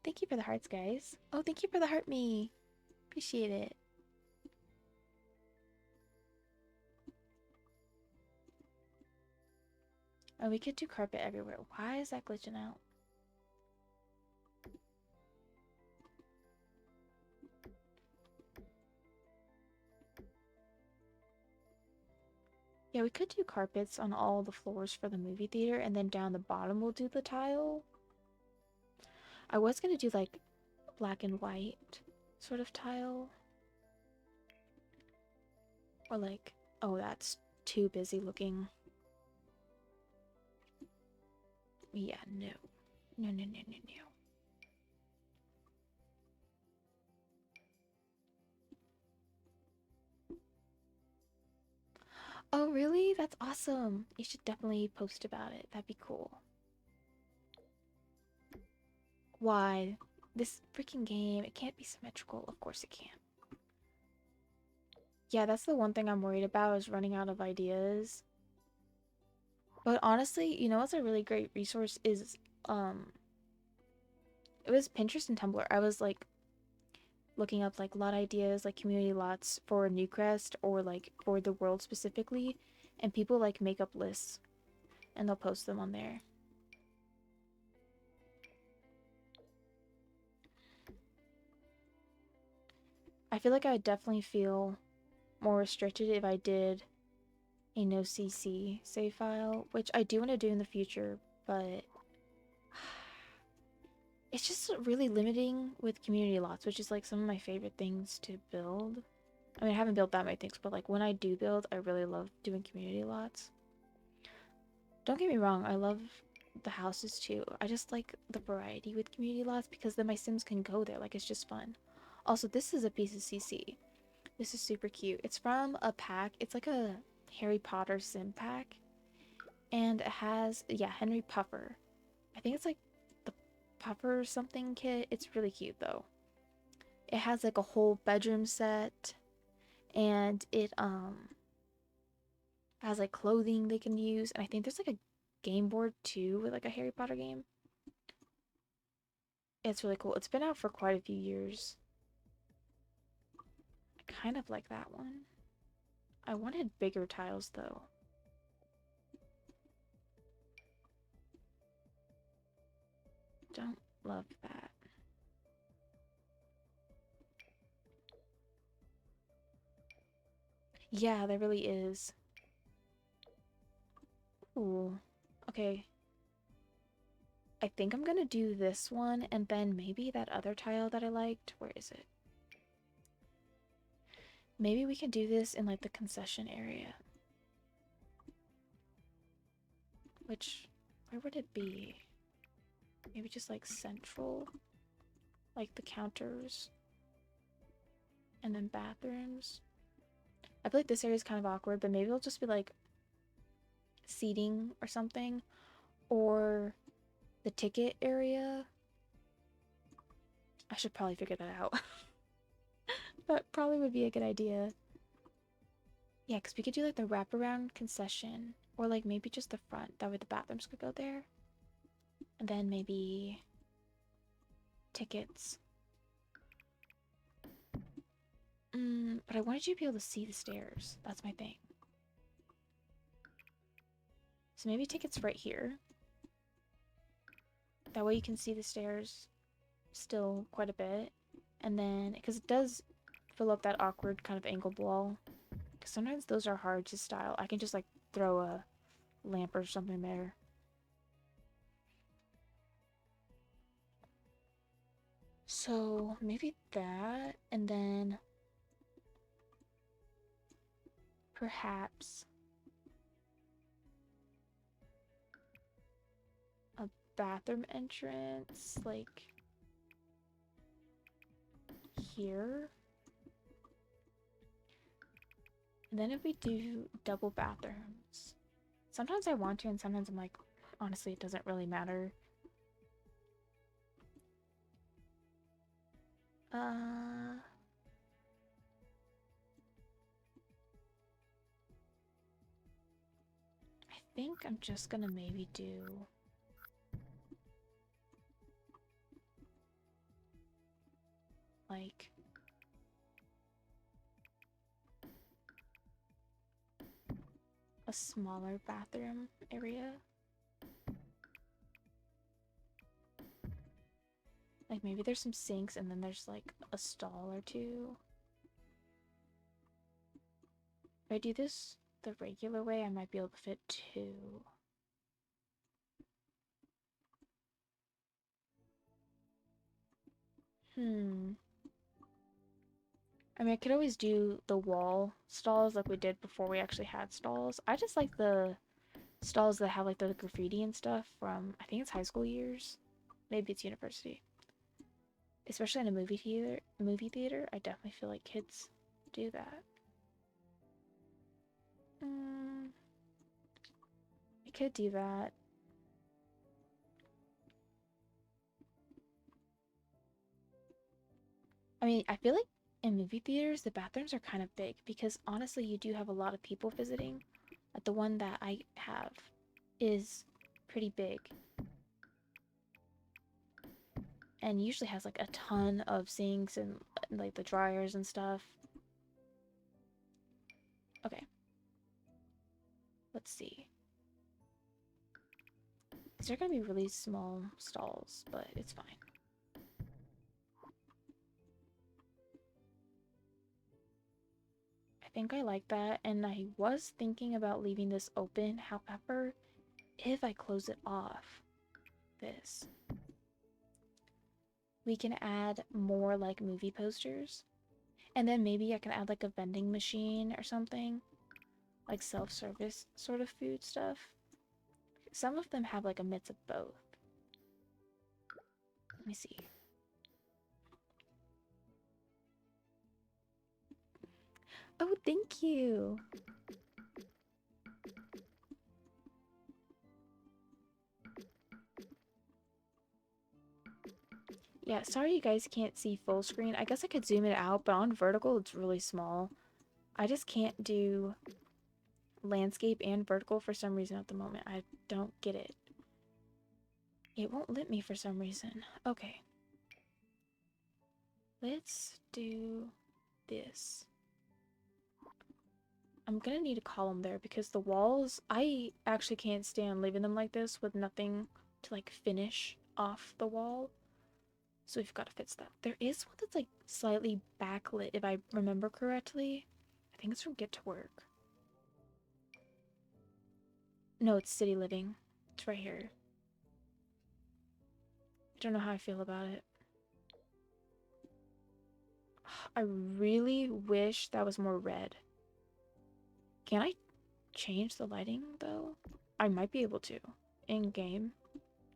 Thank you for the hearts, guys. Oh, thank you for the heart me. Appreciate it. Oh, we could do carpet everywhere. Why is that glitching out? Yeah, we could do carpets on all the floors for the movie theater, and then down the bottom we'll do the tile. I was gonna do like black and white sort of tile. Or like, oh, that's too busy looking. Yeah, no. No, no, no, no, no. Oh, really? That's awesome. You should definitely post about it. That'd be cool. Why? This freaking game, it can't be symmetrical. Of course it can't. Yeah, that's the one thing I'm worried about is running out of ideas. But honestly, you know what's a really great resource is it was Pinterest and Tumblr. I was like looking up like lot ideas, like community lots for Newcrest or like for the world specifically, and people like make up lists and they'll post them on there. I feel like I would definitely feel more restricted if I did a no CC save file, which I do want to do in the future, but it's just really limiting with community lots, which is like some of my favorite things to build. I mean, I haven't built that many things, but like when I do build, I really love doing community lots. Don't get me wrong, I love the houses too. I just like the variety with community lots because then my Sims can go there. Like, it's just fun. Also, this is a piece of CC. This is super cute. It's from a pack. It's like a Harry Potter sim pack. And it has, yeah, Henry Puffer. I think it's like the Puffer something kit. It's really cute though. It has like a whole bedroom set. And it has like clothing they can use. And I think there's like a game board too with like a Harry Potter game. It's really cool. It's been out for quite a few years. I kind of like that one. I wanted bigger tiles though. Don't love that. Yeah, there really is. Ooh. Okay. I think I'm gonna do this one and then maybe that other tile that I liked. Where is it? Maybe we can do this in like the concession area. Which, where would it be? Maybe just like central? Like the counters? And then bathrooms? I feel like this area is kind of awkward, but maybe it'll just be like seating or something. Or the ticket area. I should probably figure that out. That probably would be a good idea. Yeah, because we could do like the wraparound concession. Or like maybe just the front. That way the bathrooms could go there. And then maybe tickets. But I wanted you to be able to see the stairs. That's my thing. So maybe tickets right here. That way you can see the stairs still quite a bit. And then, because it does fill up that awkward kind of angled wall. Because sometimes those are hard to style. I can just like throw a lamp or something there. So maybe that, and then perhaps a bathroom entrance, like here. And then if we do double bathrooms, sometimes I want to, and sometimes I'm like, Honestly, it doesn't really matter. I think I'm just gonna maybe do like a smaller bathroom area. Like maybe there's some sinks and then there's like a stall or two. If I do this the regular way, I might be able to fit two. I mean, I could always do the wall stalls like we did before we actually had stalls. I just like the stalls that have like the graffiti and stuff from, I think it's high school years. Maybe it's university. Especially in a movie theater, I definitely feel like kids do that. I could do that. I mean, I feel like in movie theaters, the bathrooms are kind of big because honestly, you do have a lot of people visiting. Like the one that I have is pretty big and usually has like a ton of sinks and like the dryers and stuff. Okay, let's see. These are gonna be really small stalls, but it's fine. I think I like that, and I was thinking about leaving this open. However, if I close it off, this, we can add more like movie posters. And then maybe I can add like a vending machine or something. Like self-service sort of food stuff. Some of them have like a mix of both. Let me see. Oh, thank you. Yeah, sorry you guys can't see full screen. I guess I could zoom it out, but on vertical it's really small. I just can't do landscape and vertical for some reason at the moment. I don't get it. It won't let me for some reason. Okay. Let's do this. I'm gonna need a column there because the walls, I actually can't stand leaving them like this with nothing to like finish off the wall. So we've got to fix that. There is one that's like slightly backlit if I remember correctly. I think it's from Get to Work. No, it's City Living. It's right here. I don't know how I feel about it. I really wish that was more red. Can I change the lighting though? I might be able to in game,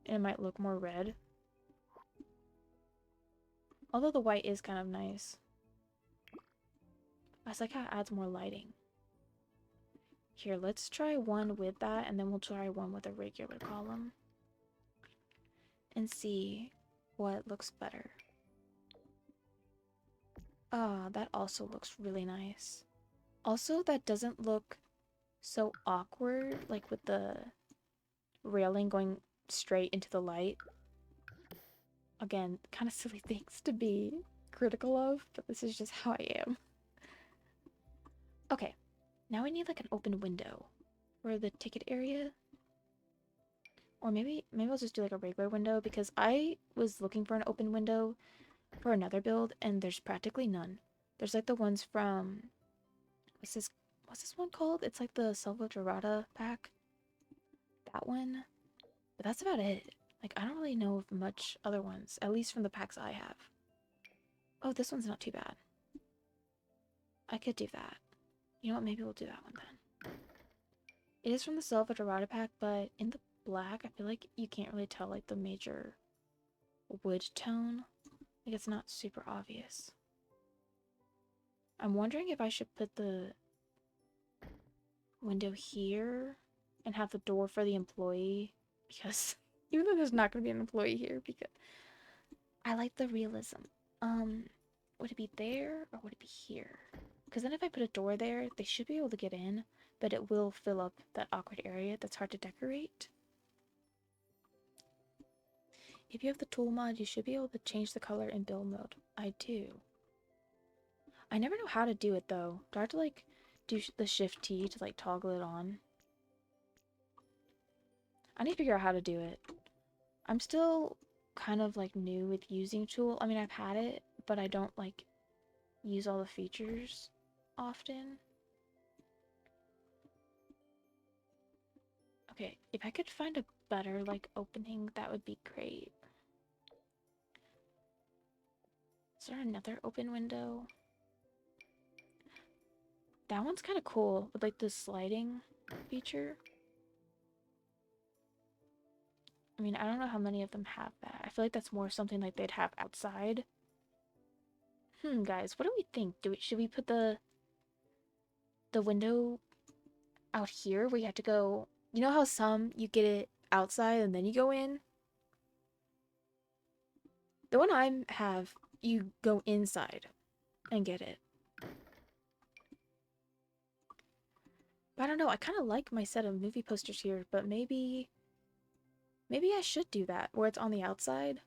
and it might look more red. Although the white is kind of nice. I was like how it adds more lighting. Here, let's try one with that, and then we'll try one with a regular column. And see what looks better. Ah, that also looks really nice. Also, that doesn't look so awkward, like with the railing going straight into the light. Again, kind of silly things to be critical of, but this is just how I am. Okay, now we need like an open window for the ticket area. Or maybe I'll just do like a regular window because I was looking for an open window for another build and there's practically none. There's like the ones from what's this one called? It's like the Selva Dorada pack. That one. But that's about it. Like I don't really know of much other ones, at least from the packs I have. Oh, this one's not too bad. I could do that. You know what? Maybe we'll do that one then. It is from the Selva Dorada pack, but in the black, I feel like you can't really tell like the major wood tone. Like it's not super obvious. I'm wondering if I should put the window here and have the door for the employee because even though there's not going to be an employee here, because I like the realism. Would it be there or would it be here? Because then if I put a door there, they should be able to get in, but it will fill up that awkward area that's hard to decorate. If you have the tool mod, you should be able to change the color in build mode. I do. I never know how to do it though. Do I have to like do the shift T to like toggle it on? I need to figure out how to do it. I'm still kind of like new with using tool. I mean, I've had it, but I don't like use all the features often. Okay, if I could find a better like opening, that would be great. Is there another open window? That one's kind of cool with like the sliding feature. I mean, I don't know how many of them have that. I feel like that's more something like they'd have outside. Guys, what do we think? Should we put the window out here where you have to go? You know how some you get it outside and then you go in? The one I have, you go inside and get it. But I don't know, I kind of like my set of movie posters here, but maybe I should do that, where it's on the outside.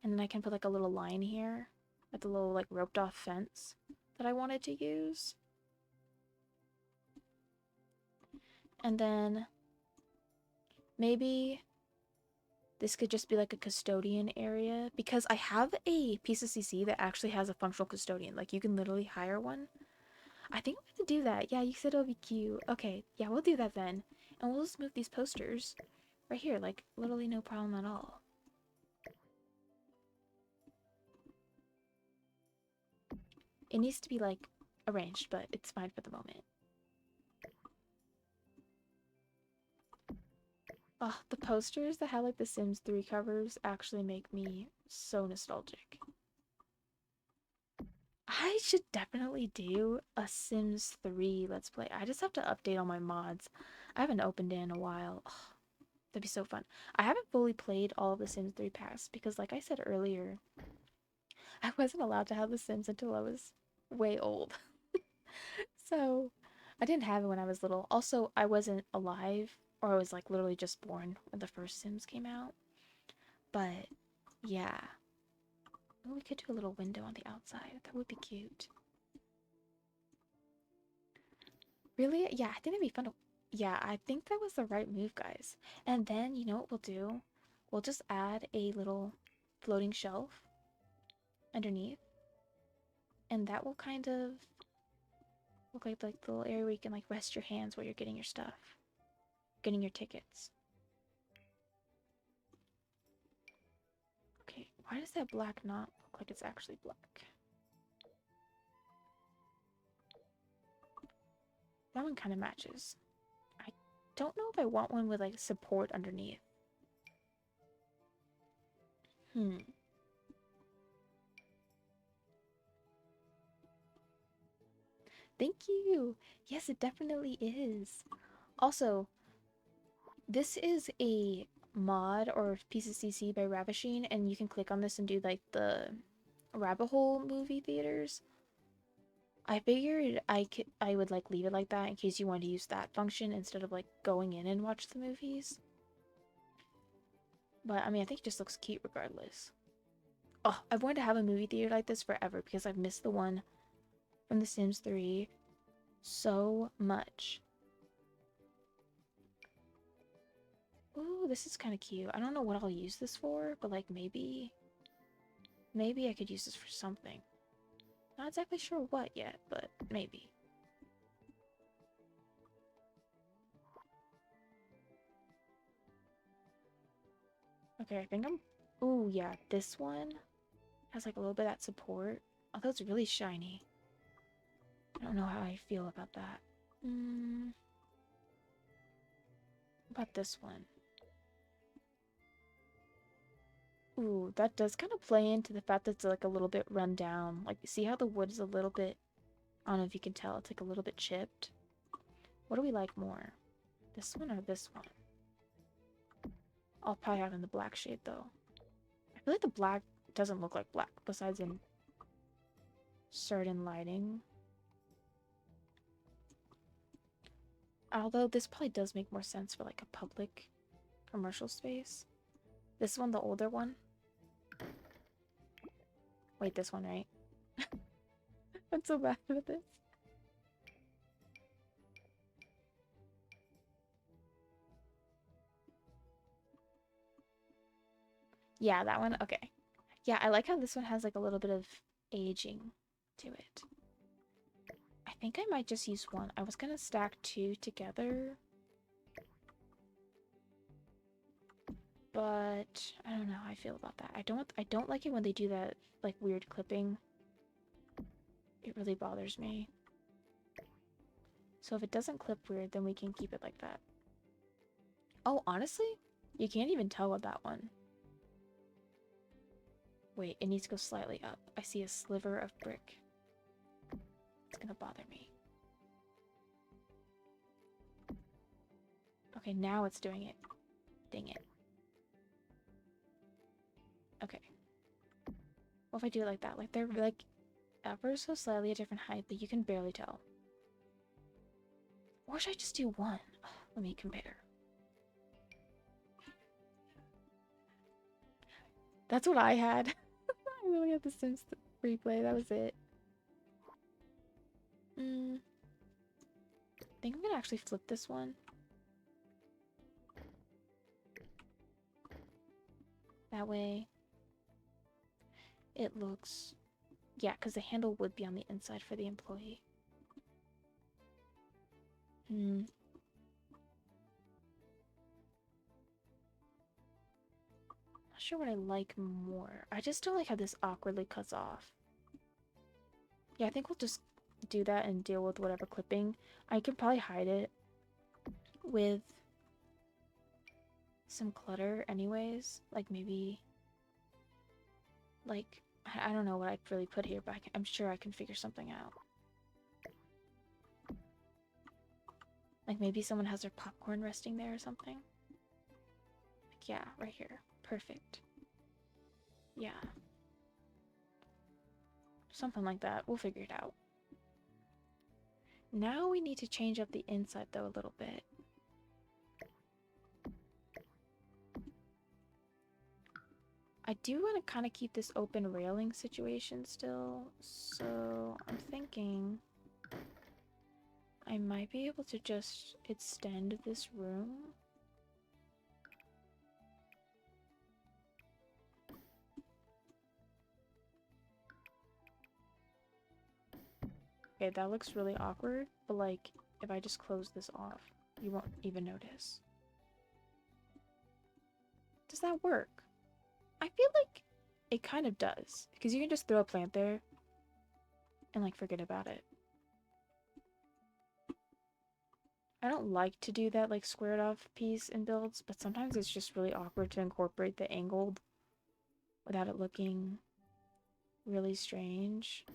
And then I can put like a little line here at the little like roped off fence that I wanted to use. And then maybe this could just be like a custodian area, because I have a piece of CC that actually has a functional custodian. Like you can literally hire one. I think we have to do that. Yeah, you said it'll be cute. Okay, yeah, we'll do that then. And we'll just move these posters right here, like literally no problem at all. It needs to be like arranged, but it's fine for the moment. Oh, the posters that have like the Sims 3 covers actually make me so nostalgic. I should definitely do a Sims 3 Let's Play. I just have to update all my mods. I haven't opened it in a while. Oh, that'd be so fun. I haven't fully played all of the Sims 3 packs because like I said earlier, I wasn't allowed to have the Sims until I was way old. So I didn't have it when I was little. Also, I wasn't alive, or I was like literally just born when the first Sims came out. But yeah. Oh, we could do a little window on the outside. That would be cute. Really? Yeah, I think it'd be fun to... Yeah, I think that was the right move, guys. And then, you know what we'll do? We'll just add a little floating shelf underneath. And that will kind of look like the little area where you can like rest your hands while you're getting your stuff. Getting your tickets. Okay, why does that black not look like it's actually black? That one kind of matches. I don't know if I want one with like support underneath. Thank you. Yes, it definitely is. Also, this is a mod or piece of CC by Ravishing, and you can click on this and do like the rabbit hole movie theaters. I figured I would like leave it like that in case you want to use that function instead of like going in and watch the movies. But I mean, I think it just looks cute regardless. Oh, I've wanted to have a movie theater like this forever because I've missed the one from The Sims 3 so much. Ooh, this is kind of cute. I don't know what I'll use this for, but like maybe I could use this for something. Not exactly sure what yet, but maybe. Okay, I think I'm... Ooh, yeah, this one has like a little bit of that support. Although it's really shiny. I don't know how I feel about that. What about this one? Ooh, that does kind of play into the fact that it's like a little bit run down. Like, see how the wood is a little bit... I don't know if you can tell, it's like a little bit chipped. What do we like more? This one or this one? I'll probably have in the black shade though. I feel like the black doesn't look like black besides in certain lighting. Although this probably does make more sense for like a public commercial space. This one, the older one. Wait, this one, right? I'm so bad at this. Yeah, that one. Okay. Yeah, I like how this one has like a little bit of aging to it. I think I might just use one. I was gonna stack two together, but I don't know how I feel about that. I don't like it when they do that like weird clipping. It really bothers me. So if it doesn't clip weird, then we can keep it like that. Oh, honestly, you can't even tell with that one. Wait, it needs to go slightly up. I see a sliver of brick. It's gonna bother me. Okay, now it's doing it. Dang it. Okay. What if I do it like that? Like they're like ever so slightly a different height, but you can barely tell. Or should I just do one? Let me compare. That's what I had. I only had the Sims replay. That was it. I think I'm gonna actually flip this one. That way it looks... Yeah, because the handle would be on the inside for the employee. Not sure what I like more. I just don't like how this awkwardly cuts off. Yeah, I think we'll just do that and deal with whatever clipping. I could probably hide it with some clutter anyways. Like maybe... Like, I don't know what I'd really put here, but I'm sure I can figure something out. Like maybe someone has their popcorn resting there or something. Like, yeah, right here. Perfect. Yeah. Something like that. We'll figure it out. Now we need to change up the inside though a little bit. I do want to kind of keep this open railing situation still, so I'm thinking I might be able to just extend this room. Okay, that looks really awkward, but like, if I just close this off, you won't even notice. Does that work? I feel like it kind of does, because you can just throw a plant there and like forget about it. I don't like to do that like squared off piece in builds, but sometimes it's just really awkward to incorporate the angled without it looking really strange.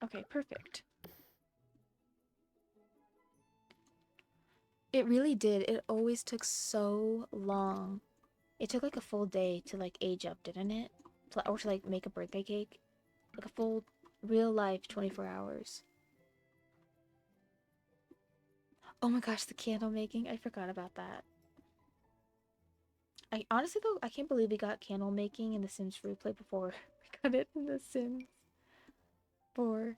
Okay, perfect. It really did. It always took so long. It took like a full day to like age up, didn't it? Or to like make a birthday cake. Like a full real life 24 hours. Oh my gosh, the candle making. I forgot about that. I honestly though, I can't believe we got candle making in The Sims Replay before we got it in The Sims 4.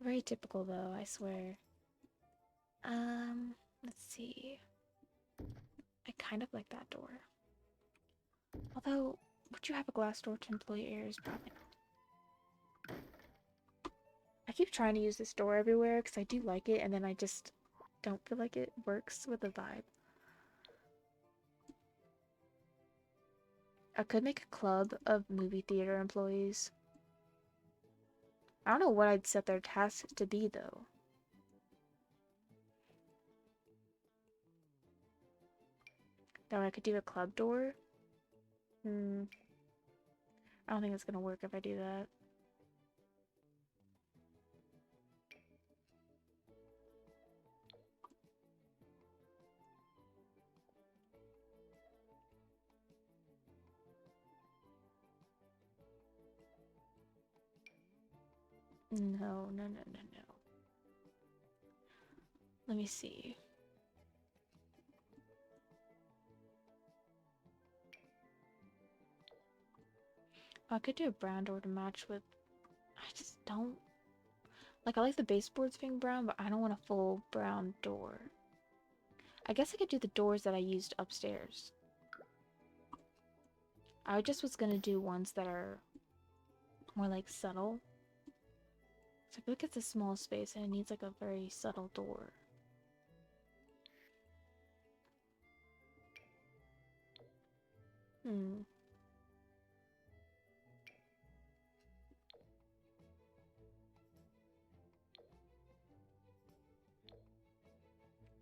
Very typical though, I swear. Let's see. I kind of like that door. Although, would you have a glass door to employee areas? Probably not. I keep trying to use this door everywhere because I do like it, and then I just don't feel like it works with the vibe. I could make a club of movie theater employees. I don't know what I'd set their tasks to be, though. Then I could do a club door. I don't think it's gonna work if I do that. No, no, no, no, no. Let me see. I could do a brown door to match with... I just don't... Like, I like the baseboards being brown, but I don't want a full brown door. I guess I could do the doors that I used upstairs. I just was gonna do ones that are more, like, subtle. So I feel like it's a small space and it needs, like, a very subtle door. Hmm.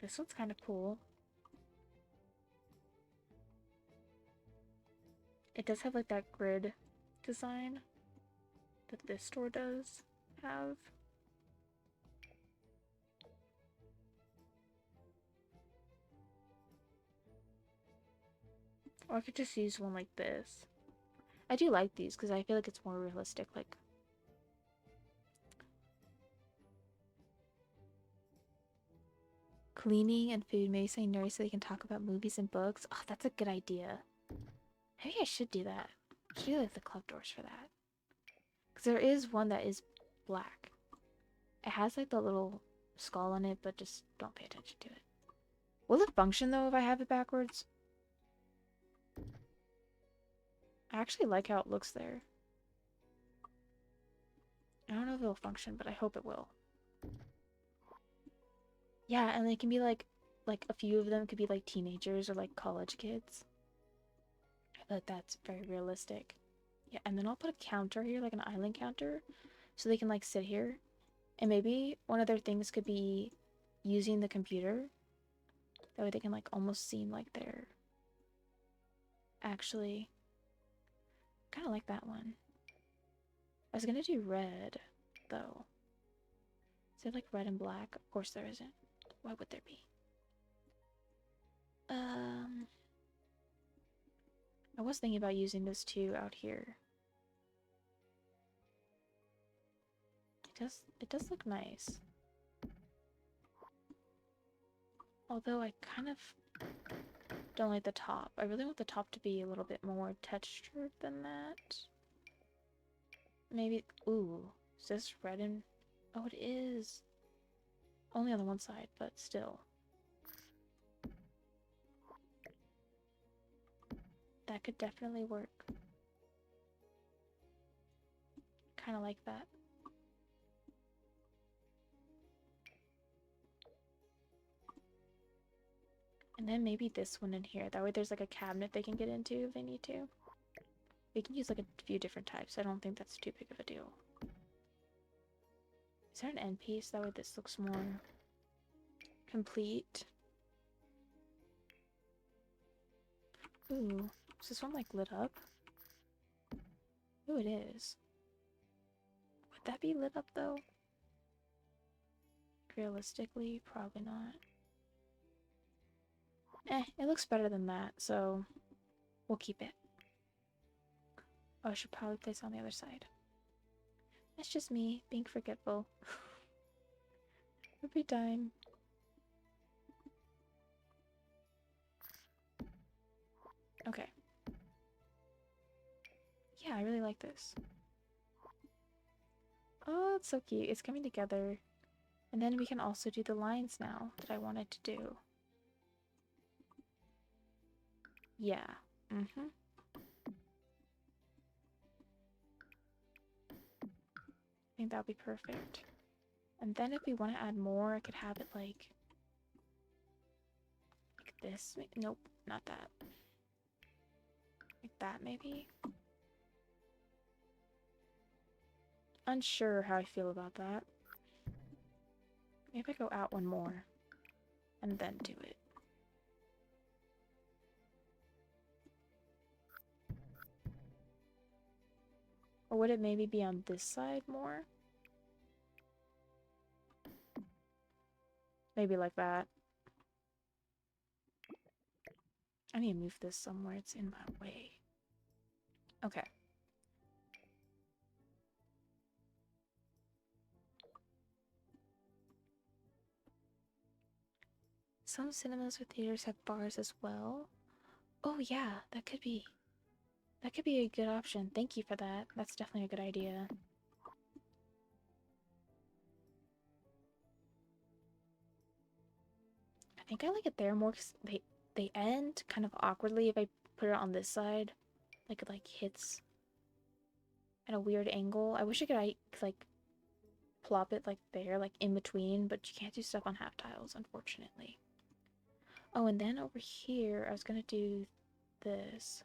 This one's kind of cool. It does have, like, that grid design that this store does have. Or I could just use one like this. I do like these because I feel like it's more realistic, like... Cleaning and food, maybe saying nurse so they can talk about movies and books. Oh, that's a good idea. Maybe I should do that. I should do like the club doors for that. Because there is one that is black. It has like the little skull on it, but just don't pay attention to it. Will it function though if I have it backwards? I actually like how it looks there. I don't know if it'll function, but I hope it will. Yeah, and they can be like a few of them could be like teenagers or like college kids. I feel like that's very realistic. Yeah, and then I'll put a counter here, like an island counter, so they can like sit here. And maybe one of their things could be using the computer. That way they can like almost seem like they're actually kind of like that one. I was gonna do red, though. Is there like red and black? Of course there isn't. Why would there be? I was thinking about using this too out here. It does look nice. Although I kind of don't like the top. I really want the top to be a little bit more textured than that. Maybe, ooh, is this red and, oh it is. Only on the one side, but still. That could definitely work. Kind of like that. And then maybe this one in here. That way there's like a cabinet they can get into if they need to. We can use like a few different types. I don't think that's too big of a deal. Is there an end piece? That way this looks more complete. Ooh, is this one like lit up? Ooh, it is. Would that be lit up though? Realistically, probably not. It looks better than that, so we'll keep it. Oh, I should probably place it on the other side. That's just me being forgetful. Every time. Okay. Yeah, I really like this. Oh, it's so cute. It's coming together. And then we can also do the lines now that I wanted to do. Yeah. Mm-hmm. I think that would be perfect. And then if we want to add more, I could have it like this. Nope, not that. Like that, maybe? Unsure how I feel about that. Maybe I go out one more and then do it. Or would it maybe be on this side more? Maybe like that. I need to move this somewhere. It's in my way. Okay. Some cinemas or theaters have bars as well. Oh yeah, that could be a good option. Thank you for that. That's definitely a good idea. I think I like it there more because they end kind of awkwardly if I put it on this side. Like it like hits at a weird angle. I wish I could like plop it like there, like in between, but you can't do stuff on half tiles, unfortunately. Oh, and then over here, I was gonna do this.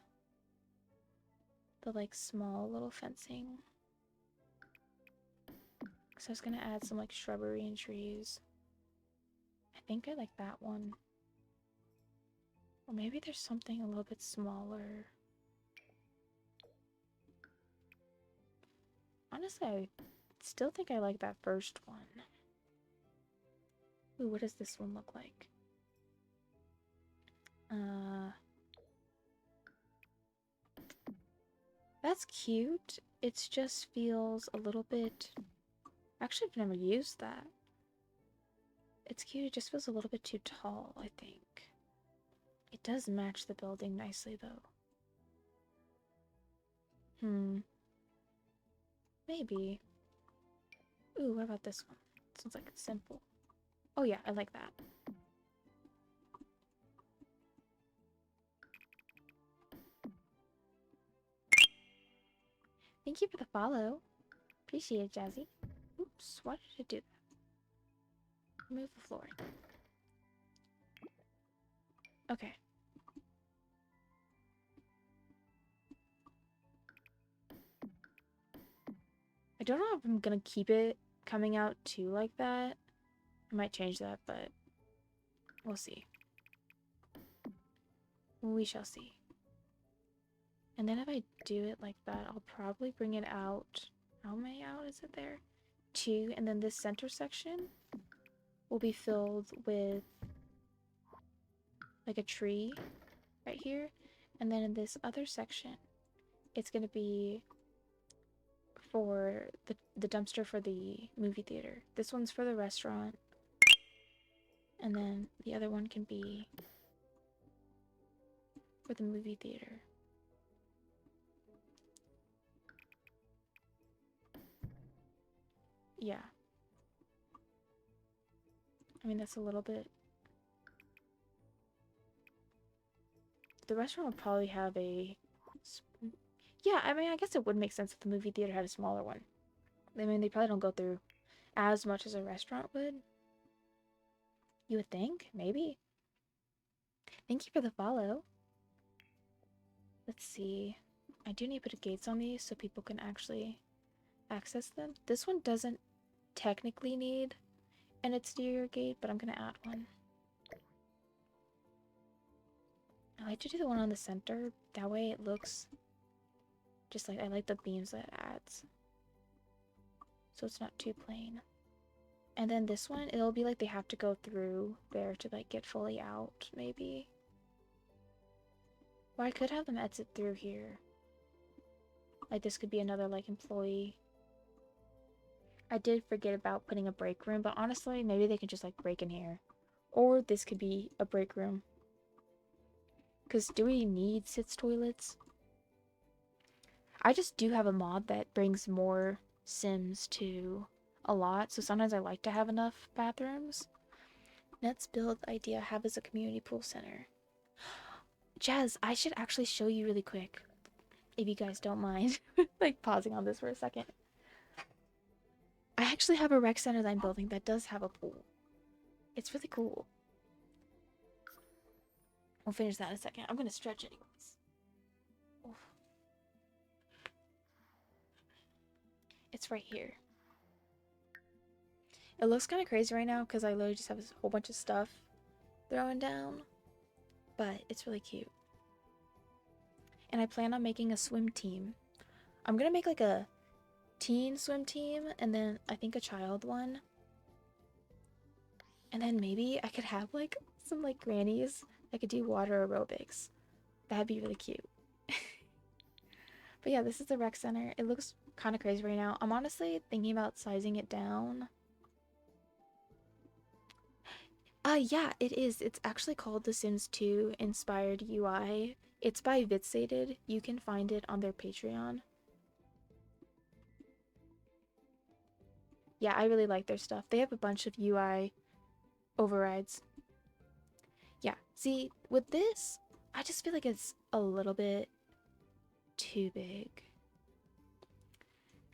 The like small little fencing. So I was gonna add some like shrubbery and trees. I think I like that one. Or maybe there's something a little bit smaller. Honestly, I still think I like that first one. Ooh, what does this one look like? That's cute. It just feels a little bit... Actually, I've never used that. It's cute, it just feels a little bit too tall, I think. It does match the building nicely, though. Maybe. Ooh, what about this one? Sounds like it's simple. Oh yeah, I like that. Thank you for the follow. Appreciate it, Jazzy. Oops, why did it do that? Move the floor. Okay. I don't know if I'm gonna keep it coming out too like that. I might change that, but we'll see. We shall see. And then if I do it like that, I'll probably bring it out. How many out is it there? 2, and then this center section will be filled with like a tree right here. And then in this other section, it's gonna be for the dumpster for the movie theater. This one's for the restaurant. And then the other one can be for the movie theater. Yeah. I mean, that's a little bit... The restaurant would probably have a... Yeah, I mean, I guess it would make sense if the movie theater had a smaller one. I mean, they probably don't go through as much as a restaurant would. You would think? Maybe. Thank you for the follow. Let's see. I do need to put gates on these so people can actually access them. This one doesn't technically need an exterior gate, but I'm gonna add one. I like to do the one on the center. That way it looks just like I like the beams that it adds. So it's not too plain. And then this one, it'll be like they have to go through there to like get fully out, maybe. Or I could have them exit through here. Like this could be another like employee. I did forget about putting a break room, but honestly, maybe they can just like break in here. Or this could be a break room. Because do we need sits toilets? I just do have a mod that brings more Sims to a lot, so sometimes I like to have enough bathrooms. Let's build idea have as a community pool center. Jazz, I should actually show you really quick, if you guys don't mind. Like pausing on this for a second. I actually have a rec center that I'm building that does have a pool. It's really cool. We'll finish that in a second. I'm gonna stretch anyways. Oof. It's right here. It looks kind of crazy right now because I literally just have a whole bunch of stuff thrown down. But it's really cute. And I plan on making a swim team. I'm gonna make like a teen swim team, and then I think a child one. And then maybe I could have like some like grannies that could do water aerobics. That'd be really cute. But yeah, this is the rec center. It looks kind of crazy right now. I'm honestly thinking about sizing it down. Yeah, it is. It's actually called The Sims 2 Inspired UI. It's by vyxated. You can find it on their Patreon. Yeah, I really like their stuff. They have a bunch of UI overrides. Yeah, see, with this, I just feel like it's a little bit too big.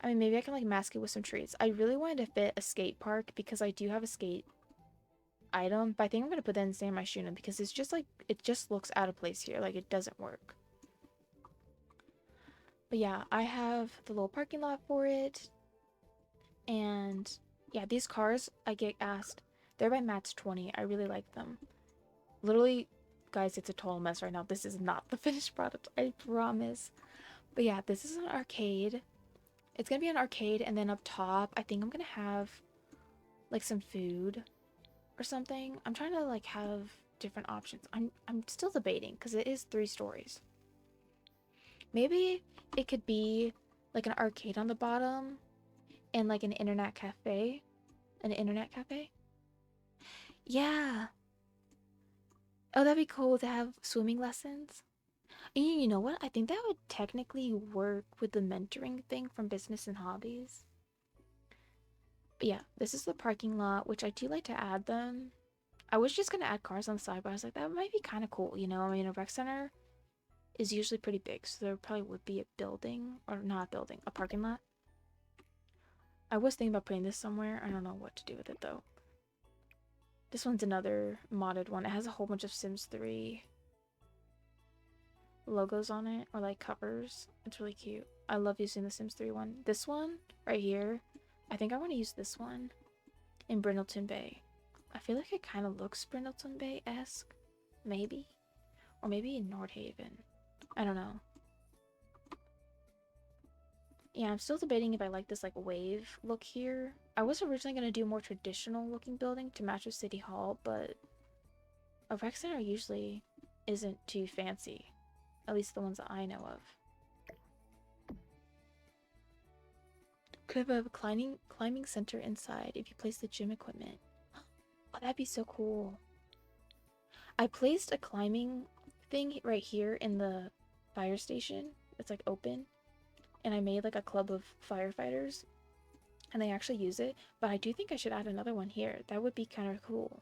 I mean, maybe I can like mask it with some trees. I really wanted to fit a skate park because I do have a skate item, but I think I'm gonna put that in San Myshuno because it's just like, it just looks out of place here. Like, it doesn't work. But yeah, I have the little parking lot for it. And yeah, these cars, I get asked, they're by Matt's 20. I really like them. Literally, guys, it's a total mess right now. This is not the finished product, I promise. But yeah, this is an arcade. It's gonna be an arcade, and then up top, I think I'm gonna have like some food or something. I'm trying to like have different options. I'm still debating because it is 3 stories. Maybe it could be like an arcade on the bottom and like an internet cafe. An internet cafe? Yeah. Oh, that'd be cool to have swimming lessons. And you know what? I think that would technically work with the mentoring thing from Business and Hobbies. But yeah, this is the parking lot, which I do like to add them. I was just gonna add cars on the side, but I was like, that might be kind of cool, you know? I mean, a rec center is usually pretty big, so there probably would be a building, or not a building, a parking lot. I was thinking about putting this somewhere. I don't know what to do with it though. This one's another modded one. It has a whole bunch of Sims 3 logos on it, or like covers. It's really cute. I love using the Sims 3 one. This one right here, I think I want to use this one in Brindleton Bay. I feel like it kind of looks Brindleton Bay-esque, maybe, or maybe in Nordhaven. I don't know. Yeah, I'm still debating if I like this like wave look here. I was originally going to do a more traditional looking building to match with City Hall, but a rec center usually isn't too fancy. At least the ones that I know of. Could have a climbing center inside if you place the gym equipment. Oh, that'd be so cool. I placed a climbing thing right here in the fire station. It's like open. And I made like a club of firefighters. And they actually use it. But I do think I should add another one here. That would be kind of cool.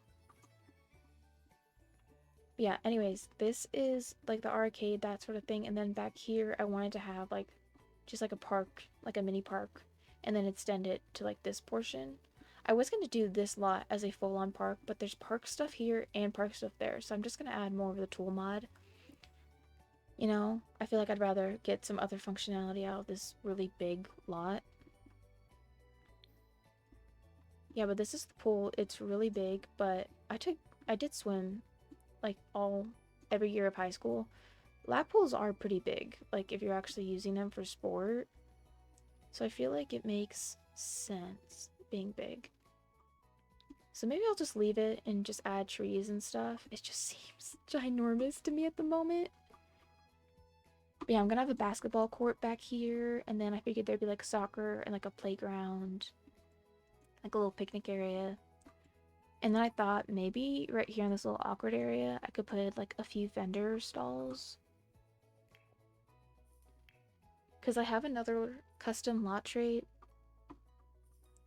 But yeah, anyways, this is like the arcade, that sort of thing. And then back here, I wanted to have like just like a park, like a mini park. And then extend it to like this portion. I was going to do this lot as a full-on park, but there's park stuff here and park stuff there. So I'm just going to add more of the tool mod. You know, I feel like I'd rather get some other functionality out of this really big lot. Yeah, but this is the pool. It's really big, but I did swim like every year of high school. Lap pools are pretty big, like if you're actually using them for sport. So I feel like it makes sense being big. So maybe I'll just leave it and just add trees and stuff. It just seems ginormous to me at the moment. But yeah, I'm gonna have a basketball court back here, and then I figured there'd be like soccer and like a playground, like a little picnic area. And then I thought maybe right here in this little awkward area, I could put like a few vendor stalls. Because I have another custom lot trait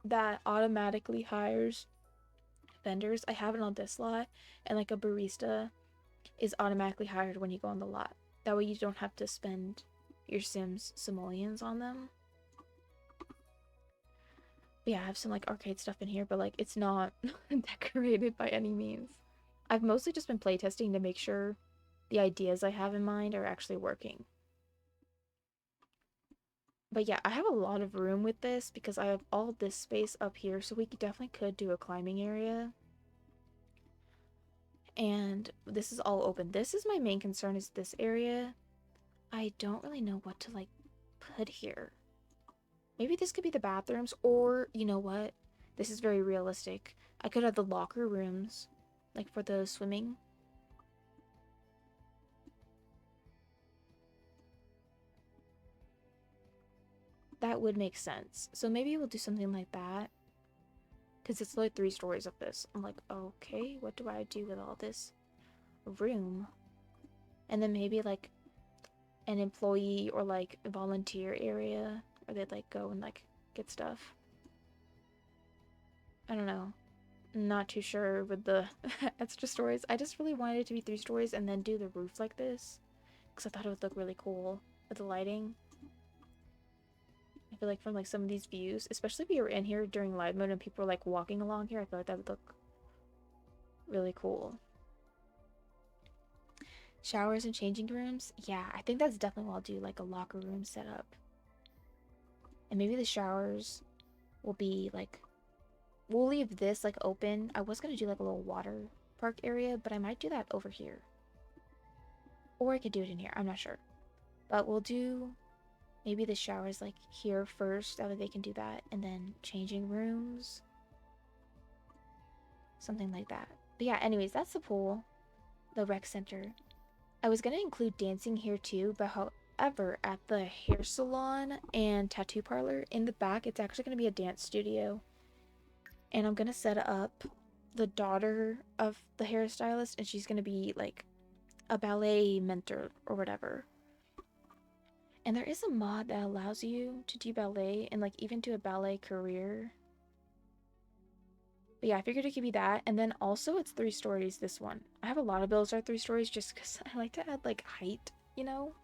that automatically hires vendors. I have it on this lot, and like a barista is automatically hired when you go on the lot. That way you don't have to spend your Sims simoleons on them. But yeah, I have some like arcade stuff in here, but like it's not decorated by any means. I've mostly just been playtesting to make sure the ideas I have in mind are actually working. But yeah, I have a lot of room with this because I have all this space up here, so we definitely could do a climbing area. And this is all open. This is my main concern, is this area. I don't really know what to like put here. Maybe this could be the bathrooms, or you know what? This is very realistic. I could have the locker rooms, like for the swimming. That would make sense. So maybe we'll do something like that. Because it's like 3 stories of this. I'm like, okay, what do I do with all this room? And then maybe like an employee or like a volunteer area where they'd like go and like get stuff. I don't know. Not too sure with the extra stories. I just really wanted it to be 3 stories and then do the roof like this because I thought it would look really cool with the lighting. I feel like from like some of these views, especially if you were in here during live mode and people were like walking along here, I feel like that would look really cool. Showers and changing rooms? Yeah, I think that's definitely what I'll do, like a locker room setup. And maybe the showers will be like, we'll leave this like open. I was gonna do like a little water park area, but I might do that over here. Or I could do it in here, I'm not sure. But we'll do maybe the showers like here first, that way they can do that. And then changing rooms. Something like that. But yeah, anyways, that's the pool. The rec center. I was gonna include dancing here too, but however, at the hair salon and tattoo parlor in the back, it's actually gonna be a dance studio. And I'm gonna set up the daughter of the hairstylist, and she's gonna be like a ballet mentor or whatever. And there is a mod that allows you to do ballet and like even do a ballet career. But yeah, I figured it could be that. And then also it's 3 stories, this one. I have a lot of builds that are 3 stories just because I like to add like height, you know?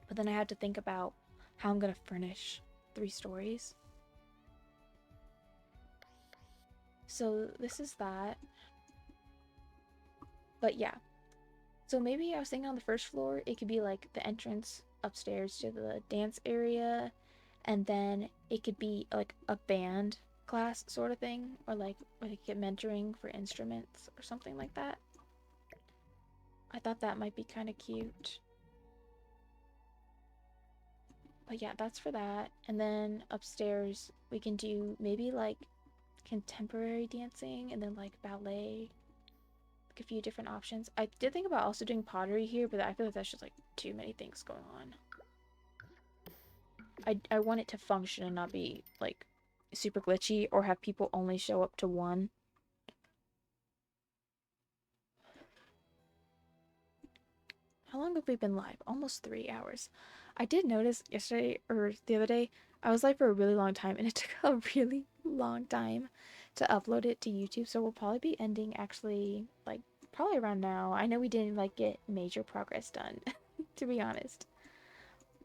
But then I had to think about how I'm gonna furnish 3 stories. So this is that. But yeah. So maybe I was thinking on the first floor, it could be like the entrance upstairs to the dance area. And then it could be like a band class sort of thing. Or like where they could get mentoring for instruments or something like that. I thought that might be kind of cute. But yeah, that's for that. And then upstairs, we can do maybe like contemporary dancing and then like ballet. Like a few different options. I did think about also doing pottery here, but I feel like that's just like too many things going on. I want it to function and not be like super glitchy or have people only show up to one. How long have we been live? Almost 3 hours. I did notice yesterday or the other day, I was live for a really long time and it took a really long time to upload it to YouTube. So we'll probably be ending actually like probably around now. I know we didn't like get major progress done, to be honest.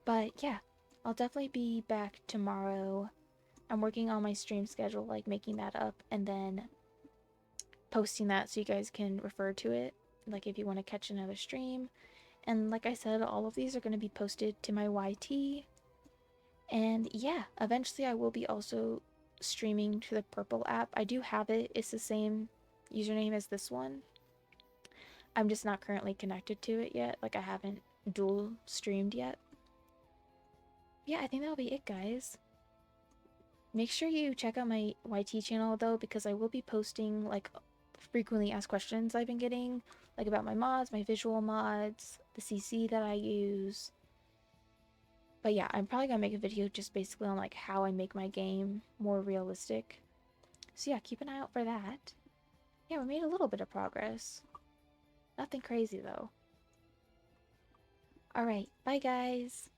But yeah, I'll definitely be back tomorrow. I'm working on my stream schedule, like making that up and then posting that so you guys can refer to it. Like if you want to catch another stream. And like I said, all of these are going to be posted to my YT. And yeah, eventually I will be also streaming to the Purple app. I do have it. It's the same username as this one. I'm just not currently connected to it yet. Like I haven't dual streamed yet. Yeah, I think that'll be it, guys. Make sure you check out my YT channel though, because I will be posting like frequently asked questions I've been getting, like about my mods, my visual mods, the CC that I use. But yeah, I'm probably gonna make a video just basically on like how I make my game more realistic. So yeah, keep an eye out for that. Yeah, we made a little bit of progress. Nothing crazy though. Alright, bye guys!